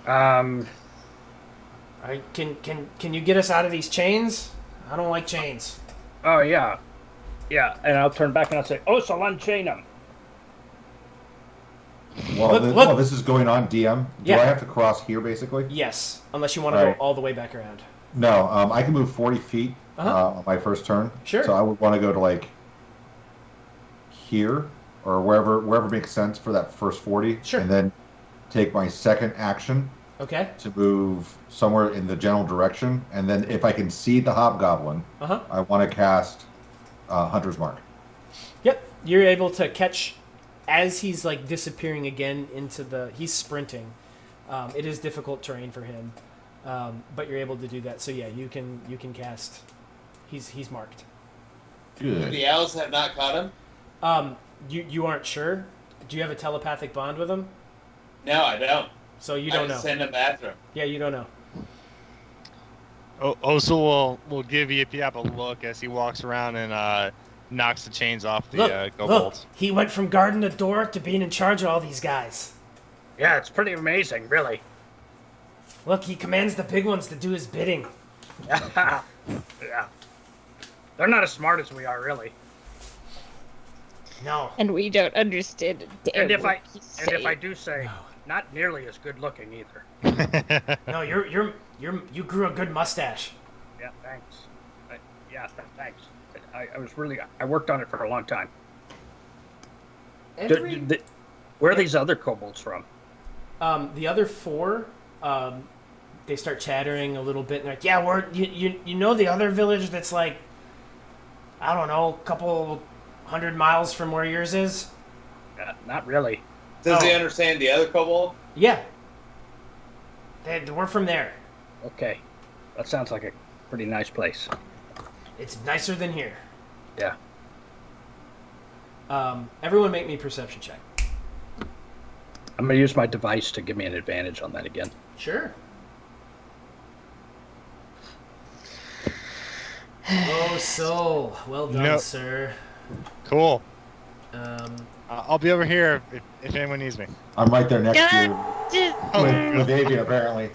Can you get us out of these chains? I don't like chains. Oh yeah, and I'll turn back and I'll say, so unchain him. While this is going on, DM, do Yeah. I have to cross here, basically? Yes, unless you want to Right. go all the way back around. No, I can move 40 feet Uh-huh. on my first turn. Sure. So I would want to go to, here, or wherever makes sense for that first 40. Sure. And then take my second action Okay. to move somewhere in the general direction. And then if I can see the hobgoblin, Uh-huh. I want to cast Hunter's Mark. Yep. You're able to catch as he's disappearing again he's sprinting. It is difficult terrain for him, but you're able to do that. So yeah, you can cast. He's marked. Good. The owls have not caught him? You aren't sure. Do you have a telepathic bond with him? No, I don't. So you I don't know. just send him after him. Yeah, you don't know. Osa will give Yip Yap a look as he walks around and knocks the chains off the Look, kobolds. he went from guarding the door to being in charge of all these guys. Yeah, it's pretty amazing, really. Look, he commands the big ones to do his bidding. Yeah. They're not as smart as we are, really. No. And we don't understand a damn And if word I he's and if I saying. do say, not nearly as good looking either. No, you grew a good mustache. Yeah, thanks. Thanks. I worked on it for a long time. Where are these other kobolds from? The other four, they start chattering a little bit. And they're like, yeah, you know the other village that's I don't know, a couple 100 miles from where yours is? Not really. Does he understand the other kobold? Yeah. We're from there. Okay. That sounds like a pretty nice place. It's nicer than here. Yeah. Everyone make me a perception check. I'm going to use my device to give me an advantage on that again. Sure. Oh, so well done, Nope. sir. Cool. Um, I'll be over here if anyone needs me. I'm right there next to you God. with Avian, apparently.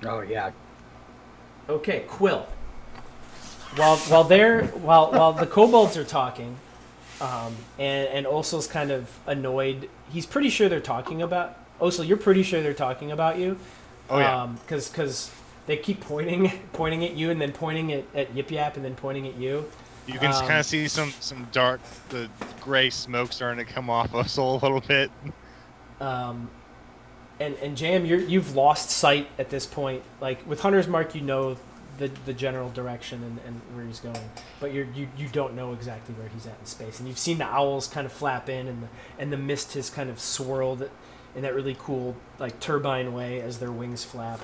Oh, yeah. okay, Quill. While the kobolds are talking, and Osel's kind of annoyed. He's pretty sure they're talking about Osel. You're pretty sure they're talking about you. Oh yeah. Because they keep pointing at you and then pointing at Yip Yap and then pointing at you. You can kind of see some dark, the gray smoke starting to come off us a little bit. And Jam, you've lost sight at this point. Like with Hunter's Mark, you know the general direction and where he's going, but you don't know exactly where he's at in space. And you've seen the owls kind of flap in, and the mist has kind of swirled in that really cool like turbine way as their wings flap.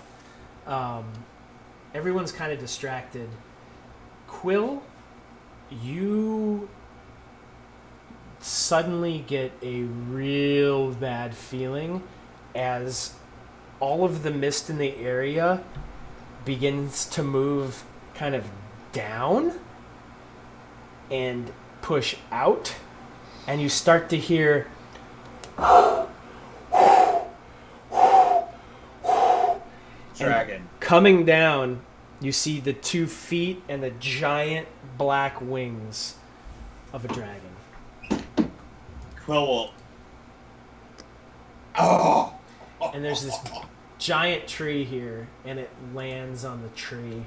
Everyone's kind of distracted. Quill, you suddenly get a real bad feeling as all of the mist in the area begins to move kind of down and push out, and you start to hear Dragon. coming down. You see the 2 feet and the giant black wings of a dragon. Quill will. Oh! And there's this giant tree here, and it lands on the tree,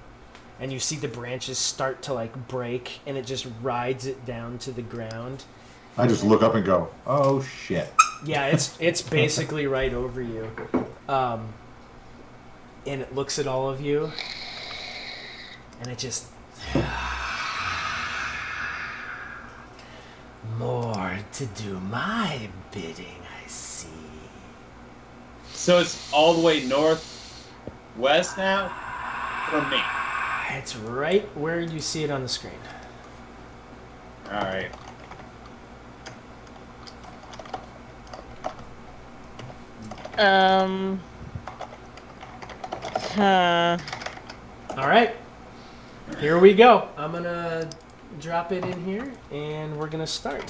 and you see the branches start to like break, and it just rides it down to the ground. I just look up and go, oh shit. Yeah, it's basically right over you, and it looks at all of you, and it just more to do my bidding, I see. So it's all the way northwest now from me. It's right where you see it on the screen. All right. All right, here we go. I'm gonna drop it in here, and we're gonna start.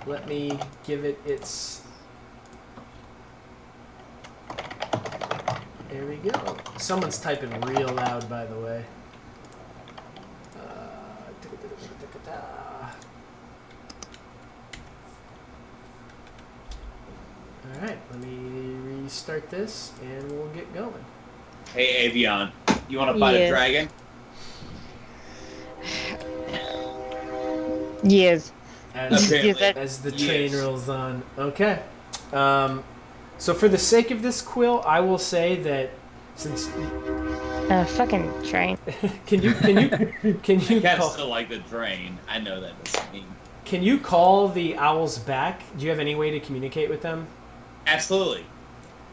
Let me give it its... There we go. Someone's typing real loud, by the way. Alright, let me restart this, and we'll get going. Hey, Avian, you want to fight a Yes. dragon? Yes. Apparently. As the train Yes. rolls on. Okay. So for the sake of this, Quill, I will say that since Fucking train. can you I call, still like the drain. I know that doesn't mean. can you call the owls back? Do you have any way to communicate with them? Absolutely.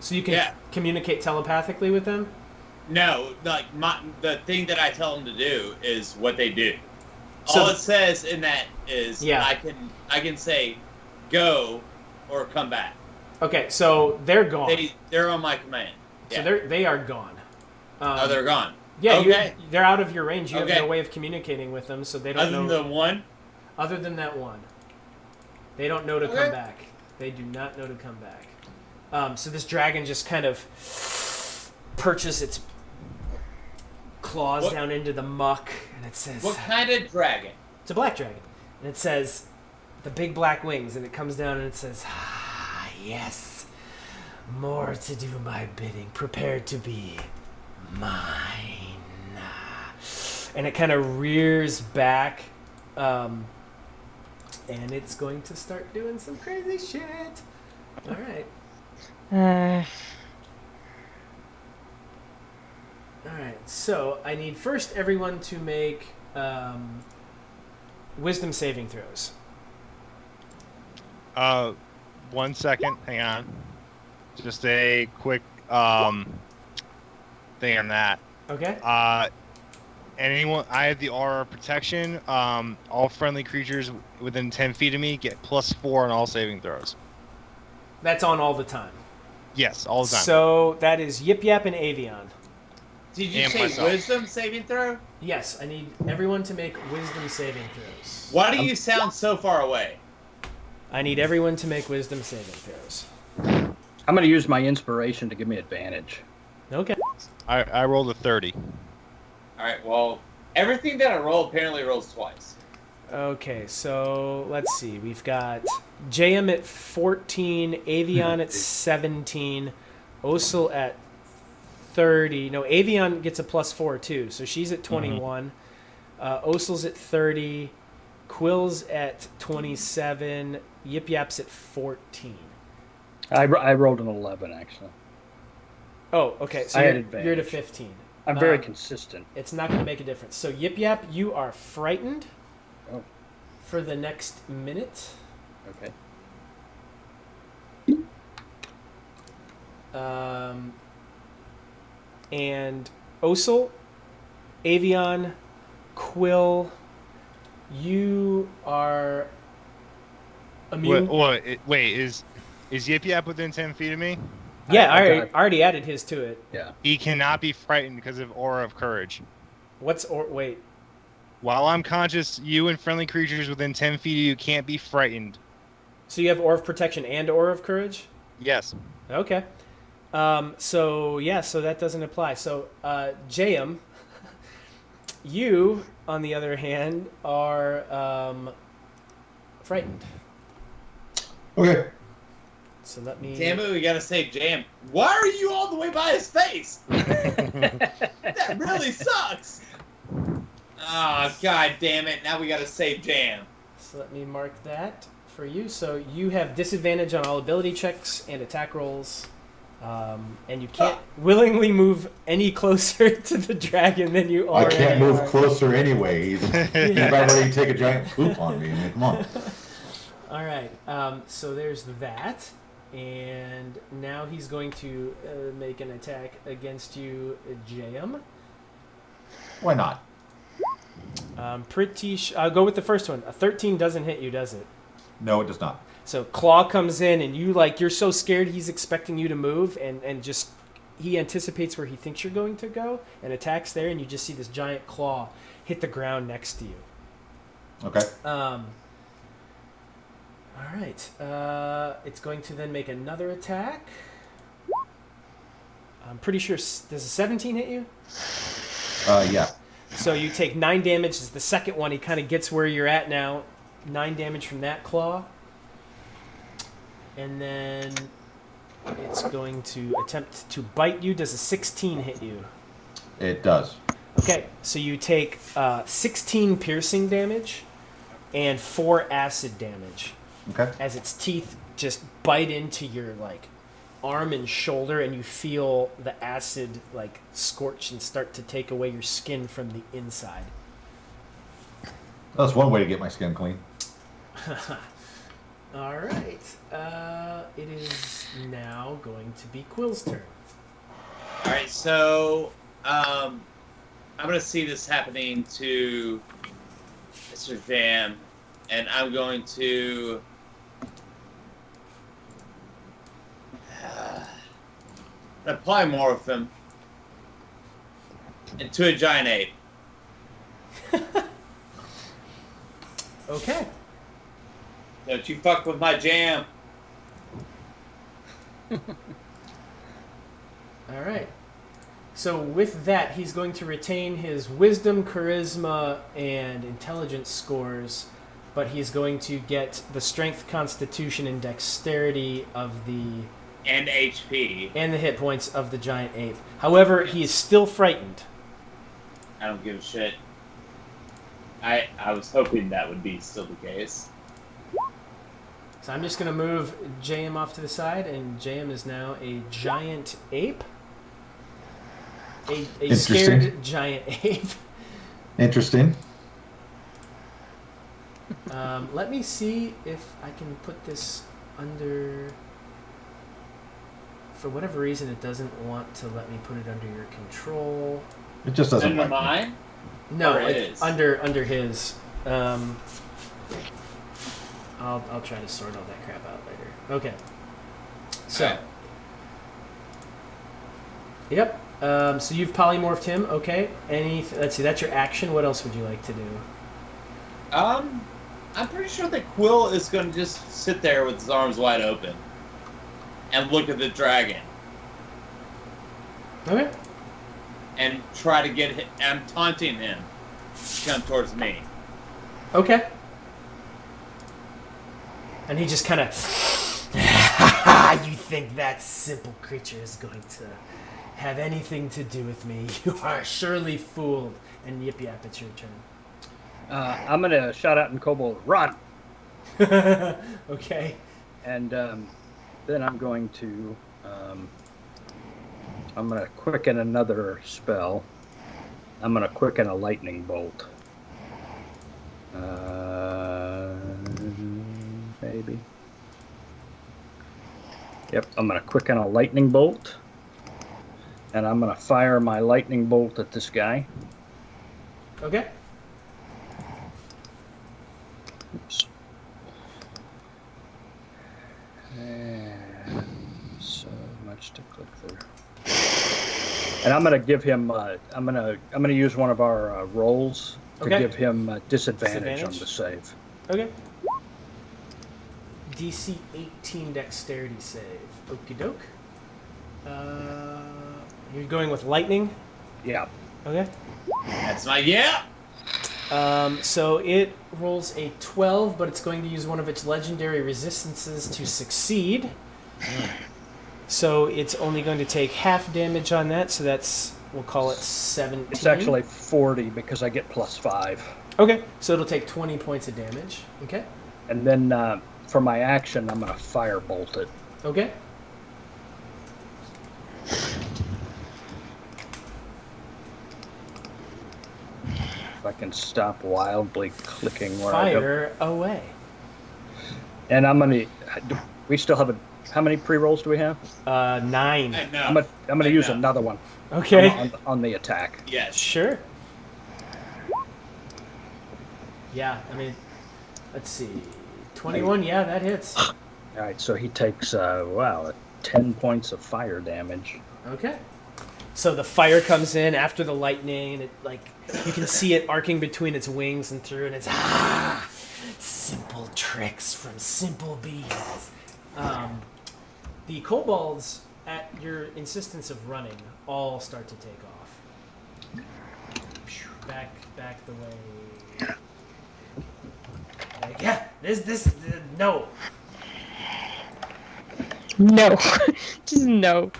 So you can Yeah. communicate telepathically with them? No, like the thing that I tell them to do is what they do. So- All it says in that is Yeah. I can say go or come back. Okay, so they're gone. They're on my command. So Yeah. they are gone. Oh, they're gone. Yeah, Okay. they're out of your range. You Okay. have no way of communicating with them, so they don't Other know. than one. Other than that one, they don't know to Okay. come back. They do not know to come back. So this dragon just kind of perches its claws What- down into the muck, and it says, What kind of dragon? "It's a black dragon," and it says, "The big black wings," and it comes down and it says, "Ah, yes, more to do my bidding. Prepare to be mine." And it kind of rears back, and it's going to start doing some crazy shit. All right. All right. So I need first everyone to make wisdom saving throws. 1 second. Hang on. Just a quick thing on that. Okay. Anyone, I have the aura of protection. All friendly creatures within 10 feet of me get +4 on all saving throws. That's on all the time. Yes, all the time. So that is Yip Yap and Avion. Did you And say myself. wisdom saving throw? Yes, I need everyone to make wisdom saving throws. Why do you sound so far away? I need everyone to make wisdom saving throws. I'm going to use my inspiration to give me advantage. Okay. I rolled a 30. Alright, well, everything that I roll apparently rolls twice. Okay, so let's see. We've got JM at 14, Avion at 17, Osel at 30. No, Avion gets a +4 too, so she's at 21. Osel's at 30, Quill's at 27, Yip Yap's at 14. I rolled an 11, actually. Oh, okay, so I had you're at a advantage. 15. I'm very consistent. It's not going to make a difference. So Yip Yap, you are frightened Oh. for the next minute. Okay. And Osel, Avion, Quill, you are immune. Wait, is Yip Yap within 10 feet of me? Yeah, I got- already added his to it. Yeah. He cannot be frightened because of Aura of Courage. Wait. While I'm conscious, you and friendly creatures within 10 feet of you can't be frightened. So you have Aura of Protection and Aura of Courage? Yes. Okay. So that doesn't apply. So, JM, you, on the other hand, are frightened. Okay. So let me... Damn it, we gotta save Jam. Why are you all the way by his face? That really sucks. Oh, god damn it. Now we gotta save Jam. So let me mark that for you. So you have disadvantage on all ability checks and attack rolls. And you can't willingly move any closer to the dragon than you I already can't move are. closer anyway. He's about ready to take a giant poop on me. I mean, come on. All right. So there's that. And now he's going to make an attack against you, JM. Why not? I'll go with the first one. A 13 doesn't hit you, does it? No, it does not. So Claw comes in, and you're so scared he's expecting you to move, and just he anticipates where he thinks you're going to go, and attacks there, and you just see this giant claw hit the ground next to you. Okay. All right. It's going to then make another attack. I'm pretty sure. Does a 17 hit you? Yeah. So you take 9 damage. It's the second one. He kind of gets where you're at now. 9 damage from that claw. And then it's going to attempt to bite you. Does a 16 hit you? It does. Okay, so you take 16 piercing damage and 4 acid damage Okay. as its teeth just bite into your arm and shoulder, and you feel the acid scorch and start to take away your skin from the inside. That's one way to get my skin clean. All right. It is now going to be Quill's turn. Alright, so I'm gonna see this happening to Mr. Jam, and I'm going to apply Morphin into a giant ape. Okay. Don't you fuck with my Jam. All right. So with that, he's going to retain his wisdom, charisma, and intelligence scores, but he's going to get the strength, constitution, and dexterity of the... And HP. and the hit points of the giant ape. However, he is still frightened. I don't give a shit. I was hoping that would be still the case. So I'm just going to move JM off to the side, and JM is now a giant ape. A Interesting. scared giant ape. Interesting. Let me see if I can put this under... For whatever reason, it doesn't want to let me put it under your control. It just doesn't Under like me. mine? No, Or it's his? under his. I'll try to sort all that crap out later. Okay. So. Alright. Yep. So you've polymorphed him. Okay. Let's see. That's your action. What else would you like to do? I'm pretty sure that Quill is going to just sit there with his arms wide open and look at the dragon Okay. and try to get him. I'm taunting him to come towards me. Okay. And he just kind of. You think that simple creature is going to have anything to do with me? You are surely fooled. And yip yap, it's your turn. I'm going to shout out in Kobold, run! Okay. And then I'm going to quicken another spell. I'm going to quicken a lightning bolt. Maybe. Yep, I'm going to quicken a lightning bolt. And I'm going to fire my lightning bolt at this guy. Okay. Oops. And so much to click through. And I'm going to give him. I'm going to use one of our rolls to Okay. give him disadvantage on Disadvantage? the save. Okay. DC 18 dexterity save. Okie doke. You're going with lightning? Yeah. Okay. That's my yeah. So it rolls a 12, but it's going to use one of its legendary resistances to succeed. So it's only going to take half damage on that, so that's, we'll call it 17. It's actually 40 because I get +5. Okay, so it'll take 20 points of damage. Okay. And then for my action, I'm going to firebolt it. Okay. If I can stop wildly clicking where I go. Fire away. And I'm going to... We still have how many pre-rolls do we have? 9. I know. I'm going to use know. another one Okay. on the attack. Yes. Sure. Yeah, I mean, let's see. 21, yeah, that hits. All right, so he takes, 10 points of fire damage. Okay. So the fire comes in after the lightning, and it, like, you can see it arcing between its wings and through, and it's, simple tricks from simple beings. The kobolds, at your insistence of running, all start to take off. Back the way. Like, yeah, no. No. Just no.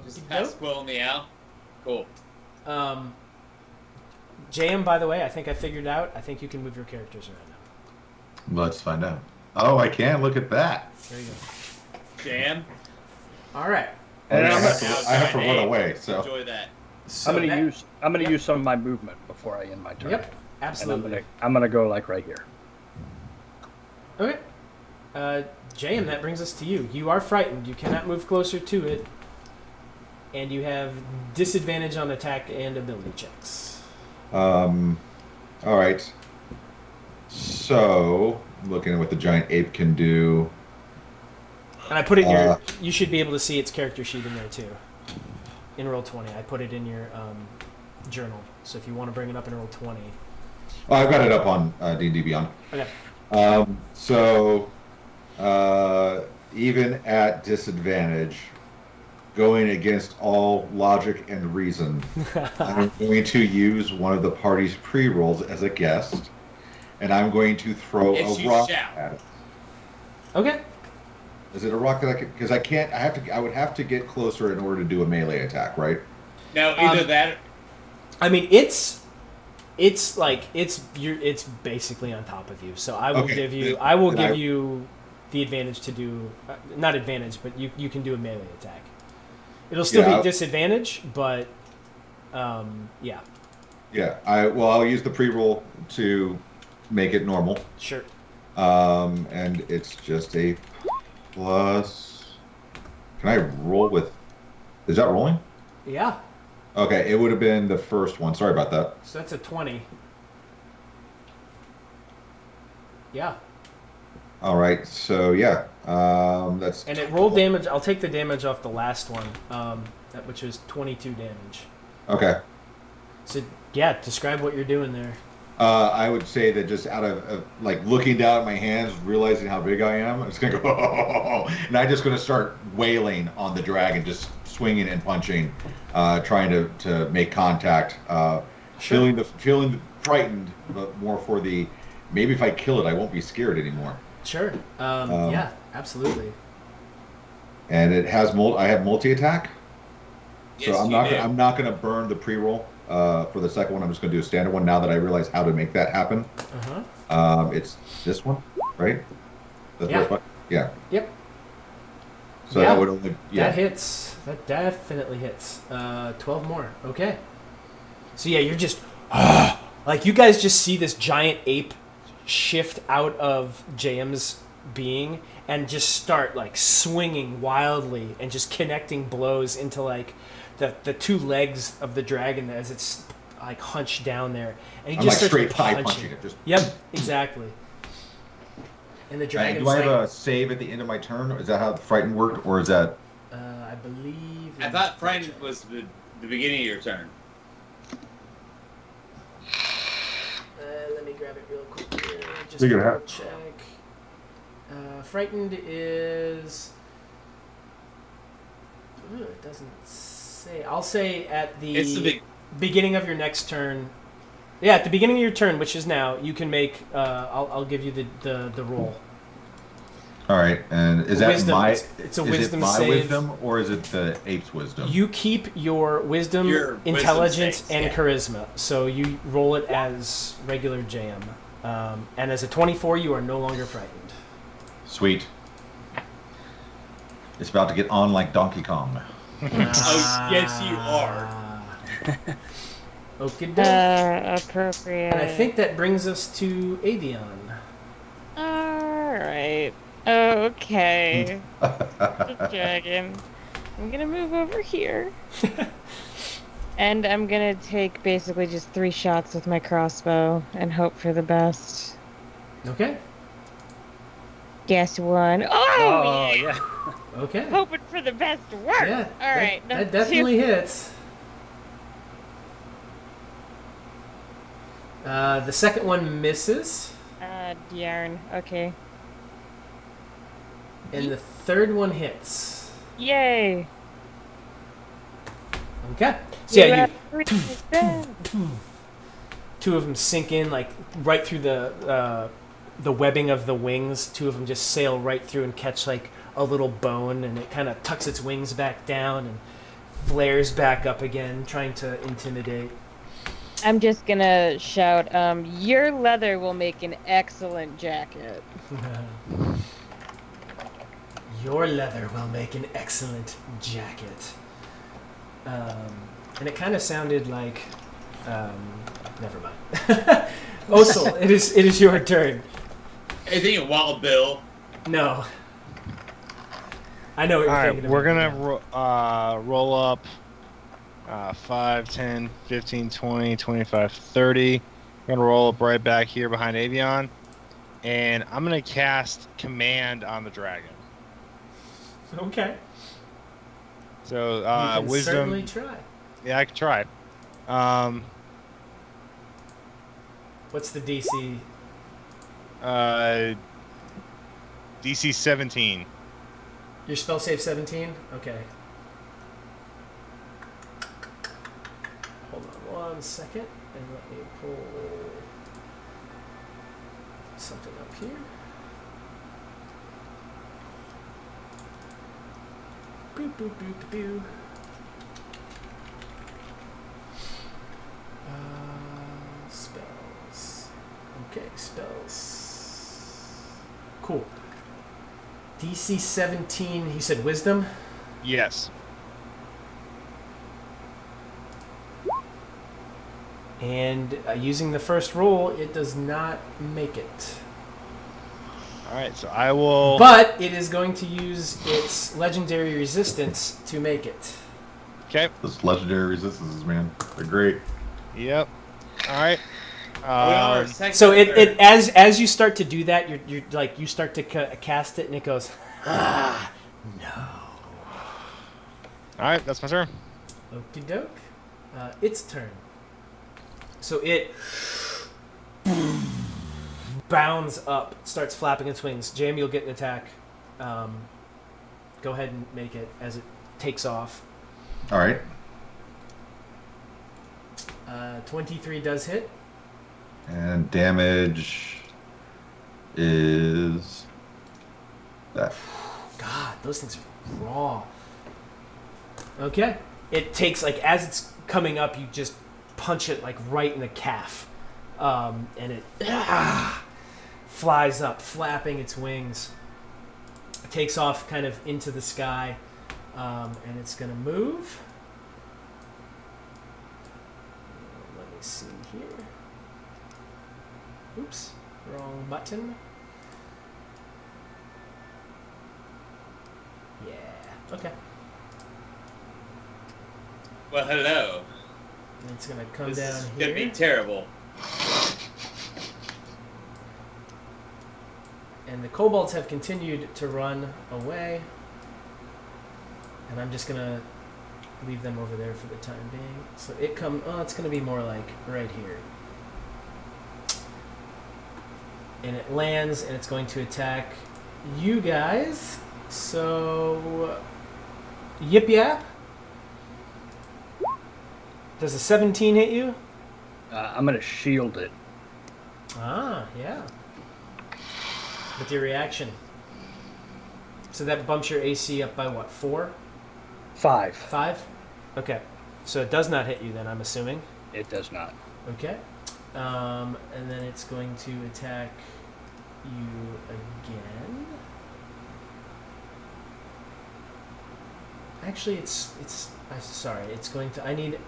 Just pass Quill in the owl. Cool. JM, by the way, I think I figured out. I think you can move your characters around now. Let's find out. Oh, I can. Look at that. There you go. Jam. All right. And I I'm have to run away. So Enjoy that. So going that- to use some of my movement before I end my turn. Yep, absolutely. And I'm gonna go like right here. Okay. JM, that brings us to you. You are frightened. You cannot move closer to it. And you have disadvantage on attack and ability checks. all right. So looking at what the giant ape can do. And I put it in your... You should be able to see its character sheet in there, too. In Roll20. I put it in your journal. So if you want to bring it up in Roll20. Oh, I've got it up on D&D Beyond. Okay. Even at disadvantage, going against all logic and reason, I'm going to use one of the party's pre-rolls as a guest, and I'm going to throw If a you rock shout. at it. Okay. Is it a rock that I can? Because I can't. I would have to get closer in order to do a melee attack, right? No, either that. I mean, it's basically on top of you. So I will Okay. give you the advantage to do not advantage, but you can do a melee attack. It'll still Yeah. be disadvantage, but yeah. Yeah. I'll use the pre-roll to make it normal. Sure. And it's just a plus. Can I roll with? Is that rolling? Yeah. Okay, it would have been the first one. Sorry about that. So that's a 20. Yeah. All right, so yeah, that's. And it rolled damage. I'll take the damage off the last one, which was 22 damage. Okay. So yeah, describe what you're doing there. I would say that just out of like looking down at my hands, realizing how big I am, I'm just gonna go, and I'm just gonna start wailing on the dragon, just swinging and punching, trying to make contact. Sure. Feeling frightened, but more for the maybe if I kill it, I won't be scared anymore. Sure. Yeah, absolutely. And it has I have multi-attack, Yes, so I'm you not gonna burn the pre-roll for the second one. I'm just gonna do a standard one now that I realize how to make that happen. It's this one, right? The Yeah. first one? Yeah. Yep. So Yeah, that would only That hits. That definitely hits. 12 more. Okay. So yeah, you're just like you guys just see this giant ape shift out of James' being and just start like swinging wildly and just connecting blows into like the two legs of the dragon as it's like hunched down there, and he I'm just like starts straight pie punching it. Just. Yep, exactly. And the dragon's Do I have like, a save at the end of my turn? Is that how the frighten worked, or is that? I believe. I thought frightened was the beginning of your turn. Let me grab it real quick here. Just Figure it double out. check. Frightened is. Ooh, it doesn't say. I'll say at the It's the beginning of your next turn. Yeah, at the beginning of your turn, which is now, you can make. I'll give you the roll. All right, and is that Wisdom. my? It's a is wisdom it my save. wisdom or is it the ape's wisdom? You keep your wisdom, Your wisdom intelligence, saves, and yeah. charisma. So you roll it as regular jam. And as a 24, you are no longer frightened. Sweet. It's about to get on like Donkey Kong. Oh, yes, you are. Okay, doke. Appropriate. And I think that brings us to Avion. Alright. Okay. The dragon. I'm gonna move over here. And I'm gonna take basically just 3 shots with my crossbow and hope for the best. Okay. Guess one. Oh, yeah. yeah. Okay. Hoping for the best work. Yeah. Alright. That definitely hits. The second one misses. Yarn. Okay. And the third one hits. Yay. Okay. So yeah, you. two of them sink in like right through the webbing of the wings. Two of them just sail right through and catch like a little bone, and it kind of tucks its wings back down and flares back up again, trying to intimidate. I'm just gonna shout, your leather will make an excellent jacket. Your leather will make an excellent jacket. And it kind of sounded like, never mind. Osel, it is your turn. Anything in Wild Bill? No. I know what you're All right, thinking. we're about gonna roll up 5, 10, 15, 20, 25, 30. We're gonna roll up right back here behind Avion, and I'm gonna cast Command on the dragon. Okay. So You can wisdom. certainly try. Yeah, I can try. What's the DC? DC 17. Your spell save 17? Okay. Hold on 1 second and let me pull something up here. Boop, boop, boop, boop. Spells. Okay, spells. Cool. DC 17, he said wisdom? Yes. And using the first roll, it does not make it. All right, so I will. But it is going to use its legendary resistance to make it. Okay. Those legendary resistances, man, they're great. Yep. All right. Are we on our second So or it third? as you start to do that, you're like you start to cast it, and it goes, no. All right, that's my turn. Okie doke. Its turn. So it bounds up, starts flapping its wings. Jamie will get an attack. Go ahead and make it as it takes off. All right. 23 does hit. And damage is that. God, those things are raw. Okay. It takes, like, as it's coming up, you just punch it, like, right in the calf. And it flies up, flapping its wings. It takes off kind of into the sky. And it's going to move. Let me see here. Oops, wrong button. Yeah, okay. Well, hello. And it's going to come This down is here. gonna be terrible. And the kobolds have continued to run away. And I'm just going to leave them over there for the time being. So it's going to be more like right here. And it lands, and it's going to attack you guys. So, Yip Yap. Does a 17 hit you? I'm going to shield it. Ah, yeah. With your reaction. So that bumps your AC up by what, 4? 5. 5? Okay. So it does not hit you then, I'm assuming. It does not. Okay. And then it's going to attack you again. Actually, it's going to... I need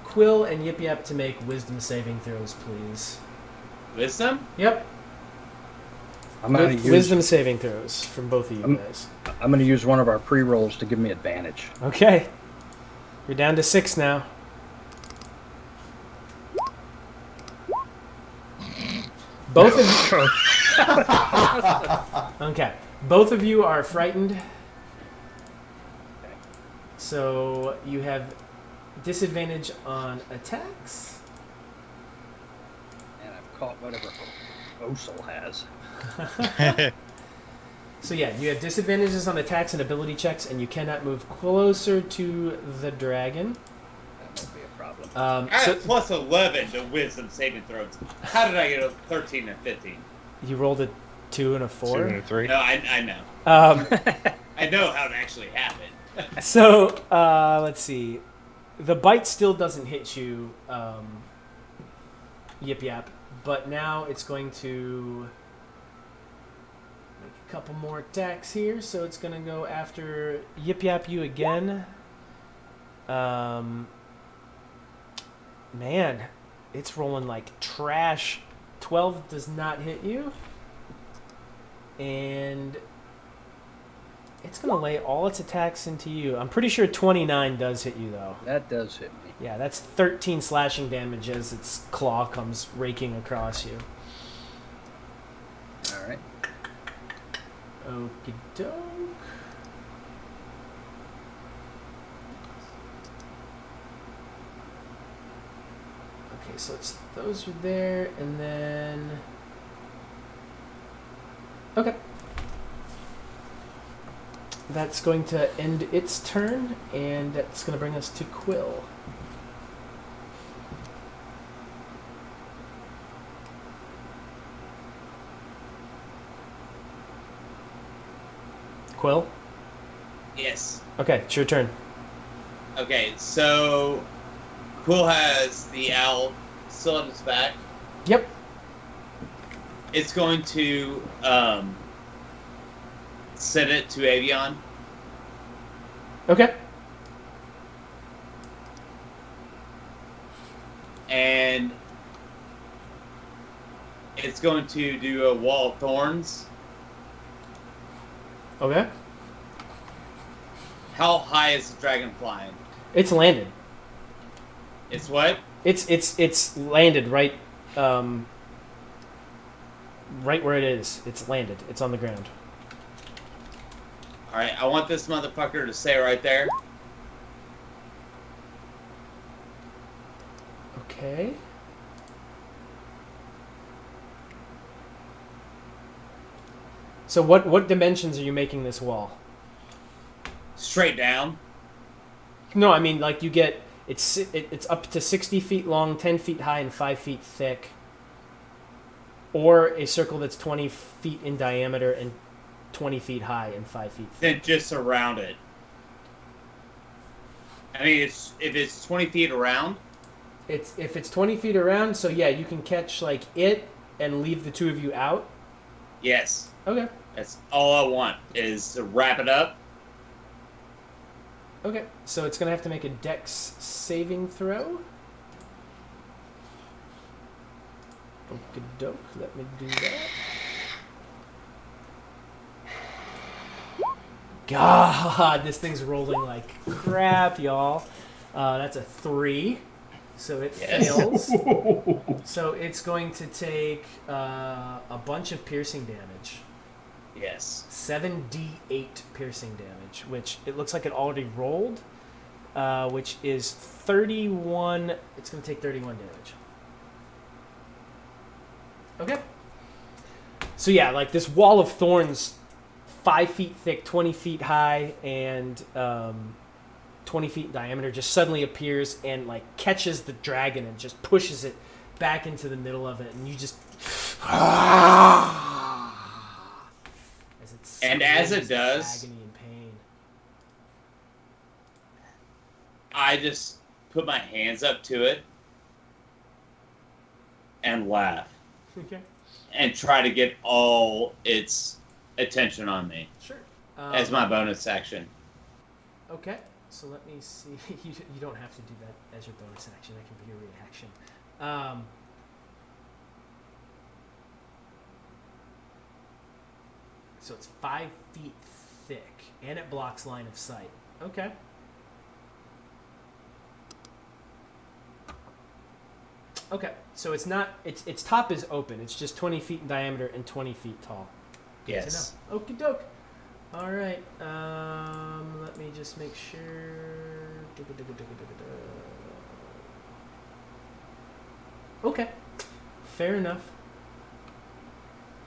Quill and Yip Yap to make wisdom saving throws, please. Wisdom? Yep. I'm going to use Wisdom saving throws from both of you guys. I'm going to use one of our pre-rolls to give me advantage. Okay. You're down to 6 now. Both of you... Okay. Both of you are frightened. So you have disadvantage on attacks. And I've caught whatever Osel has. So yeah, you have disadvantages on attacks and ability checks, and you cannot move closer to the dragon. That won't be a problem. I have plus 11 to wisdom saving throws. How did I get a 13 and 15? You rolled a 2 and a 4. 2 and a 3. No, I know. I know how it actually happened. So let's see. The bite still doesn't hit you, Yip Yap, but now it's going to make a couple more attacks here. So it's going to go after Yip Yap you again. Man, it's rolling like trash. 12 does not hit you. And it's going to lay all its attacks into you. I'm pretty sure 29 does hit you, though. That does hit me. Yeah, that's 13 slashing damage as its claw comes raking across you. All right. Okie doke. Okay, so it's those are there, and then... Okay. That's going to end its turn, and that's going to bring us to Quill. Quill? Yes. Okay, it's your turn. Okay, so Quill has the owl still on its back. Yep. It's going to send it to Avion. Okay. and it's going to do a wall of thorns. Okay. How high is the dragon flying? It's landed. It's what? It's landed right right where it is. It's landed. It's on the ground. All right, I want this motherfucker to stay right there. Okay. So what dimensions are you making this wall? Straight down. No, I mean like you get it's up to 60 feet long, 10 feet high, and 5 feet thick. Or a circle that's 20 feet in diameter and 20 feet high and 5 feet thick. Then just around it. I mean, if it's 20 feet around. If it's 20 feet around, so yeah, you can catch like it and leave the two of you out. Yes. Okay. That's all I want is to wrap it up. Okay, so it's gonna have to make a Dex saving throw. Okie doke, let me do that. God, this thing's rolling like crap, y'all. That's a 3, so it fails. So it's going to take a bunch of piercing damage. Yes. 7d8 piercing damage, which it looks like it already rolled, which is 31. It's going to take 31 damage. Okay. So yeah, like this wall of thorns, 5 feet thick, 20 feet high, and 20 feet in diameter, just suddenly appears and like catches the dragon and just pushes it back into the middle of it, and you just. As it does, agony and pain. I just put my hands up to it and laugh. Okay. And try to get all its attention on me. Sure. As my bonus action. Okay. So let me see. You don't have to do that as your bonus action. That can be your reaction. So it's 5 feet thick, and it blocks line of sight. Okay. Okay, so it's not. Its top is open. It's just 20 feet in diameter and 20 feet tall. Good Yes. to know. Okie doke. All right. Let me just make sure. Okay. Fair enough.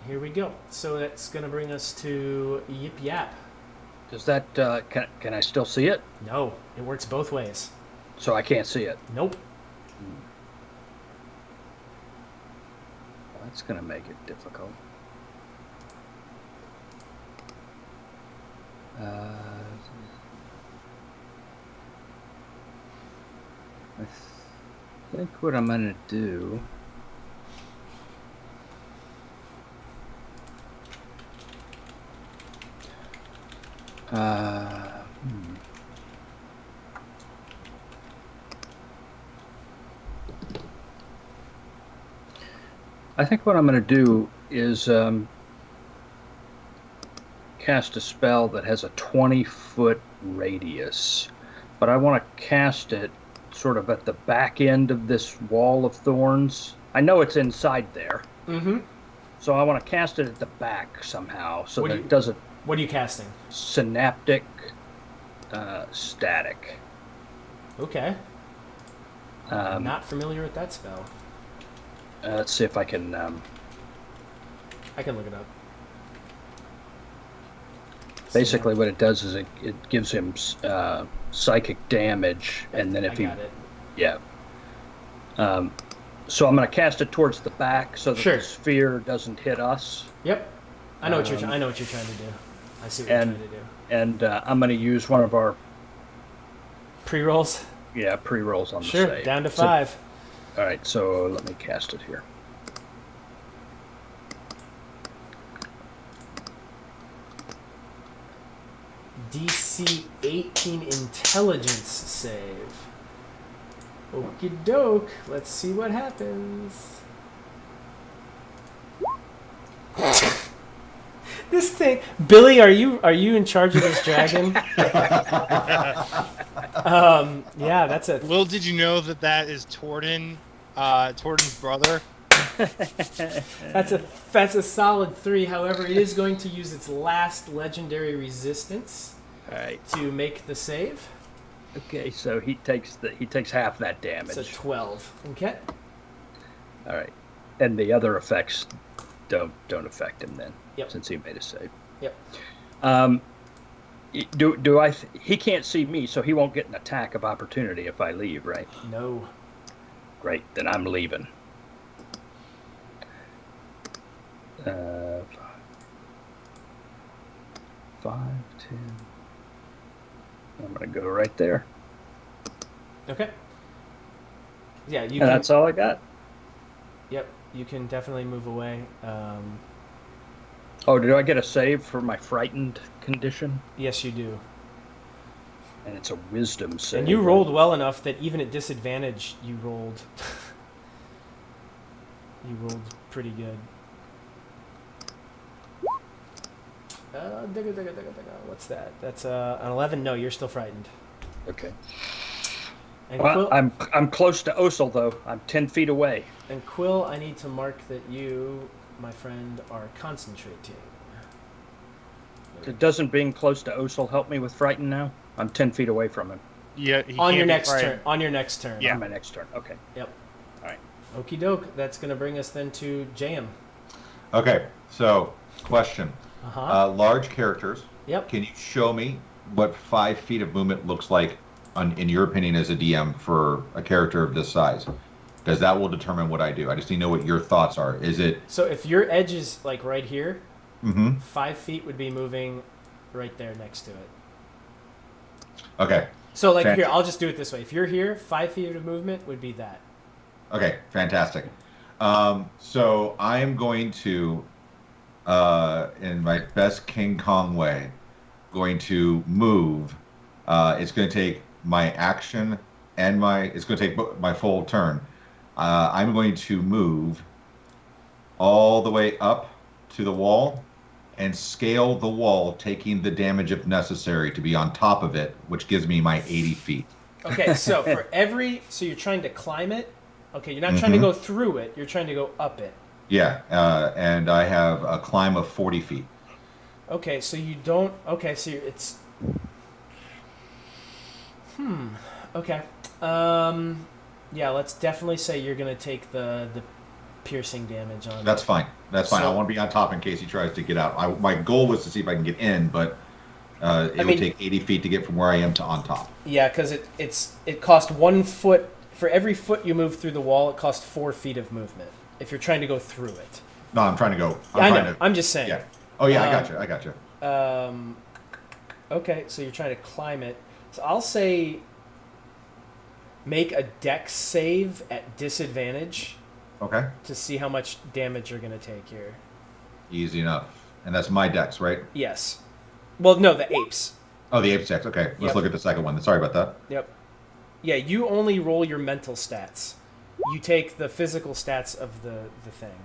Here we go. So that's going to bring us to Yip Yap. Does that, can I still see it? No, it works both ways. So I can't see it. Nope. Well, that's going to make it difficult. I think what I'm going to do... I think what I'm going to do is cast a spell that has a 20-foot radius, but I want to cast it sort of at the back end of this wall of thorns. I know it's inside there, so I want to cast it at the back somehow so that it doesn't... What are you casting? Synaptic static. Okay. Not familiar with that spell. Let's see if I can... I can look it up. Basically what it does is it gives him psychic damage, and then if he... got it. Yeah. So I'm going to cast it towards the back so that the sphere doesn't hit us. Yep. I know what you're trying to do. I see what you're trying to do. And I'm going to use one of our... Pre-rolls? Yeah, pre-rolls on the save. save. Down to 5. All right, so let me cast it here. DC 18 intelligence save. Okie doke. Let's see what happens. This thing, Billy, are you in charge of this dragon? Yeah, that's a. Little did you know that is Torden, Torden's brother. That's a solid 3. However, it is going to use its last legendary resistance to make the save. Okay, so he takes half that damage. It's a 12. Okay. All right, and the other effects don't affect him then. Yep. Since he made a save. Yep. He can't see me, so he won't get an attack of opportunity if I leave, right? No. Great, then I'm leaving. 5, 10. I'm gonna go right there. Okay. Yeah, you. And Can, that's all I got. Yep, you can definitely move away. Oh, did I get a save for my frightened condition? Yes, you do. And it's a wisdom save. And you rolled well enough that even at disadvantage, you rolled. You rolled pretty good. What's that? That's an 11. No, you're still frightened. Okay. And Well, Quill, I'm close to Osel though. I'm 10 feet away. and Quill, I need to mark that you, my friend, are concentrating. Doesn't being close to Osel help me with frighten now? I'm 10 feet away from him. Yeah. On your next turn. On your next turn. Yeah. On my next turn. Okay. Yep. All right. Okie doke. That's going to bring us then to Jaheim. Okay, so question. Uh-huh. Large characters. Yep. Can you show me what 5 feet of movement looks like, in your opinion, as a DM for a character of this size? Because that will determine what I do. I just need to know what your thoughts are. Is it... So if your edge is like right here, Mm-hmm. 5 feet would be moving right there next to it. Okay. So like Fantastic. here, I'll just do it this way. If you're here, 5 feet of movement would be that. Okay, fantastic. So I am going to, in my best King Kong way, going to move. It's going to take my action and it's going to take my full turn. I'm going to move all the way up to the wall and scale the wall, taking the damage if necessary to be on top of it, which gives me my 80 feet. Okay, so so you're trying to climb it. Okay, you're not trying to go through it. You're trying to go up it. Yeah, and I have a climb of 40 feet. Okay, so you don't. Okay, so it's. Okay. Yeah, let's definitely say you're gonna take the piercing damage on. That's fine. That's fine. So- I want to be on top in case he tries to get out. My goal was to see if I can get in, but it would take 80 feet to get from where I am to on top. Yeah, because it costs 1 foot for every foot you move through the wall. It costs 4 feet of movement if you're trying to go through it. No, I'm trying to go. I trying know. to- I'm just saying. Yeah. Oh yeah, I got you. Okay, so you're trying to climb it. So I'll say make a dex save at disadvantage Okay. to see how much damage you're going to take here. Easy enough. And that's my dex, right? Yes. Well, no, the apes. Oh, the ape's dex. Okay, let's Yep. look at the second one. Sorry about that. Yep. Yeah, you only roll your mental stats. You take the physical stats of the thing.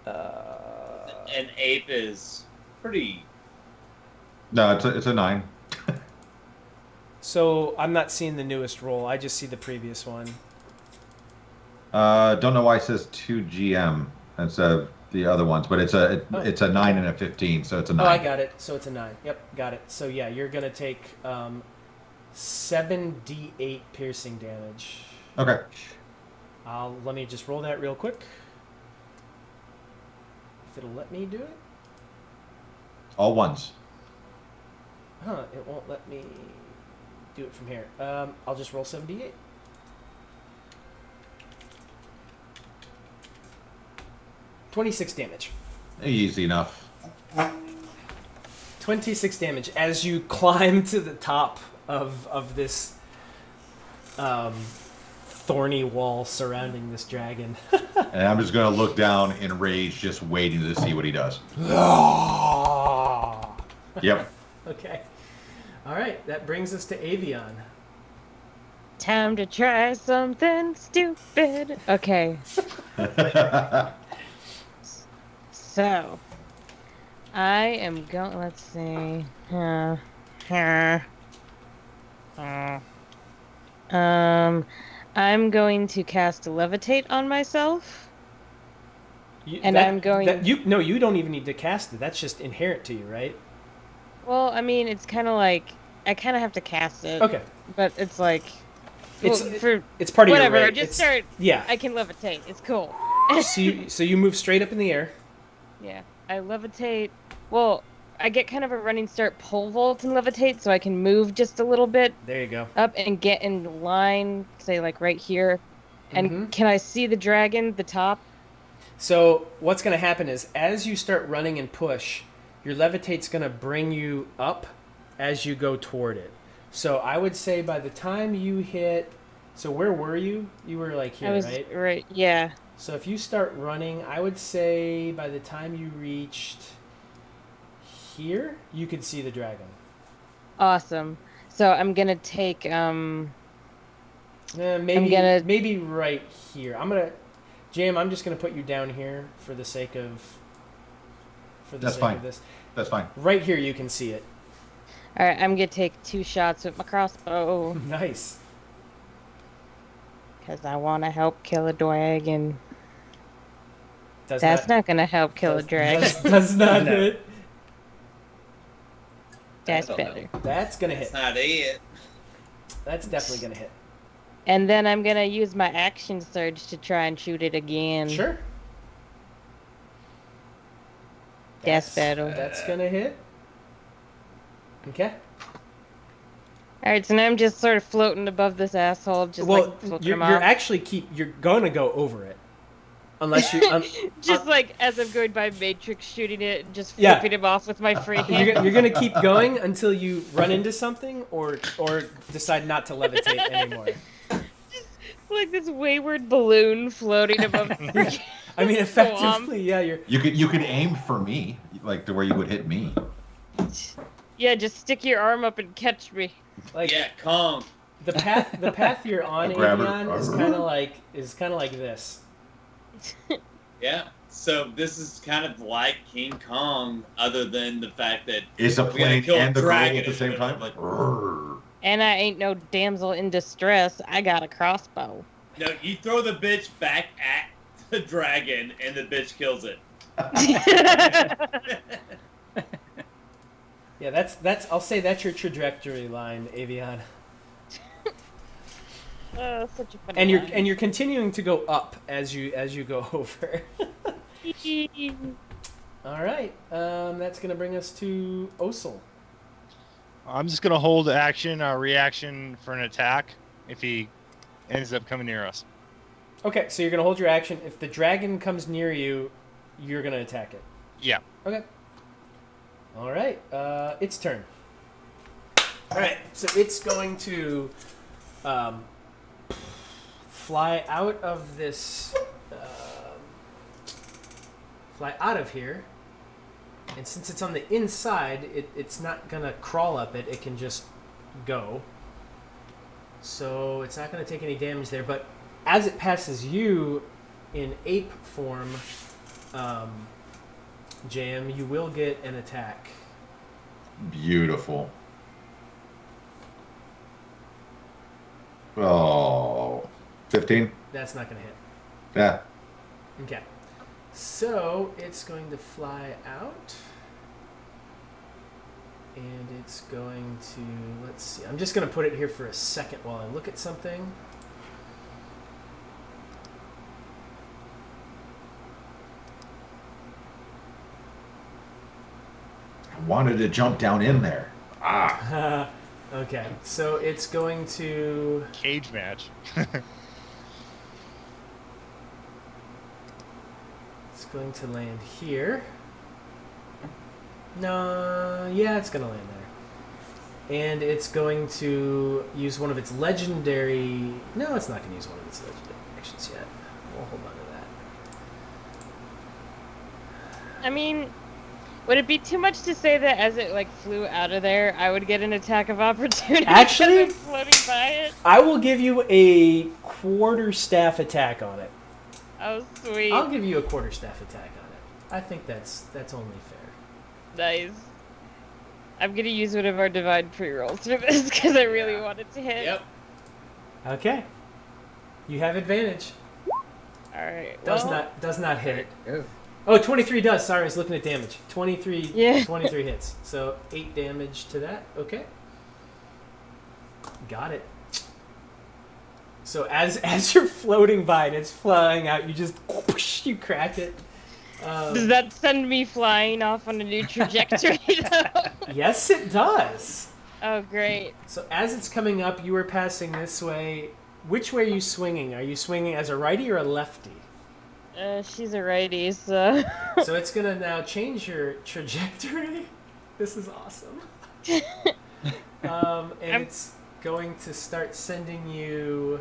An ape is pretty. No, it's a 9. So I'm not seeing the newest roll. I just see the previous one. Don't know why it says 2 GM instead of the other ones, but it's a 9 and a 15, so it's a 9. Oh, I got it. So it's a 9. Yep, got it. So yeah, you're gonna take 7d8 piercing damage. Okay. Let me just roll that real quick. If it'll let me do it. All ones. Huh, it won't let me do it from here. I'll just roll 7d8. $26 damage. Easy enough. 26 damage as you climb to the top of this thorny wall surrounding this dragon. And I'm just going to look down in rage, just waiting to see what he does. Yep. Okay. All right, that brings us to Avion. Time to try something stupid. Okay, so I am going. Let's see. I'm going to cast Levitate on myself, and I'm going. You don't even need to cast it. That's just inherent to you, right? Well, I mean, it's kind of like I kind of have to cast it. Okay. But it's like It's for it's part of whatever. your right. Just It's, start. Yeah. I can levitate. It's cool. So you move straight up in the air. Yeah, I levitate. Well, I get kind of a running start, pole vault, and levitate, so I can move just a little bit There you go. up and get in line, say like right here. And Mhm. can I see the dragon, the top? So what's going to happen is as you start running and push, your levitate's going to bring you up as you go toward it. So I would say by the time you hit, so where were you? You were like here, I was right? right. Yeah. So if you start running, I would say by the time you reached here, you could see the dragon. Awesome. So I'm gonna take Maybe right here. Jam, I'm just gonna put you down here for the sake of That's fine. of this. That's fine. Right here you can see it. All right, I'm gonna take 2 shots with my crossbow Nice. because I want to help kill a dragon. Does That's not gonna help kill a dragon. Does not No. hit. That's I don't better. That's gonna hit. That's not it. That's definitely gonna hit. And then I'm gonna use my action surge to try and shoot it again. Sure. That's better. That's gonna hit. Okay. All right, so now I'm just sort of floating above this asshole, just Well, like floating you're him off. actually you're gonna go over it, unless you. Just like as I'm going by Matrix, shooting it, and just Yeah. flipping him off with my free hand. You're gonna keep going until you run into something or decide not to levitate anymore. Like this wayward balloon floating above the freaking I mean, swamp. effectively, yeah. You could aim for me, like to where you would hit me. Yeah, just stick your arm up and catch me. Like Yeah, Kong. the path you're on, Grab her. Avion, is kind of like this. Yeah. So this is kind of like King Kong, other than the fact that Is a we gotta plane kill a and the girl dragon at the in same middle time? of it. Like, "Rrrr." And I ain't no damsel in distress. I got a crossbow. No, you throw the bitch back at the dragon, and the bitch kills it. Yeah, that's. I'll say that's your trajectory line, Avion. Such a funny And line. you're continuing to go up as you go over. All right, that's gonna bring us to Osel. I'm just gonna hold action, reaction for an attack if he ends up coming near us. Okay, so you're gonna hold your action. If the dragon comes near you, you're gonna attack it. Yeah. Okay. All right, its turn. All right, so it's going to fly out of this, fly out of here. And since it's on the inside, it's not gonna crawl up it. It can just go. So it's not gonna take any damage there. But as it passes you in ape form, JM, you will get an attack. Beautiful. Oh, 15? That's not gonna hit. Yeah. Okay. So it's going to fly out. And it's going to, let's see. I'm just going to put it here for a second while I look at something. I wanted to jump down in there. Ah. Okay. So it's going to, Cage match. it's going to land here. No, yeah, it's going to land there. And it's going to use one of its legendary, no, it's not going to use one of its legendary actions yet. We'll hold on to that. I mean, Would it be too much to say that as it like flew out of there, I would get an attack of opportunity? Actually, because I'm floating by it. I will give you a quarterstaff attack on it. Oh, sweet. I'll give you a quarterstaff attack on it. I think that's only fair. Nice. I'm gonna use one of our divine pre-rolls for this because I really want it to hit. Yep. Okay. You have advantage. All right. Does not hit. Ew. Oh, 23 does. Sorry, I was looking at damage. 23 Yeah. 23 hits. So 8 damage to that. Okay. Got it. So as you're floating by and it's flying out, you just whoosh, you crack it. Does that send me flying off on a new trajectory though? Yes, it does. Oh, great. So as it's coming up, you are passing this way. Which way are you swinging? Are you swinging as a righty or a lefty? She's a righty, so. So it's gonna now change your trajectory. This is awesome. And it's going to start sending you.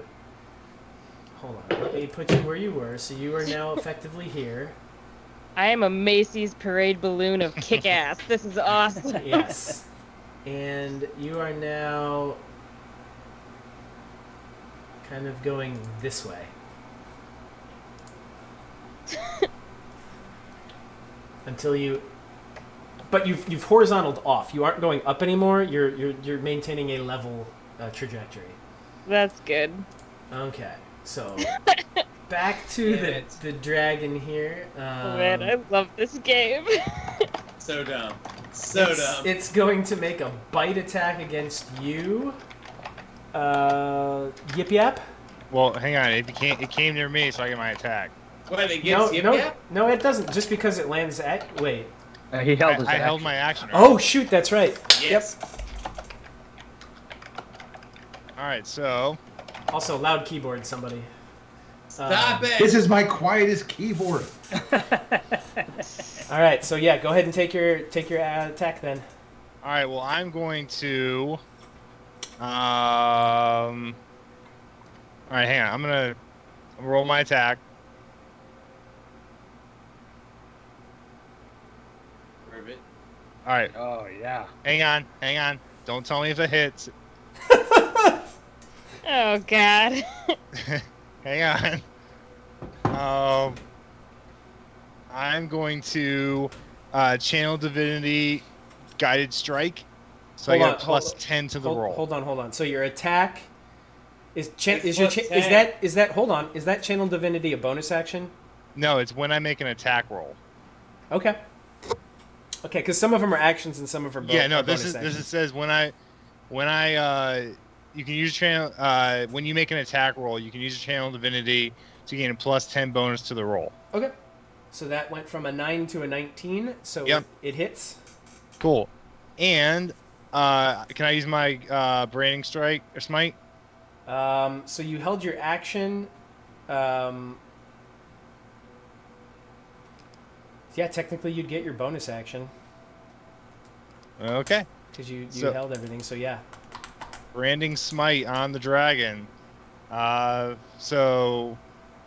Hold on, let me put you where you were. So you are now effectively here. I am a Macy's parade balloon of kick-ass. This is awesome. Yes. And you are now kind of going this way. Until you, but you've horizontaled off. You aren't going up anymore. You're maintaining a level trajectory. That's good. Okay, so back to the dragon here. Oh man, I love this game. So dumb. So dumb. It's going to make a bite attack against you. Yip Yap. Well, hang on. It came near me, so I get my attack. What, it gives Yip Yap? No, it doesn't. Just because it lands at. Wait. He held his I action. held my action. Oh shoot, that's right. Yes. All right, so Yep. Also, loud keyboard, somebody. Stop it! This is my quietest keyboard. All right, so yeah, go ahead and take your attack then. all right. Well, I'm going to. All right, hang on. I'm gonna roll my attack. Ribbit. All right, Oh, yeah. hang on. Don't tell me if it hits. Oh god. Hang on. I'm going to channel divinity guided strike. So Hold I on, get a plus 10 to the roll. Hold on. So your attack is It's plus 10. is that channel divinity a bonus action? No, it's when I make an attack roll. Okay, because some of them are actions and some of them are Yeah, no, bonus this actions. says when I you can use channel when you make an attack roll, you can use channel divinity to gain a plus 10 bonus to the roll. Okay, so that went from a 9 to a 19. So Yep. it hits. Cool. And can I use my branding strike or smite? So you held your action. Yeah, technically you'd get your bonus action Okay. because you So- held everything. So yeah. Branding smite on the dragon. So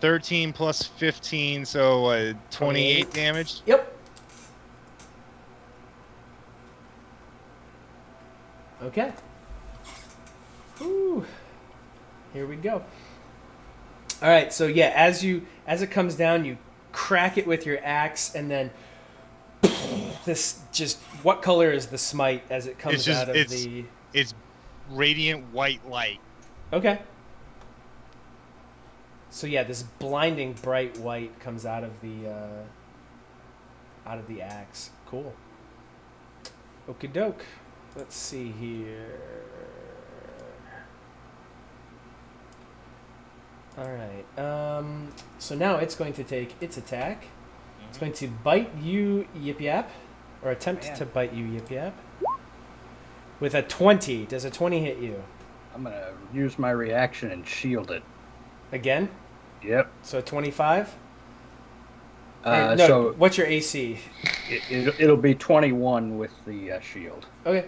13 plus 15, so 28 damage. Yep. Okay. Whew. Here we go. All right. So yeah, as it comes down, you crack it with your axe, and then this just what color is the smite as it comes out of the? It's radiant white light. Okay. So yeah, this blinding bright white comes out of the axe. Cool. Okie doke. Let's see here. All right. So now it's going to take its attack. It's going to bite you, Yip Yap, or attempt Man. to bite you, Yip Yap. With a 20. Does a 20 hit you? I'm going to use my reaction and shield it. Again? Yep. So 25? So what's your AC? it'll be 21 with the shield. Okay.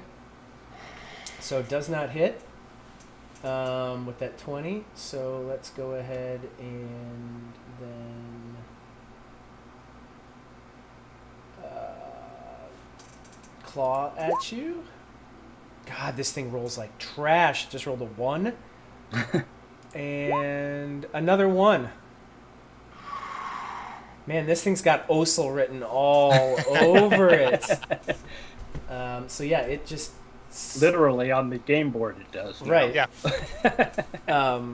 So it does not hit with that 20. So let's go ahead and then claw at you. God, this thing rolls like trash. Just rolled a 1. And another 1. Man, this thing's got Osel written all over it. So yeah, it just... Literally on the game board it does. Now. Right. Yeah.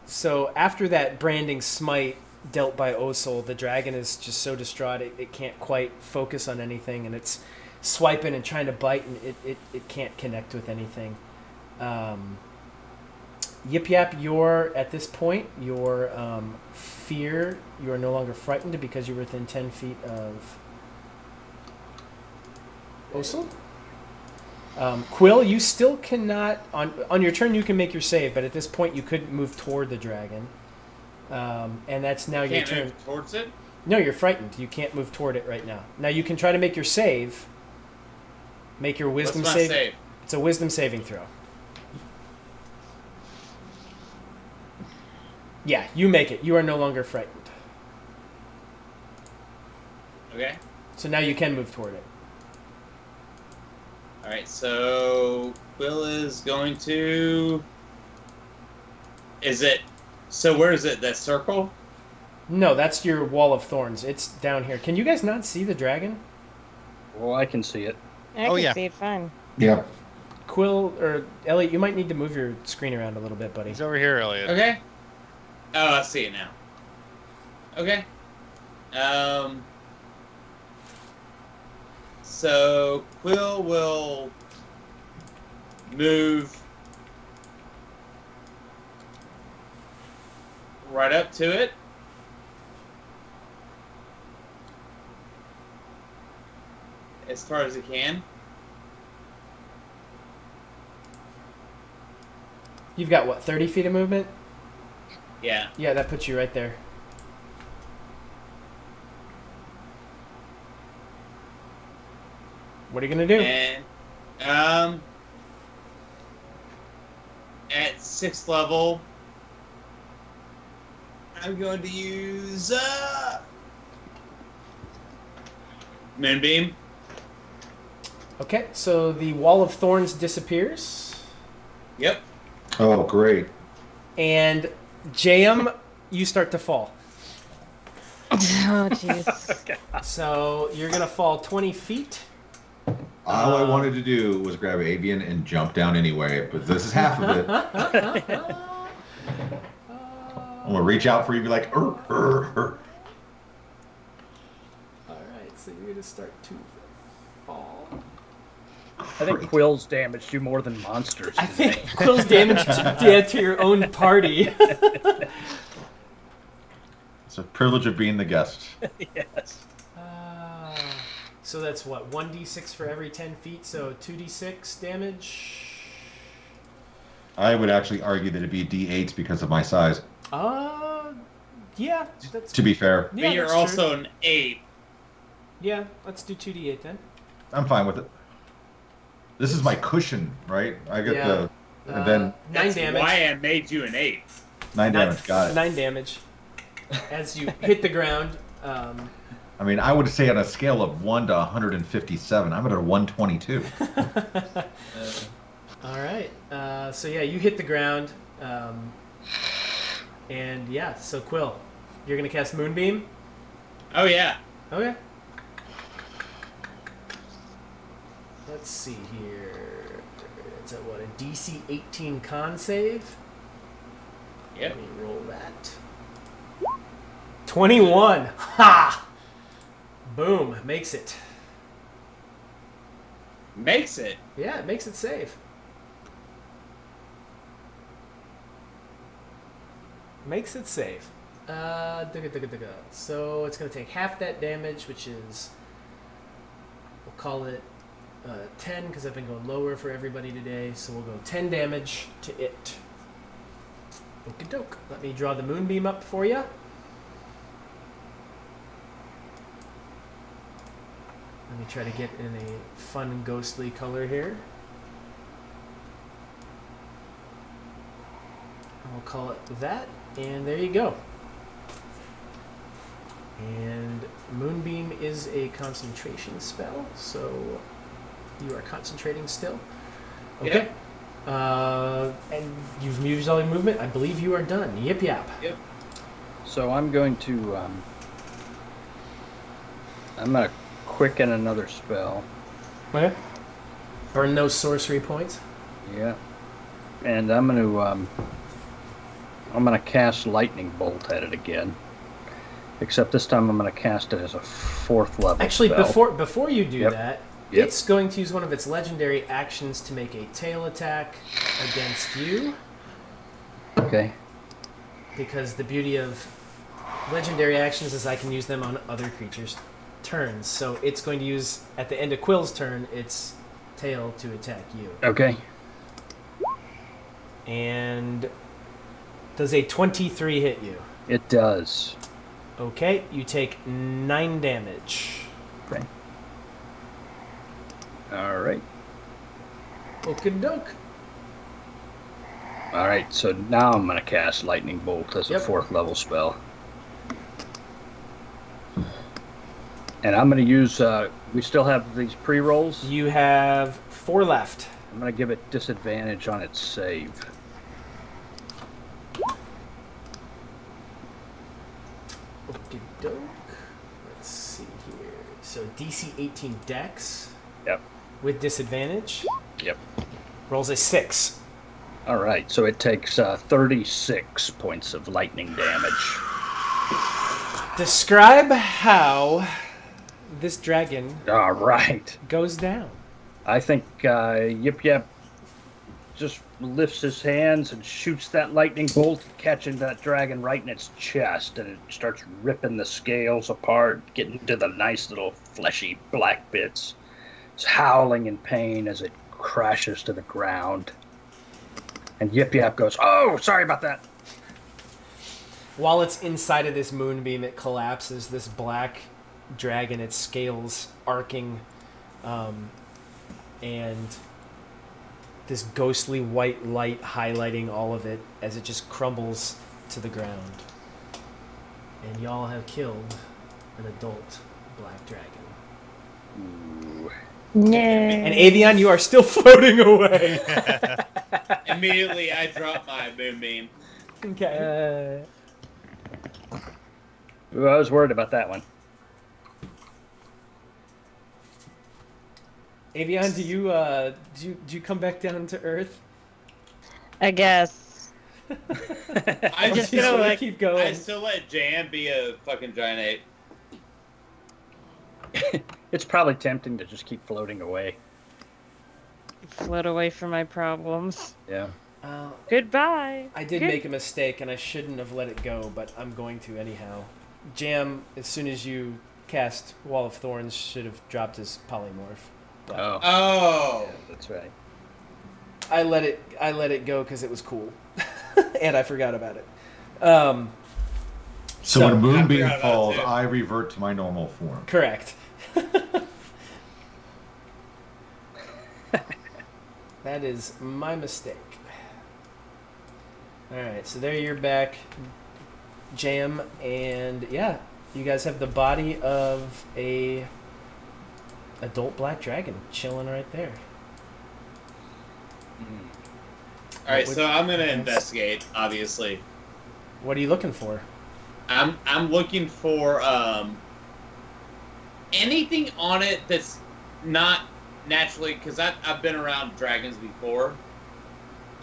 So after that branding smite dealt by Osel, the dragon is just so distraught it can't quite focus on anything, and it's swiping and trying to bite, and it can't connect with anything. Yip Yap, you're at this point, your fear, you are no longer frightened because you're within 10 feet of Osel. Quill, you still cannot, on your turn you can make your save, but at this point you couldn't move toward the dragon. And that's now your Can't turn. move towards it? No, you're frightened. You can't move toward it right now. Now you can try to make your save. Make your wisdom What's my save. save? It's a wisdom saving throw. Yeah, you make it. You are no longer frightened. Okay. So now you can move toward it. Alright, so Quill is going to... Is it... So where is it? That circle? No, that's your wall of thorns. It's down here. Can you guys not see the dragon? Well, I can see it. I Oh, can yeah. see it fine. Yeah. Quill, or Elliot, you might need to move your screen around a little bit, buddy. He's over here, Elliot. Okay. Oh, I see it now. Okay. So Quill will move right up to it. As far as he can. You've got, what, 30 feet of movement? Yeah. Yeah, that puts you right there. What are you going to do? And at 6th level, I'm going to use Moonbeam. Okay, so the wall of thorns disappears. Yep. Oh, great. And JM, you start to fall. Oh, jeez. So you're going to fall 20 feet. All I wanted to do was grab Avian and jump down anyway, but this is half of it. I'm gonna reach out for you and be like, All right, so you're going to start to fall. I think Quill's damaged you more than monsters I today. think Quill's damage to your own party. It's a privilege of being the guest. Yes. So that's what, 1d6 for every 10 feet, so 2d6 damage? I would actually argue that it'd be D8s because of my size, Yeah. That's, to be fair. yeah, But you're that's also true. an 8. Yeah, let's do 2d8 then. I'm fine with it. This is my cushion, right? I get Yeah. and then 9 That's damage. why I made you an 8. 9 damage, got it. 9 damage. As you hit the ground. I mean, I would say on a scale of 1 to 157, I'm at a 122. All right. So yeah, you hit the ground. And yeah, so Quill, you're going to cast Moonbeam? Oh, yeah. Okay. Let's see here. It's at what, a DC 18 con save? Yep. Let me roll that. 21. Ha! Boom. Makes it. Makes it. Yeah, it makes it save. Makes it save. So it's going to take half that damage, which is, we'll call it 10, because I've been going lower for everybody today. So we'll go 10 damage to it. Okie doke. Let me draw the moonbeam up for you. Let me try to get in a fun ghostly color here. I'll call it that, and there you go. And Moonbeam is a concentration spell, so You are concentrating still. Okay. And you've used all your movement. I believe you are done. Yip yap. Yep. So I'm going to quicken another spell. Okay. Burn those sorcery points. Yeah. And I'm gonna cast lightning bolt at it again. Except this time I'm gonna cast it as a 4th level Actually, spell. before you do that, it's going to use one of its legendary actions to make a tail attack against you. Okay. Because the beauty of legendary actions is I can use them on other creatures' turns. So it's going to use, at the end of Quill's turn, its tail to attack you. Okay. And does a 23 hit you? It does. Okay, you take 9 damage. Okay. All right. Okie doke. All right. So now I'm gonna cast lightning bolt as a 4th level spell. And I'm gonna use. We still have these pre-rolls. You have 4 left. I'm gonna give it disadvantage on its save. Okie doke. Let's see here. So DC 18 Dex. Yep. With disadvantage. Yep. Rolls a 6. All right. So it takes 36 points of lightning damage. Describe how this dragon All right. goes down. I think Yip Yap just lifts his hands and shoots that lightning bolt, catching that dragon right in its chest, and it starts ripping the scales apart, getting to the nice little fleshy black bits. It's howling in pain as it crashes to the ground. And Yip Yap goes, "Oh, sorry about that." While it's inside of this moonbeam, it collapses. This black dragon, its scales arcing, and this ghostly white light highlighting all of it as it just crumbles to the ground. And y'all have killed an adult black dragon. Ooh. No. And Avion, you are still floating away. Immediately, I drop my moonbeam. Okay. Ooh, I was worried about that one. Avion, do you come back down to Earth? I guess. I just You gonna wanna like keep going. I still let Jam be a fucking giant ape. It's probably tempting to just keep floating away. float away from my problems. Yeah. Goodbye. I did make a mistake, and I shouldn't have let it go, but I'm going to anyhow. Jam, as soon as you cast Wall of Thorns, should have dropped his polymorph. But Oh. Yeah, that's right. I let it go because it was cool, and I forgot about it. So when I Moonbeam forgot about falls, it, too. I revert to my normal form. Correct. That is my mistake. Alright, so there you're back, Jam, and yeah, you guys have the body of a adult black dragon chilling right there. All right, What so I'm gonna would- investigate. Obviously, What are you looking for? I'm looking for anything on it that's not naturally, because I've been around dragons before.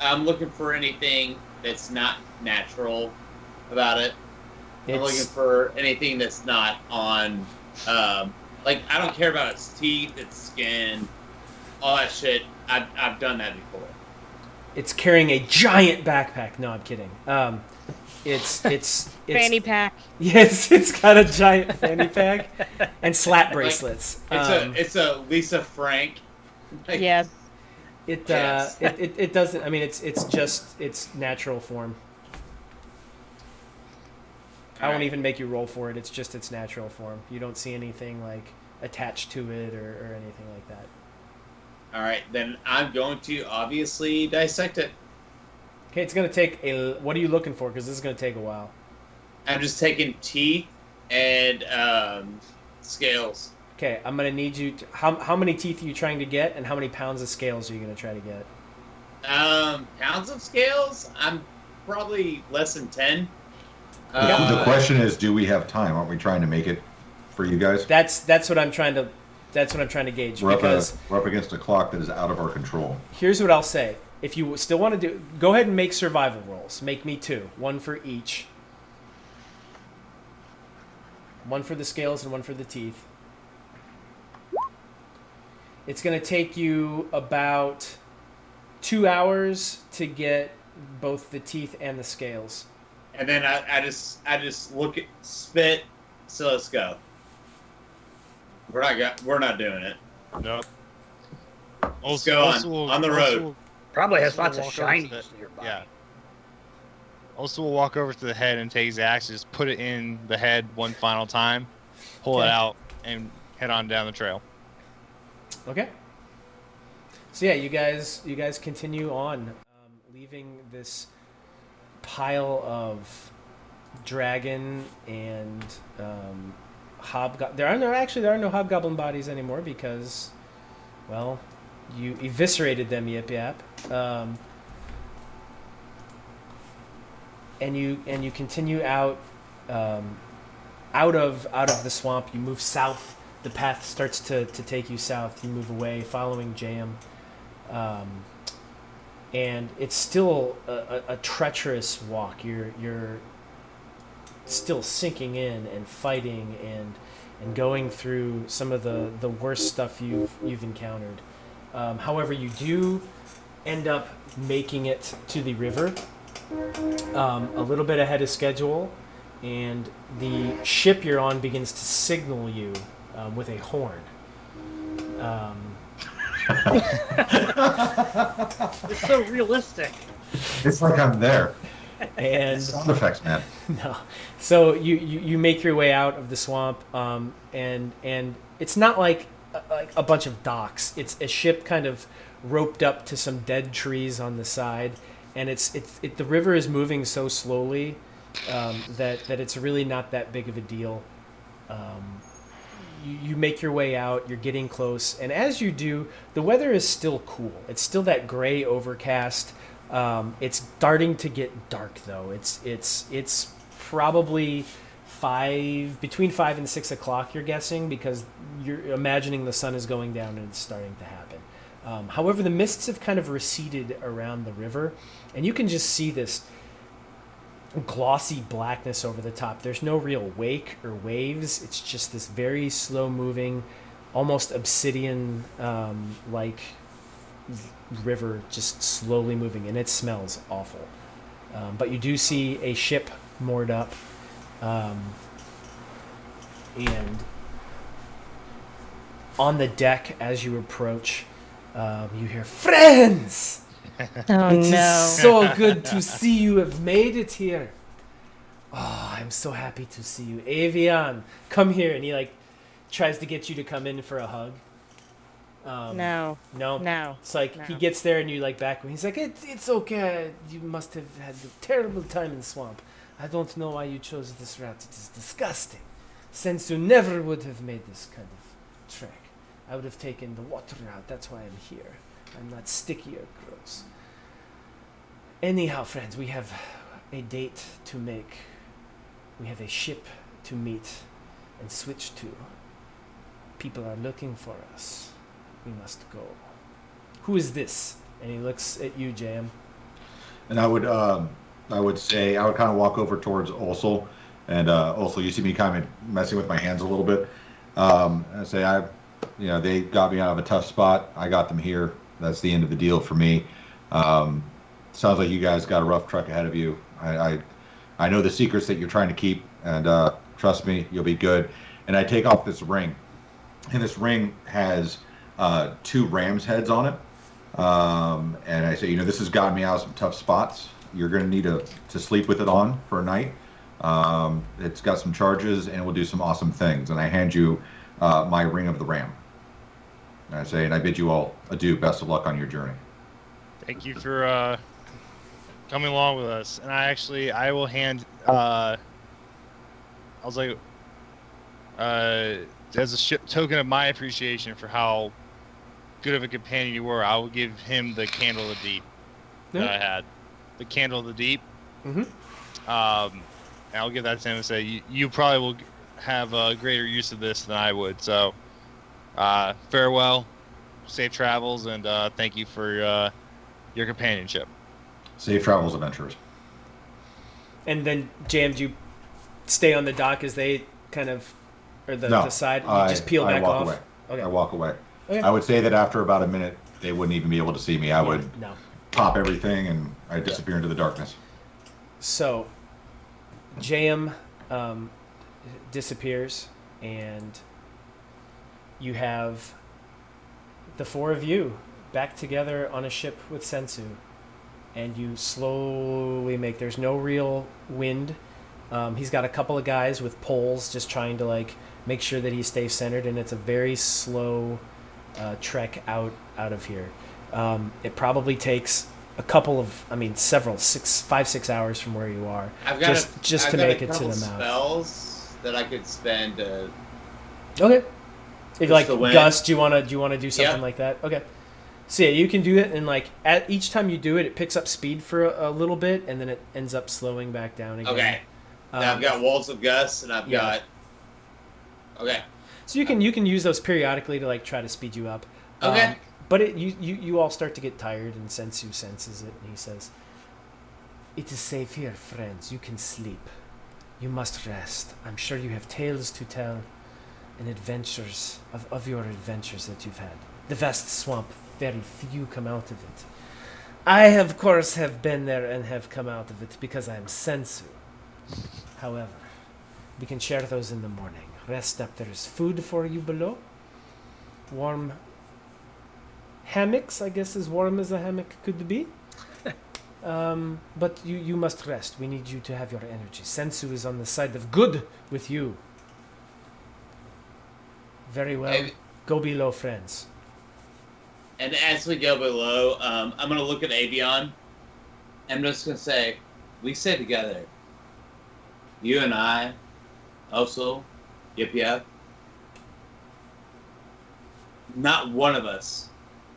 I'm looking for anything that's not natural about it. I'm looking for anything that's not on, like, I don't care about its teeth, its skin, all that shit. I've done that before. It's carrying a giant backpack. No, I'm kidding. It's Fanny pack. Yes, it's got a giant fanny pack and slap bracelets. It's a Lisa Frank. Like, Yes. Yes. It doesn't. I mean, it's just its natural form. I won't Alright. even make you roll for it. It's just its natural form. You don't see anything like attached to it or anything like that. All right, then I'm going to obviously dissect it. Okay, it's gonna take a. What are you looking for? Because this is gonna take a while. I'm just taking teeth and scales. Okay, I'm gonna need you. How many teeth are you trying to get, and how many pounds of scales are you gonna try to get? Pounds of scales? I'm probably less than 10. The question is, do we have time? Aren't we trying to make it for you guys? That's what I'm trying to. That's what I'm trying to gauge. We're Because up against a clock that is out of our control. here's what I'll say. If you still want to do, go ahead and make survival rolls. Make me 2, 1 for each. 1 for the scales and 1 for the teeth. It's going to take you about 2 hours to get both the teeth and the scales. And then I just look at spit. So let's go. We're not doing it. Nope. Let's go on the road. Probably has Also lots of walk over to shinies nearby. Yeah. Also, we'll walk over to the head and take his axe, just put it in the head one final time, pull it Okay. out, and head on down the trail. Okay. So yeah, you guys continue on, leaving this pile of dragon and there are no hobgoblin bodies anymore because, well, you eviscerated them, Yip Yap. And you continue out of the swamp. You move south. The path starts to take you south. You move away, following Jam, and it's still a treacherous walk. You're still sinking in and fighting and going through some of the worst stuff you've encountered. However, you do end up making it to the river a little bit ahead of schedule, and the ship you're on begins to signal you with a horn. It's so realistic. It's like I'm there. And Sound effects, man. no, so you make your way out of the swamp, and it's not like a bunch of docks. It's a ship kind of roped up to some dead trees on the side, and the river is moving so slowly that it's really not that big of a deal. You make your way out. You're getting close, and as you do, the weather is still cool. It's still that gray overcast. It's starting to get dark though. It's probably between 5 and 6 o'clock. You're guessing because you're imagining the sun is going down and it's starting to happen. However, the mists have kind of receded around the river, and you can just see this glossy blackness over the top. There's no real wake or waves. It's just this very slow moving, almost obsidian like river just slowly moving, and it smells awful. But you do see a ship moored up, and on the deck as you approach, you hear, "Friends! Oh It is no. so good to see you have made it here. Oh, I'm so happy to see you. Avian, come here." And he tries to get you to come in for a hug. No. No. No. It's like he gets there and you back him. He's like, it's okay. You must have had a terrible time in the swamp. I don't know why you chose this route. It is disgusting. Sensu never would have made this kind of trek. I would have taken the water route. That's why I'm here. I'm not sticky or gross. Anyhow, friends, we have a date to make. We have a ship to meet and switch to. People are looking for us. We must go. Who is this? And he looks at you, Jam. And I would say I would kind of walk over towards Ulsul, and Ulsul, you see me kind of messing with my hands a little bit. And I say they got me out of a tough spot. I got them here. That's the end of the deal for me. Sounds like you guys got a rough trek ahead of you. I know the secrets that you're trying to keep, and trust me, you'll be good. And I take off this ring, and this ring has 2 ram's heads on it. And I say, this has gotten me out of some tough spots. You're going to need to sleep with it on for a night. It's got some charges, and it will do some awesome things. And I hand you my ring of the ram. And I say, and I bid you all adieu. Best of luck on your journey. Thank you for coming along with us. And I will hand. I was like, as a token of my appreciation for how good of a companion you were, I will give him the Candle of the Deep that I had. The Candle of the Deep. Mm-hmm. And I'll give that to him and say, you probably will have a greater use of this than I would. So, farewell, safe travels, and thank you for your companionship. Safe travels, adventurers. And then, Jam, do you stay on the dock as they kind of, or the side? You just peel back off? Away. Okay. I walk away. Okay. I would say that after about a minute, they wouldn't even be able to see me. I would pop everything and I'd disappear into the darkness. So, Jam disappears, and you have the four of you back together on a ship with Sensu. And you slowly make... There's no real wind. He's got a couple of guys with poles just trying to, like, make sure that he stays centered, and it's a very slow trek out of here. It probably takes a couple of... several, 5-6 hours from where you are. I've got just to make it to the mouth. Spells that I could spend. Okay. If like the wind. Gus, do you want to do something Yep. like that? Okay. So yeah, you can do it, and like at each time you do it, it picks up speed for a little bit, and then it ends up slowing back down again. Okay. Now I've got Walls of Gus, and I've got. Okay. So you can use those periodically to like try to speed you up. Okay. But you all start to get tired, and Sensu senses it, and he says, "It is safe here, friends. You can sleep. You must rest. I'm sure you have tales to tell, and adventures of your adventures that you've had. The vast swamp, very few come out of it. I, of course, have been there and have come out of it because I am Sensu. However, we can share those in the morning. Rest up. There is food for you below. Warm hammocks, I guess, as warm as a hammock could be. But you must rest. We need you to have your energy. Sensu is on the side of good with you. Very well. Go below, friends." And as we go below, I'm going to look at Avion. I'm just going to say, we stay together. You and I, also, Yip. Not one of us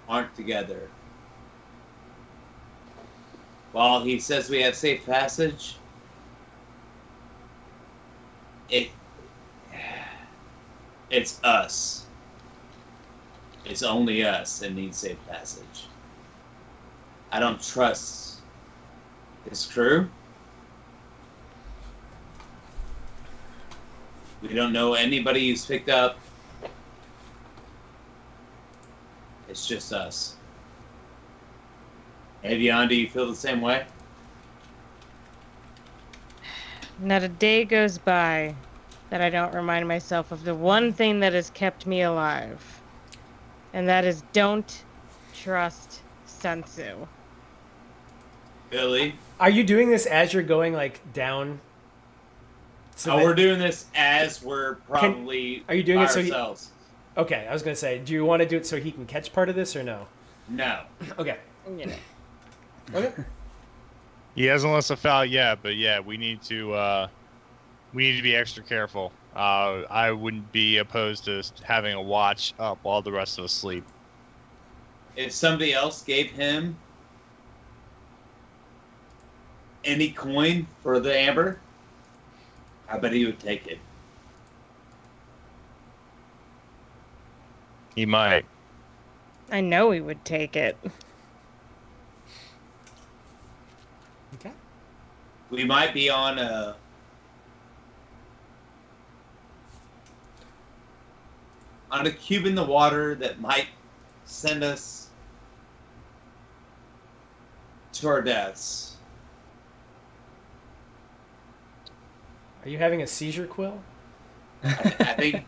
aren't together. While he says we have safe passage, it's us. It's only us that need safe passage. I don't trust his crew. We don't know anybody who's picked up. It's just us. Avion, do you feel the same way? Not a day goes by that I don't remind myself of the one thing that has kept me alive. And that is, don't trust Sensu. Billy? Are you doing this as you're going like down? We're doing this as we're probably are you doing by it so ourselves. Okay, I was gonna say, do you want to do it so he can catch part of this or no? No. Okay. Yeah. Okay. He hasn't let us foul yet, but yeah, we need to be extra careful. I wouldn't be opposed to having a watch up while the rest of us sleep. If somebody else gave him any coin for the amber, I bet he would take it. He might. I know he would take it. Okay. We might be on a cube in the water that might send us to our deaths. Are you having a seizure, Quill? I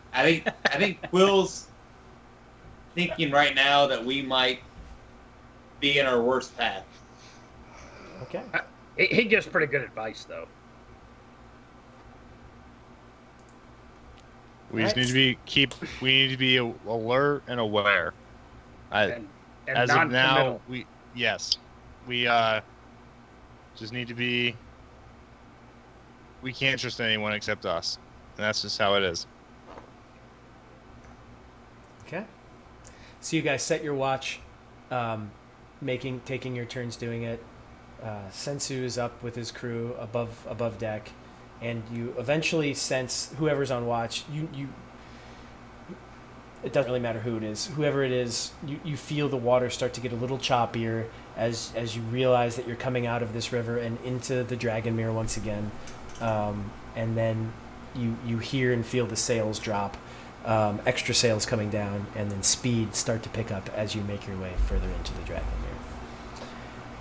think Quill's thinking right now that we might be in our worst path. Okay. He gives pretty good advice, though. We just need to be alert and aware. And As of now, non-committal. we just need to be. We can't trust anyone except us, and that's just how it is. Okay. So you guys set your watch, taking your turns doing it. Sensu is up with his crew above deck, and you eventually sense whoever's on watch. You it doesn't really matter who it is. Whoever it is, you feel the water start to get a little choppier as you realize that you're coming out of this river and into the Dragonmere once again. And then you hear and feel the sails drop, extra sails coming down, and then speed start to pick up as you make your way further into the Dragonmere.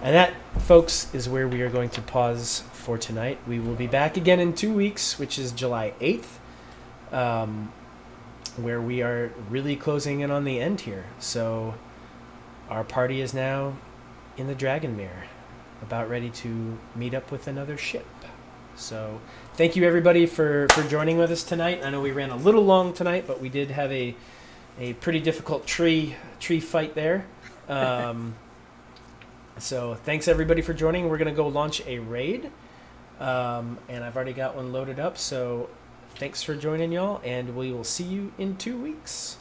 And that, folks, is where we are going to pause for tonight. We will be back again in 2 weeks, which is July 8th. Where we are really closing in on the end here. So our party is now in the Dragonmere, about ready to meet up with another ship. So thank you everybody for joining with us tonight. I know we ran a little long tonight, but we did have a pretty difficult tree fight there. So thanks everybody for joining. We're going to go launch a raid. And I've already got one loaded up, so thanks for joining, y'all, and we will see you in 2 weeks.